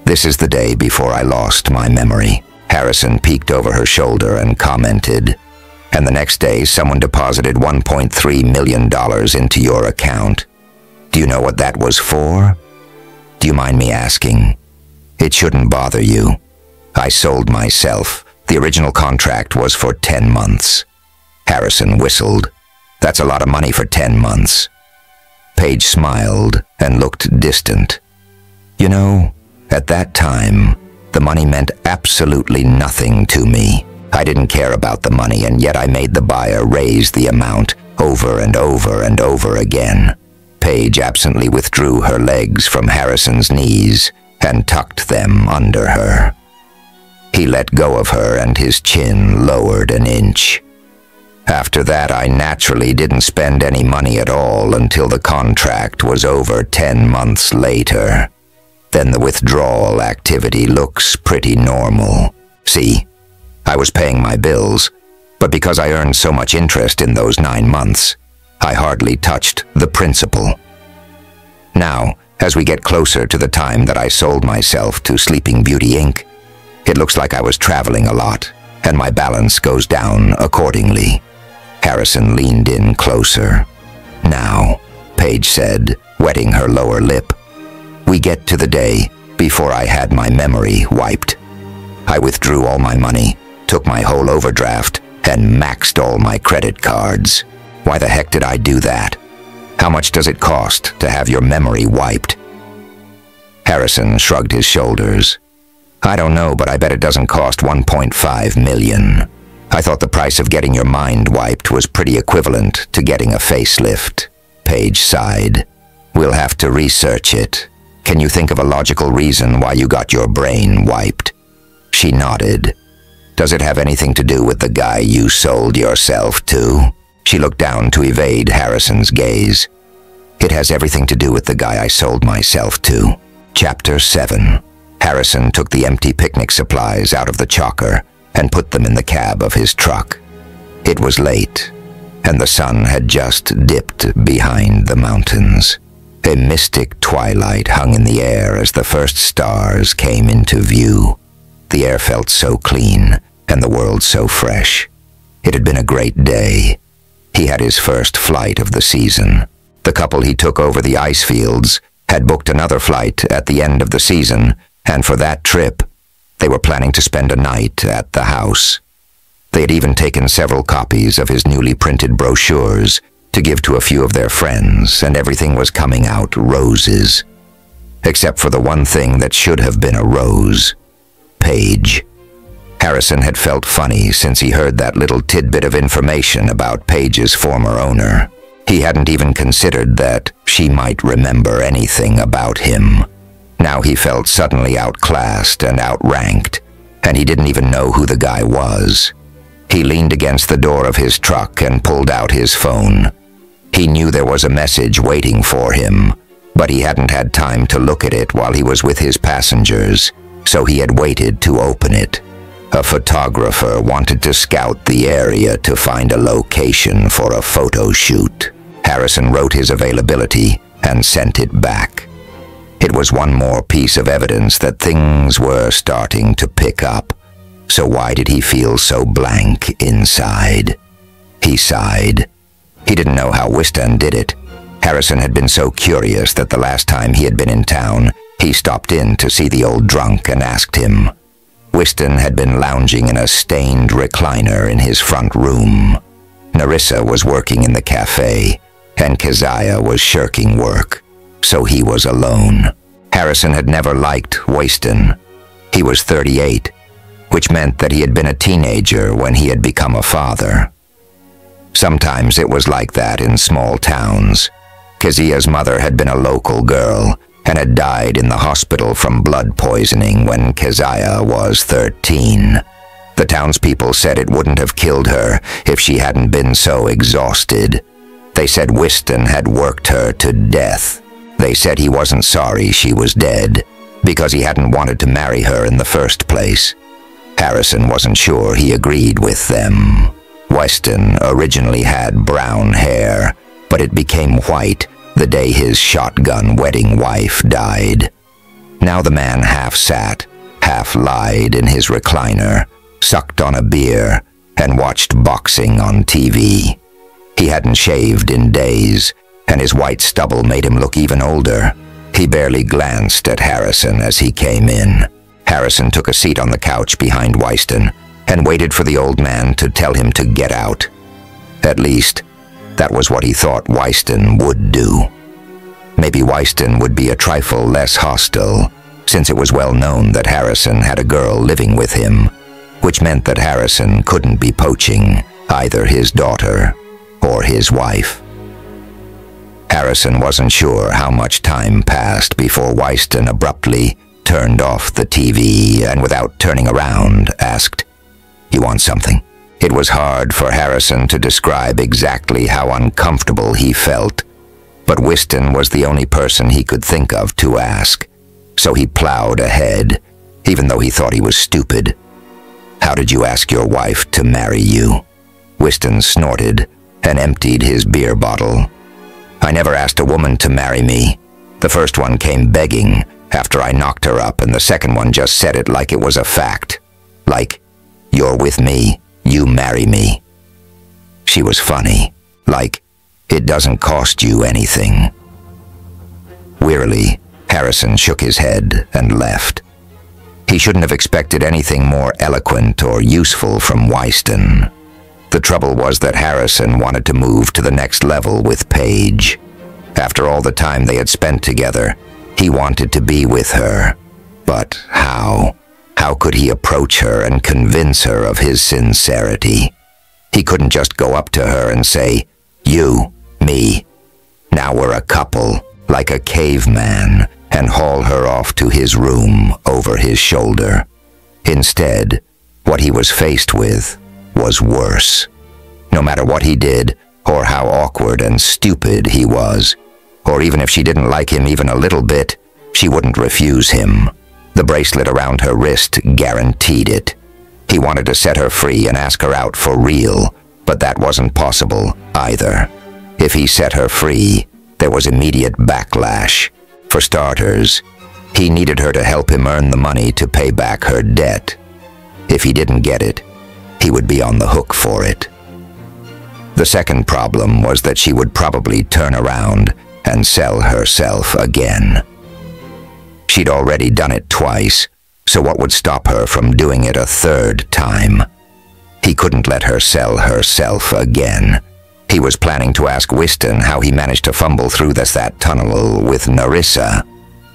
this is the day before I lost my memory." Harrison peeked over her shoulder and commented, "And the next day someone deposited $1.3 million into your account. Do you know what that was for? Do you mind me asking? It shouldn't bother you. I sold myself. The original contract was for 10 months. Harrison whistled. That's a lot of money for 10 months. Paige smiled and looked distant. You know, at that time, the money meant absolutely nothing to me. I didn't care about the money, and yet I made the buyer raise the amount over and over and over again. Paige absently withdrew her legs from Harrison's knees and tucked them under her. He let go of her and his chin lowered an inch. After that, I naturally didn't spend any money at all until the contract was over 10 months later. Then the withdrawal activity looks pretty normal. See, I was paying my bills, but because I earned so much interest in those 9 months, I hardly touched the principal. Now, as we get closer to the time that I sold myself to Sleeping Beauty Inc., it looks like I was traveling a lot, and my balance goes down accordingly. Harrison leaned in closer. Now, Paige said, wetting her lower lip, we get to the day before I had my memory wiped. I withdrew all my money, took my whole overdraft, and maxed all my credit cards. Why the heck did I do that? How much does it cost to have your memory wiped? Harrison shrugged his shoulders. I don't know, but I bet it doesn't cost $1.5 million. I thought the price of getting your mind wiped was pretty equivalent to getting a facelift. Paige sighed. We'll have to research it. Can you think of a logical reason why you got your brain wiped? She nodded. Does it have anything to do with the guy you sold yourself to? She looked down to evade Harrison's gaze. "It has everything to do with the guy I sold myself to." Chapter 7. Harrison took the empty picnic supplies out of the chocker and put them in the cab of his truck. It was late, and the sun had just dipped behind the mountains. A mystic twilight hung in the air as the first stars came into view. The air felt so clean, and the world so fresh. It had been a great day. He had his first flight of the season. The couple he took over the ice fields had booked another flight at the end of the season, and for that trip, they were planning to spend a night at the house. They had even taken several copies of his newly printed brochures to give to a few of their friends, and everything was coming out roses. Except for the one thing that should have been a rose: Paige. Harrison had felt funny since he heard that little tidbit of information about Paige's former owner. He hadn't even considered that she might remember anything about him. Now he felt suddenly outclassed and outranked, and he didn't even know who the guy was. He leaned against the door of his truck and pulled out his phone. He knew there was a message waiting for him, but he hadn't had time to look at it while he was with his passengers, so he had waited to open it. A photographer wanted to scout the area to find a location for a photo shoot. Harrison wrote his availability and sent it back. It was one more piece of evidence that things were starting to pick up. So why did he feel so blank inside? He sighed. He didn't know how Wystan did it. Harrison had been so curious that the last time he had been in town, he stopped in to see the old drunk and asked him. Wystan had been lounging in a stained recliner in his front room. Narissa was working in the cafe, and Keziah was shirking work, so he was alone. Harrison had never liked Wystan. He was 38, which meant that he had been a teenager when he had become a father. Sometimes it was like that in small towns. Keziah's mother had been a local girl, and had died in the hospital from blood poisoning when Keziah was 13. The townspeople said it wouldn't have killed her if she hadn't been so exhausted. They said Wystan had worked her to death. They said he wasn't sorry she was dead, because he hadn't wanted to marry her in the first place. Harrison wasn't sure he agreed with them. Wystan originally had brown hair, but it became white the day his shotgun wedding wife died. Now the man half sat, half lied in his recliner, sucked on a beer, and watched boxing on TV. He hadn't shaved in days, and his white stubble made him look even older. He barely glanced at Harrison as he came in. Harrison took a seat on the couch behind Wystan and waited for the old man to tell him to get out. At least, that was what he thought Wystan would do. Maybe Wystan would be a trifle less hostile, since it was well known that Harrison had a girl living with him, which meant that Harrison couldn't be poaching either his daughter or his wife. Harrison wasn't sure how much time passed before Wystan abruptly turned off the TV and, without turning around, asked, "You want something?" It was hard for Harrison to describe exactly how uncomfortable he felt, but Wystan was the only person he could think of to ask, so he plowed ahead, even though he thought he was stupid. "How did you ask your wife to marry you?" Wystan snorted and emptied his beer bottle. "I never asked a woman to marry me. The first one came begging after I knocked her up, and the second one just said it like it was a fact. Like, 'You're with me, you marry me.' She was funny, like, 'It doesn't cost you anything.'" Wearily, Harrison shook his head and left. He shouldn't have expected anything more eloquent or useful from Wystan. The trouble was that Harrison wanted to move to the next level with Paige. After all the time they had spent together, he wanted to be with her. But how? How could he approach her and convince her of his sincerity? He couldn't just go up to her and say, "You, me, now we're a couple," like a caveman, and haul her off to his room over his shoulder. Instead, what he was faced with was worse. No matter what he did, or how awkward and stupid he was. Or even if she didn't like him even a little bit, she wouldn't refuse him. The bracelet around her wrist guaranteed it. He wanted to set her free and ask her out for real, but that wasn't possible either. If he set her free, there was immediate backlash. For starters, he needed her to help him earn the money to pay back her debt. If he didn't get it, he would be on the hook for it. The second problem was that she would probably turn around and sell herself again. She'd already done it twice, so what would stop her from doing it a third time? He couldn't let her sell herself again. He was planning to ask Whiston how he managed to fumble through that tunnel with Narissa,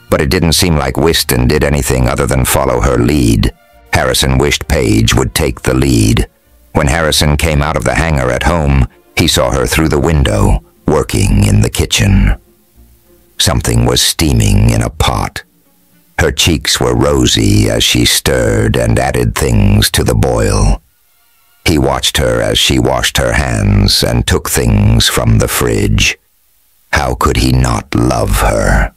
but it didn't seem like Whiston did anything other than follow her lead. Harrison wished Paige would take the lead. When Harrison came out of the hangar at home, he saw her through the window, working in the kitchen. Something was steaming in a pot. Her cheeks were rosy as she stirred and added things to the boil. He watched her as she washed her hands and took things from the fridge. How could he not love her?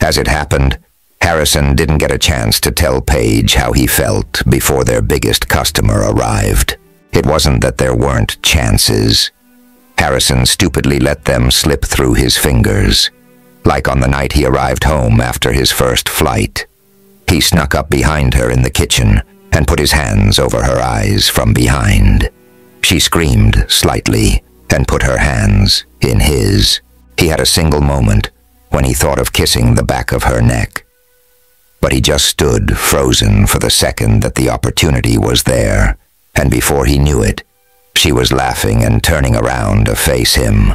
As it happened, Harrison didn't get a chance to tell Paige how he felt before their biggest customer arrived. It wasn't that there weren't chances. Harrison stupidly let them slip through his fingers. Like on the night he arrived home after his first flight. He snuck up behind her in the kitchen and put his hands over her eyes from behind. She screamed slightly and put her hands in his. He had a single moment when he thought of kissing the back of her neck. But he just stood frozen for the second that the opportunity was there, and before he knew it, she was laughing and turning around to face him.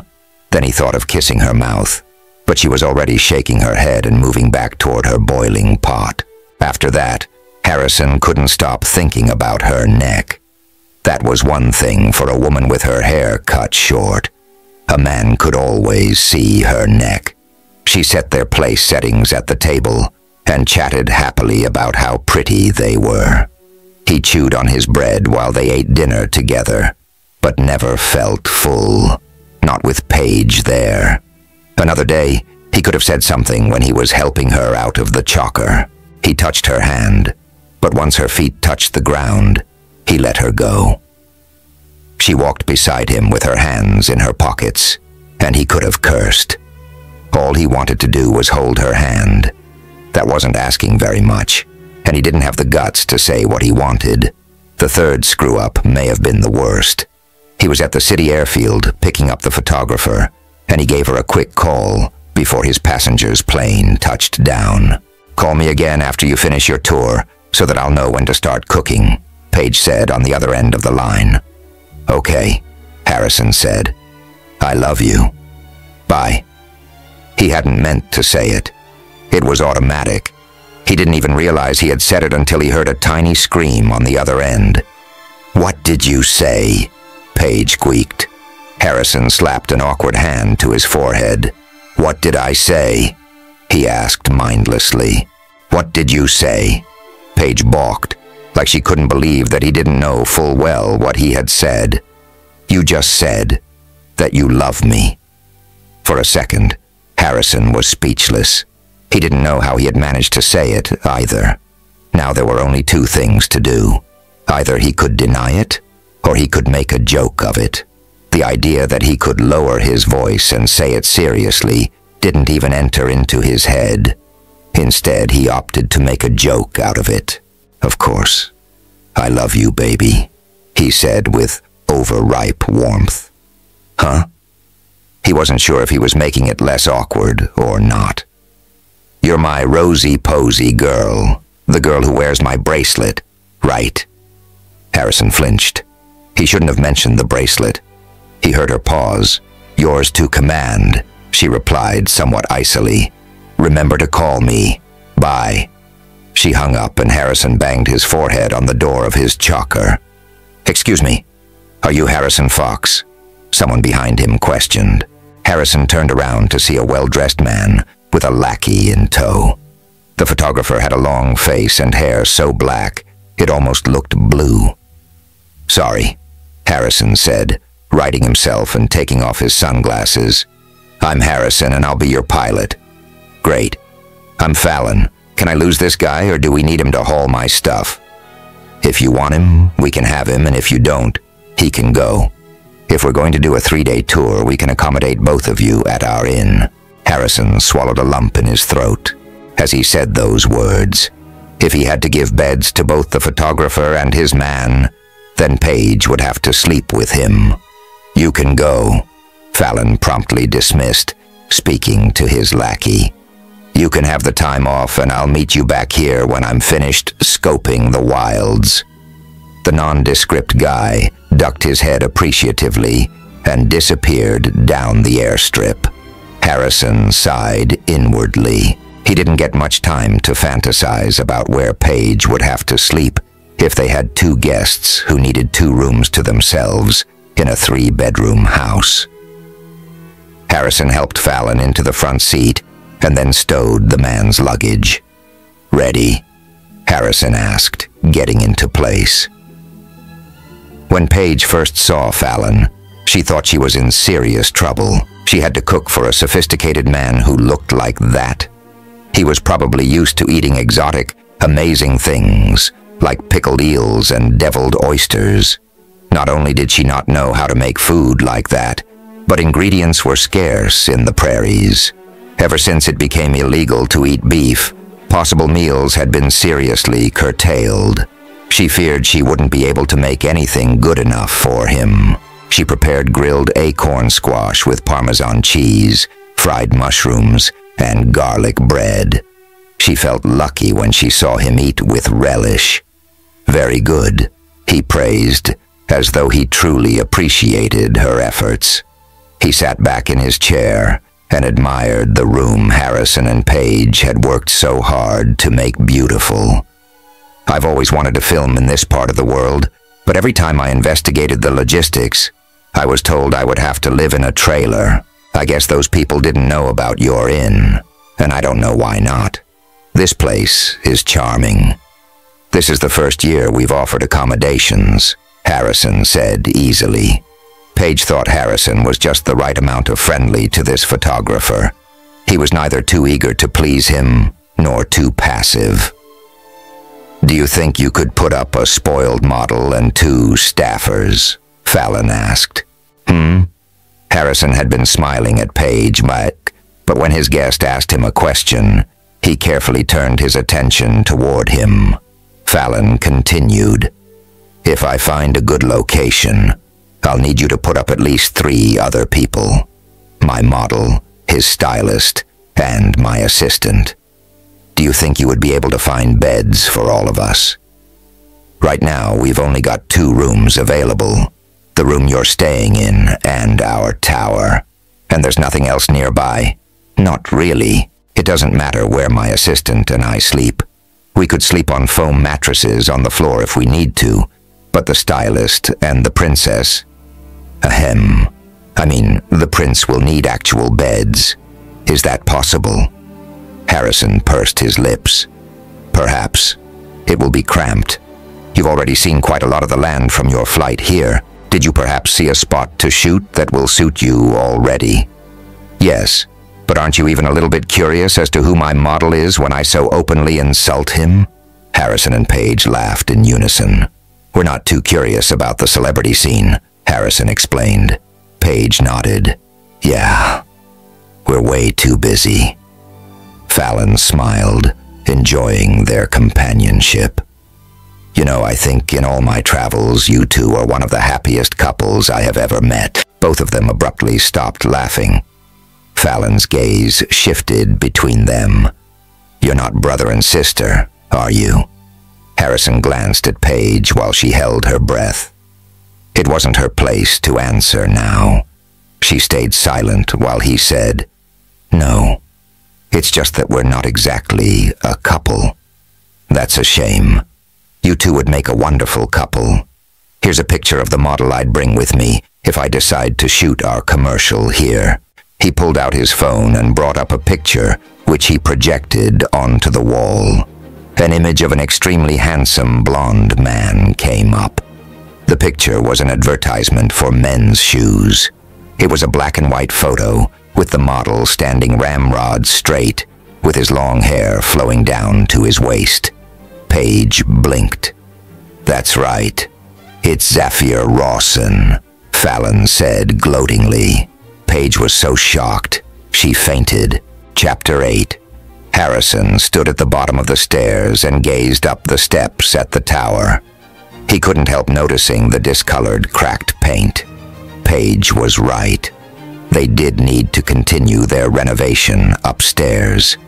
Then he thought of kissing her mouth, but she was already shaking her head and moving back toward her boiling pot. After that, Harrison couldn't stop thinking about her neck. That was one thing for a woman with her hair cut short. A man could always see her neck. She set their place settings at the table and chatted happily about how pretty they were. He chewed on his bread while they ate dinner together, but never felt full. Not with Paige there. Another day, he could have said something when he was helping her out of the chocker. He touched her hand, but once her feet touched the ground, he let her go. She walked beside him with her hands in her pockets, and he could have cursed. All he wanted to do was hold her hand. That wasn't asking very much, and he didn't have the guts to say what he wanted. The third screw-up may have been the worst. He was at the city airfield picking up the photographer, and he gave her a quick call before his passenger's plane touched down. "Call me again after you finish your tour, so that I'll know when to start cooking," Paige said on the other end of the line. "Okay," Harrison said. "I love you. Bye." He hadn't meant to say it. It was automatic. He didn't even realize he had said it until he heard a tiny scream on the other end. "What did you say?" Paige squeaked. Harrison slapped an awkward hand to his forehead. "What did I say?" he asked mindlessly. "What did you say?" Paige balked, like she couldn't believe that he didn't know full well what he had said. "You just said that you love me." For a second, Harrison was speechless. He didn't know how he had managed to say it either. Now there were only two things to do. Either he could deny it, or he could make a joke of it. The idea that he could lower his voice and say it seriously didn't even enter into his head. Instead, he opted to make a joke out of it. "Of course. I love you, baby," he said with overripe warmth. "Huh?" He wasn't sure if he was making it less awkward or not. "You're my rosy-posy girl, the girl who wears my bracelet, right?" Harrison flinched. He shouldn't have mentioned the bracelet. He heard her pause. "Yours to command," she replied somewhat icily. "Remember to call me. Bye." She hung up and Harrison banged his forehead on the door of his chocker. "Excuse me, are you Harrison Fox?" Someone behind him questioned. Harrison turned around to see a well-dressed man with a lackey in tow. The photographer had a long face and hair so black it almost looked blue. "Sorry," Harrison said, righting himself and taking off his sunglasses. "I'm Harrison, and I'll be your pilot." "Great. I'm Fallon. Can I lose this guy, or do we need him to haul my stuff?" "If you want him, we can have him, and if you don't, he can go. If we're going to do a 3-day tour, we can accommodate both of you at our inn." Harrison swallowed a lump in his throat as he said those words. If he had to give beds to both the photographer and his man, then Paige would have to sleep with him. "You can go," Fallon promptly dismissed, speaking to his lackey. "You can have the time off, and I'll meet you back here when I'm finished scoping the wilds." The nondescript guy ducked his head appreciatively and disappeared down the airstrip. Harrison sighed inwardly. He didn't get much time to fantasize about where Paige would have to sleep if they had 2 guests who needed 2 rooms to themselves in a 3-bedroom house. Harrison helped Fallon into the front seat and then stowed the man's luggage. "Ready?" Harrison asked, getting into place. When Paige first saw Fallon, she thought she was in serious trouble. She had to cook for a sophisticated man who looked like that. He was probably used to eating exotic, amazing things, like pickled eels and deviled oysters. Not only did she not know how to make food like that, but ingredients were scarce in the prairies. Ever since it became illegal to eat beef, possible meals had been seriously curtailed. She feared she wouldn't be able to make anything good enough for him. She prepared grilled acorn squash with Parmesan cheese, fried mushrooms, and garlic bread. She felt lucky when she saw him eat with relish. "Very good," he praised, as though he truly appreciated her efforts. He sat back in his chair and admired the room Harrison and Paige had worked so hard to make beautiful. "I've always wanted to film in this part of the world, but every time I investigated the logistics, I was told I would have to live in a trailer. I guess those people didn't know about your inn, and I don't know why not. This place is charming." "This is the first year we've offered accommodations," Harrison said easily. Paige thought Harrison was just the right amount of friendly to this photographer. He was neither too eager to please him, nor too passive. "Do you think you could put up a spoiled model and 2 staffers?" Fallon asked. Harrison had been smiling at Paige, but when his guest asked him a question, he carefully turned his attention toward him. Fallon continued, "If I find a good location, I'll need you to put up at least 3 other people. My model, his stylist, and my assistant. Do you think you would be able to find beds for all of us?" "Right now, we've only got 2 rooms available. The room you're staying in and our tower. And there's nothing else nearby?" "Not really. It doesn't matter where my assistant and I sleep. We could sleep on foam mattresses on the floor if we need to, but the stylist and the princess..." "Ahem. I mean, the prince will need actual beds. Is that possible?" Harrison pursed his lips. "Perhaps. It will be cramped. You've already seen quite a lot of the land from your flight here. Did you perhaps see a spot to shoot that will suit you already?" "Yes, but aren't you even a little bit curious as to who my model is when I so openly insult him?" Harrison and Paige laughed in unison. "We're not too curious about the celebrity scene," Harrison explained. Paige nodded. "Yeah, we're way too busy." Fallon smiled, enjoying their companionship. "You know, I think in all my travels, you 2 are one of the happiest couples I have ever met." Both of them abruptly stopped laughing. Fallon's gaze shifted between them. "You're not brother and sister, are you?" Harrison glanced at Paige while she held her breath. It wasn't her place to answer now. She stayed silent while he said, "No, it's just that we're not exactly a couple." "That's a shame. You 2 would make a wonderful couple. Here's a picture of the model I'd bring with me if I decide to shoot our commercial here." He pulled out his phone and brought up a picture, which he projected onto the wall. An image of an extremely handsome blonde man came up. The picture was an advertisement for men's shoes. It was a black and white photo, with the model standing ramrod straight, with his long hair flowing down to his waist. Paige blinked. "That's right. It's Zafir Rawson," Fallon said gloatingly. Paige was so shocked, she fainted. Chapter 8. Harrison stood at the bottom of the stairs and gazed up the steps at the tower. He couldn't help noticing the discolored, cracked paint. Paige was right. They did need to continue their renovation upstairs.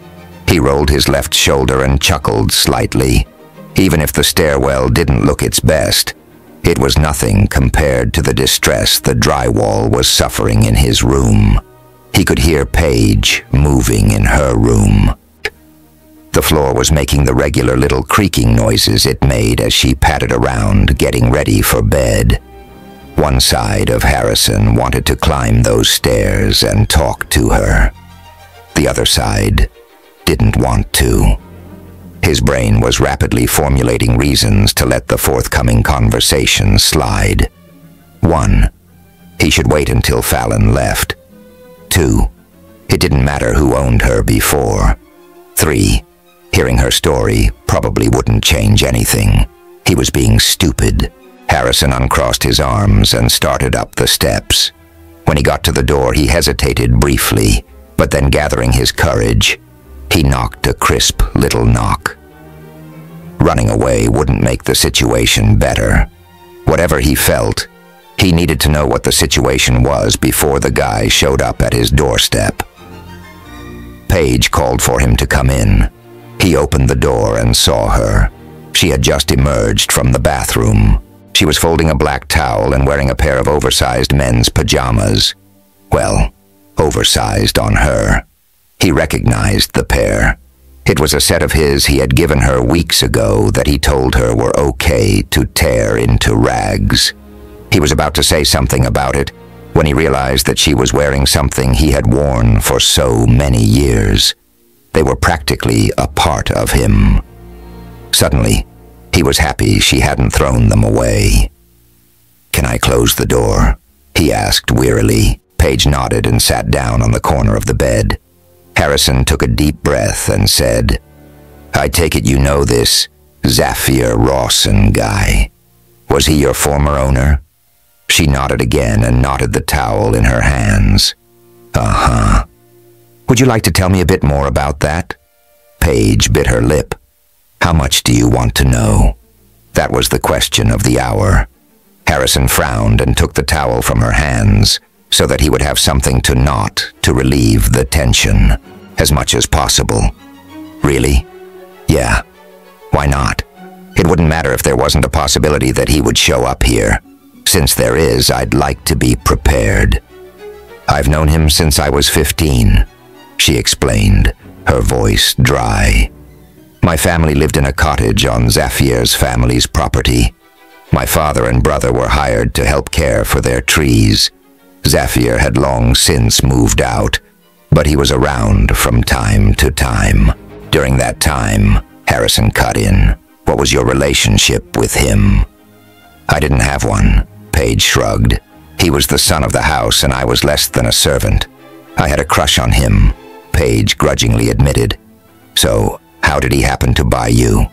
He rolled his left shoulder and chuckled slightly. Even if the stairwell didn't look its best, it was nothing compared to the distress the drywall was suffering in his room. He could hear Paige moving in her room. The floor was making the regular little creaking noises it made as she pattered around, getting ready for bed. One side of Harrison wanted to climb those stairs and talk to her. The other side didn't want to. His brain was rapidly formulating reasons to let the forthcoming conversation slide. 1. He should wait until Fallon left. 2. It didn't matter who owned her before. 3. Hearing her story probably wouldn't change anything. He was being stupid. Harrison uncrossed his arms and started up the steps. When he got to the door, he hesitated briefly, but then gathering his courage, he knocked a crisp little knock. Running away wouldn't make the situation better. Whatever he felt, he needed to know what the situation was before the guy showed up at his doorstep. Paige called for him to come in. He opened the door and saw her. She had just emerged from the bathroom. She was folding a black towel and wearing a pair of oversized men's pajamas. Well, oversized on her. He recognized the pair. It was a set of his he had given her weeks ago that he told her were okay to tear into rags. He was about to say something about it when he realized that she was wearing something he had worn for so many years. They were practically a part of him. Suddenly, he was happy she hadn't thrown them away. "Can I close the door?" he asked wearily. Paige nodded and sat down on the corner of the bed. Harrison took a deep breath and said, "I take it you know this Zafir Rawson guy. Was he your former owner?" She nodded again and knotted the towel in her hands. "Uh-huh. Would you like to tell me a bit more about that?" Paige bit her lip. "How much do you want to know?" That was the question of the hour. Harrison frowned and took the towel from her hands so that he would have something to knot to relieve the tension, as much as possible. "Really?" "Yeah. Why not? It wouldn't matter if there wasn't a possibility that he would show up here. Since there is, I'd like to be prepared. I've known him since I was 15, she explained, her voice dry. My family lived in a cottage on Zafir's family's property. My father and brother were hired to help care for their trees. Zafir had long since moved out, but he was around from time to time. During that time, Harrison cut in. What was your relationship with him? I didn't have one, Paige shrugged. He was the son of the house and I was less than a servant. I had a crush on him, Paige grudgingly admitted. So, how did he happen to buy you?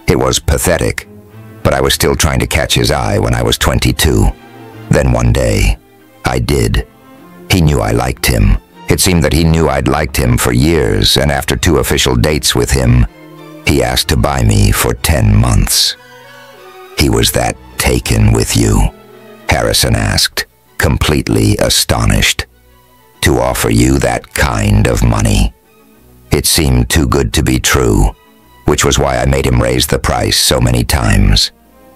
It was pathetic, but I was still trying to catch his eye when I was 22. Then one day, I did. He knew I liked him. It seemed that he knew I'd liked him for years, and after 2 official dates with him, he asked to buy me for 10 months. He was that taken with you? Harrison asked, completely astonished. To offer you that kind of money? It seemed too good to be true, which was why I made him raise the price so many times.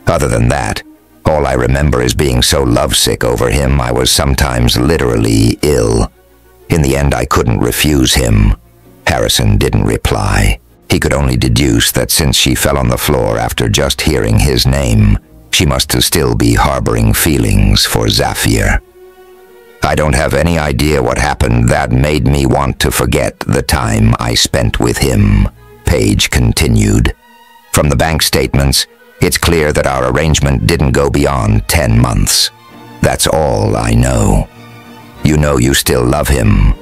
Other than that, all I remember is being so lovesick over him I was sometimes literally ill. In the end, I couldn't refuse him. Harrison didn't reply. He could only deduce that since she fell on the floor after just hearing his name, she must still be harboring feelings for Zafir. I don't have any idea what happened that made me want to forget the time I spent with him, Paige continued. From the bank statements, It's clear that our arrangement didn't go beyond 10 months. That's all I know. You know you still love him,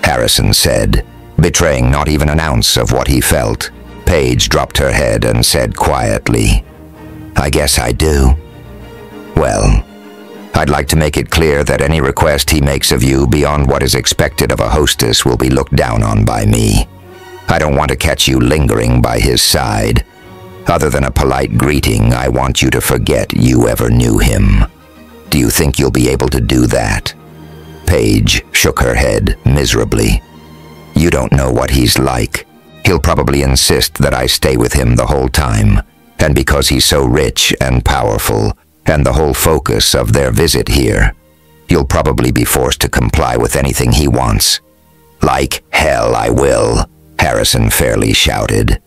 Harrison said, betraying not even an ounce of what he felt. Paige dropped her head and said quietly, I guess I do. Well, I'd like to make it clear that any request he makes of you beyond what is expected of a hostess will be looked down on by me. I don't want to catch you lingering by his side. Other than a polite greeting, I want you to forget you ever knew him. Do you think you'll be able to do that? Paige shook her head miserably. You don't know what he's like. He'll probably insist that I stay with him the whole time, and because he's so rich and powerful, and the whole focus of their visit here, you'll probably be forced to comply with anything he wants. Like hell I will, Harrison fairly shouted.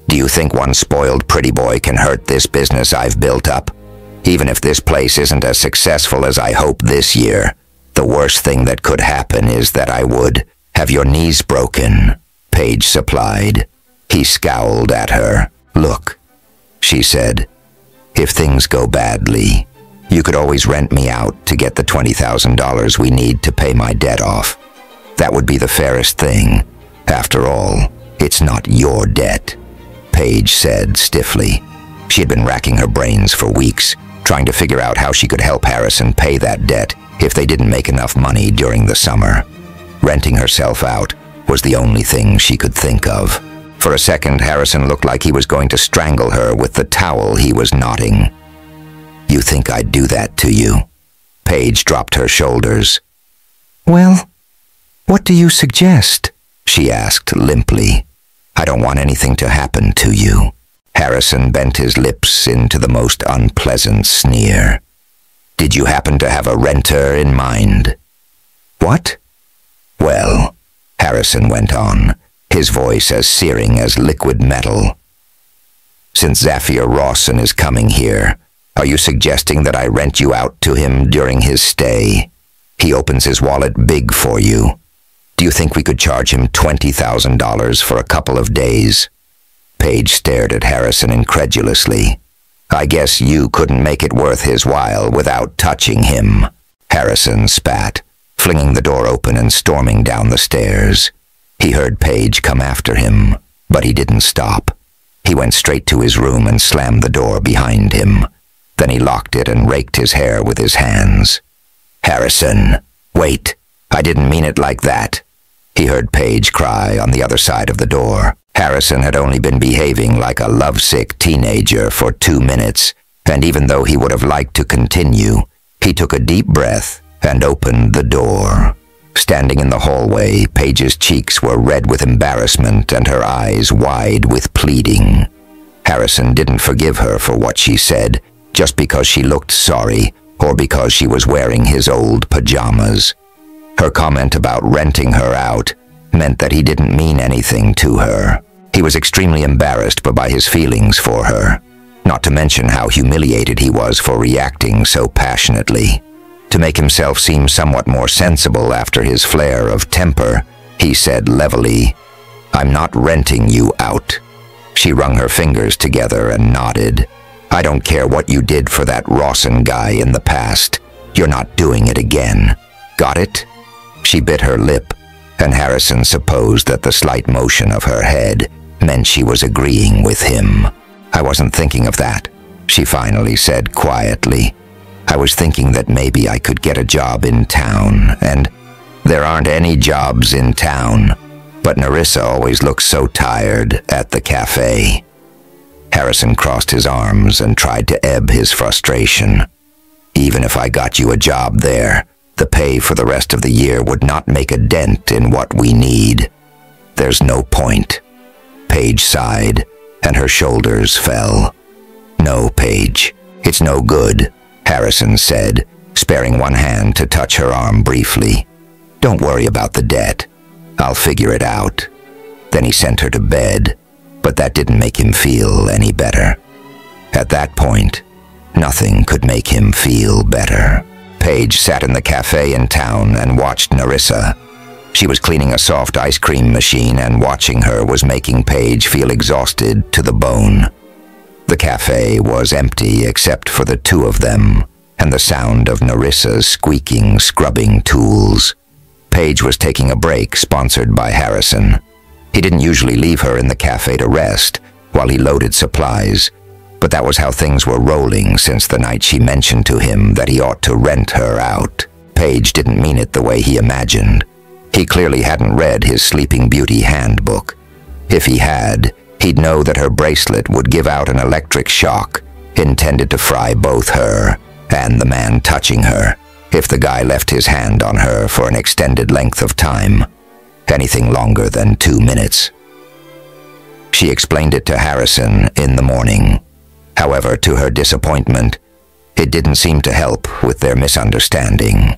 Do you think one spoiled pretty boy can hurt this business I've built up? Even if this place isn't as successful as I hope this year, the worst thing that could happen is that I would have your knees broken, Paige supplied. He scowled at her. Look, she said, if things go badly, you could always rent me out to get the $20,000 we need to pay my debt off. That would be the fairest thing. After all, it's not your debt, Paige said stiffly. She had been racking her brains for weeks, trying to figure out how she could help Harrison pay that debt if they didn't make enough money during the summer. Renting herself out was the only thing she could think of. For a second, Harrison looked like he was going to strangle her with the towel he was knotting. You think I'd do that to you? Paige dropped her shoulders. Well, what do you suggest? She asked limply. I don't want anything to happen to you. Harrison bent his lips into the most unpleasant sneer. Did you happen to have a renter in mind? What? Well, Harrison went on, his voice as searing as liquid metal. Since Zafir Rawson is coming here, are you suggesting that I rent you out to him during his stay? He opens his wallet big for you. Do you think we could charge him $20,000 for a couple of days? Paige stared at Harrison incredulously. I guess you couldn't make it worth his while without touching him. Harrison spat, flinging the door open and storming down the stairs. He heard Paige come after him, but he didn't stop. He went straight to his room and slammed the door behind him. Then he locked it and raked his hair with his hands. Harrison, wait, I didn't mean it like that, he heard Paige cry on the other side of the door. Harrison had only been behaving like a lovesick teenager for 2 minutes, and even though he would have liked to continue, he took a deep breath and opened the door. Standing in the hallway, Paige's cheeks were red with embarrassment and her eyes wide with pleading. Harrison didn't forgive her for what she said, just because she looked sorry or because she was wearing his old pajamas. Her comment about renting her out meant that he didn't mean anything to her. He was extremely embarrassed by his feelings for her, not to mention how humiliated he was for reacting so passionately. To make himself seem somewhat more sensible after his flare of temper, he said levelly, I'm not renting you out. She wrung her fingers together and nodded. I don't care what you did for that Rawson guy in the past. You're not doing it again. Got it? She bit her lip, and Harrison supposed that the slight motion of her head meant she was agreeing with him. I wasn't thinking of that, she finally said quietly. I was thinking that maybe I could get a job in town, and there aren't any jobs in town, but Narissa always looks so tired at the cafe. Harrison crossed his arms and tried to ebb his frustration. Even if I got you a job there, the pay for the rest of the year would not make a dent in what we need. There's no point. Paige sighed, and her shoulders fell. No, Paige, it's no good, Harrison said, sparing one hand to touch her arm briefly. Don't worry about the debt. I'll figure it out. Then he sent her to bed, but that didn't make him feel any better. At that point, nothing could make him feel better. Paige sat in the cafe in town and watched Narissa. She was cleaning a soft ice cream machine, and watching her was making Paige feel exhausted to the bone. The cafe was empty except for the two of them and the sound of Narissa's squeaking, scrubbing tools. Paige was taking a break sponsored by Harrison. He didn't usually leave her in the cafe to rest while he loaded supplies, but that was how things were rolling since the night she mentioned to him that he ought to rent her out. Paige didn't mean it the way he imagined. He clearly hadn't read his Sleeping Beauty handbook. If he had, he'd know that her bracelet would give out an electric shock intended to fry both her and the man touching her if the guy left his hand on her for an extended length of time, anything longer than 2 minutes. She explained it to Harrison in the morning. However, to her disappointment, it didn't seem to help with their misunderstanding.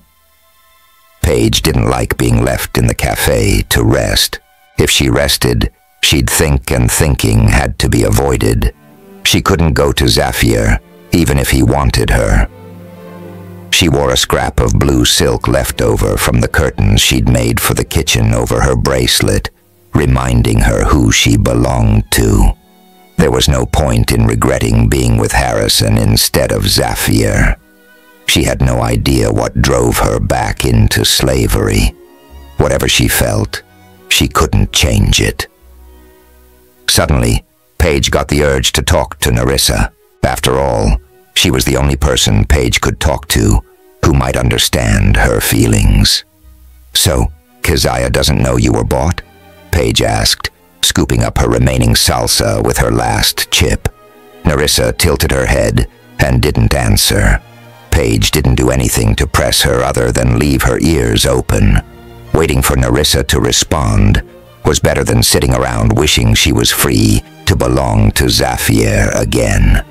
Paige didn't like being left in the cafe to rest. If she rested, she'd think, and thinking had to be avoided. She couldn't go to Zafir, even if he wanted her. She wore a scrap of blue silk left over from the curtains she'd made for the kitchen over her bracelet, reminding her who she belonged to. There was no point in regretting being with Harrison instead of Zafir. She had no idea what drove her back into slavery. Whatever she felt, she couldn't change it. Suddenly, Paige got the urge to talk to Narissa. After all, she was the only person Paige could talk to who might understand her feelings. "So, Keziah doesn't know you were bought?" Paige asked, scooping up her remaining salsa with her last chip. Narissa tilted her head and didn't answer. Paige didn't do anything to press her other than leave her ears open. Waiting for Narissa to respond was better than sitting around wishing she was free to belong to Zafir again.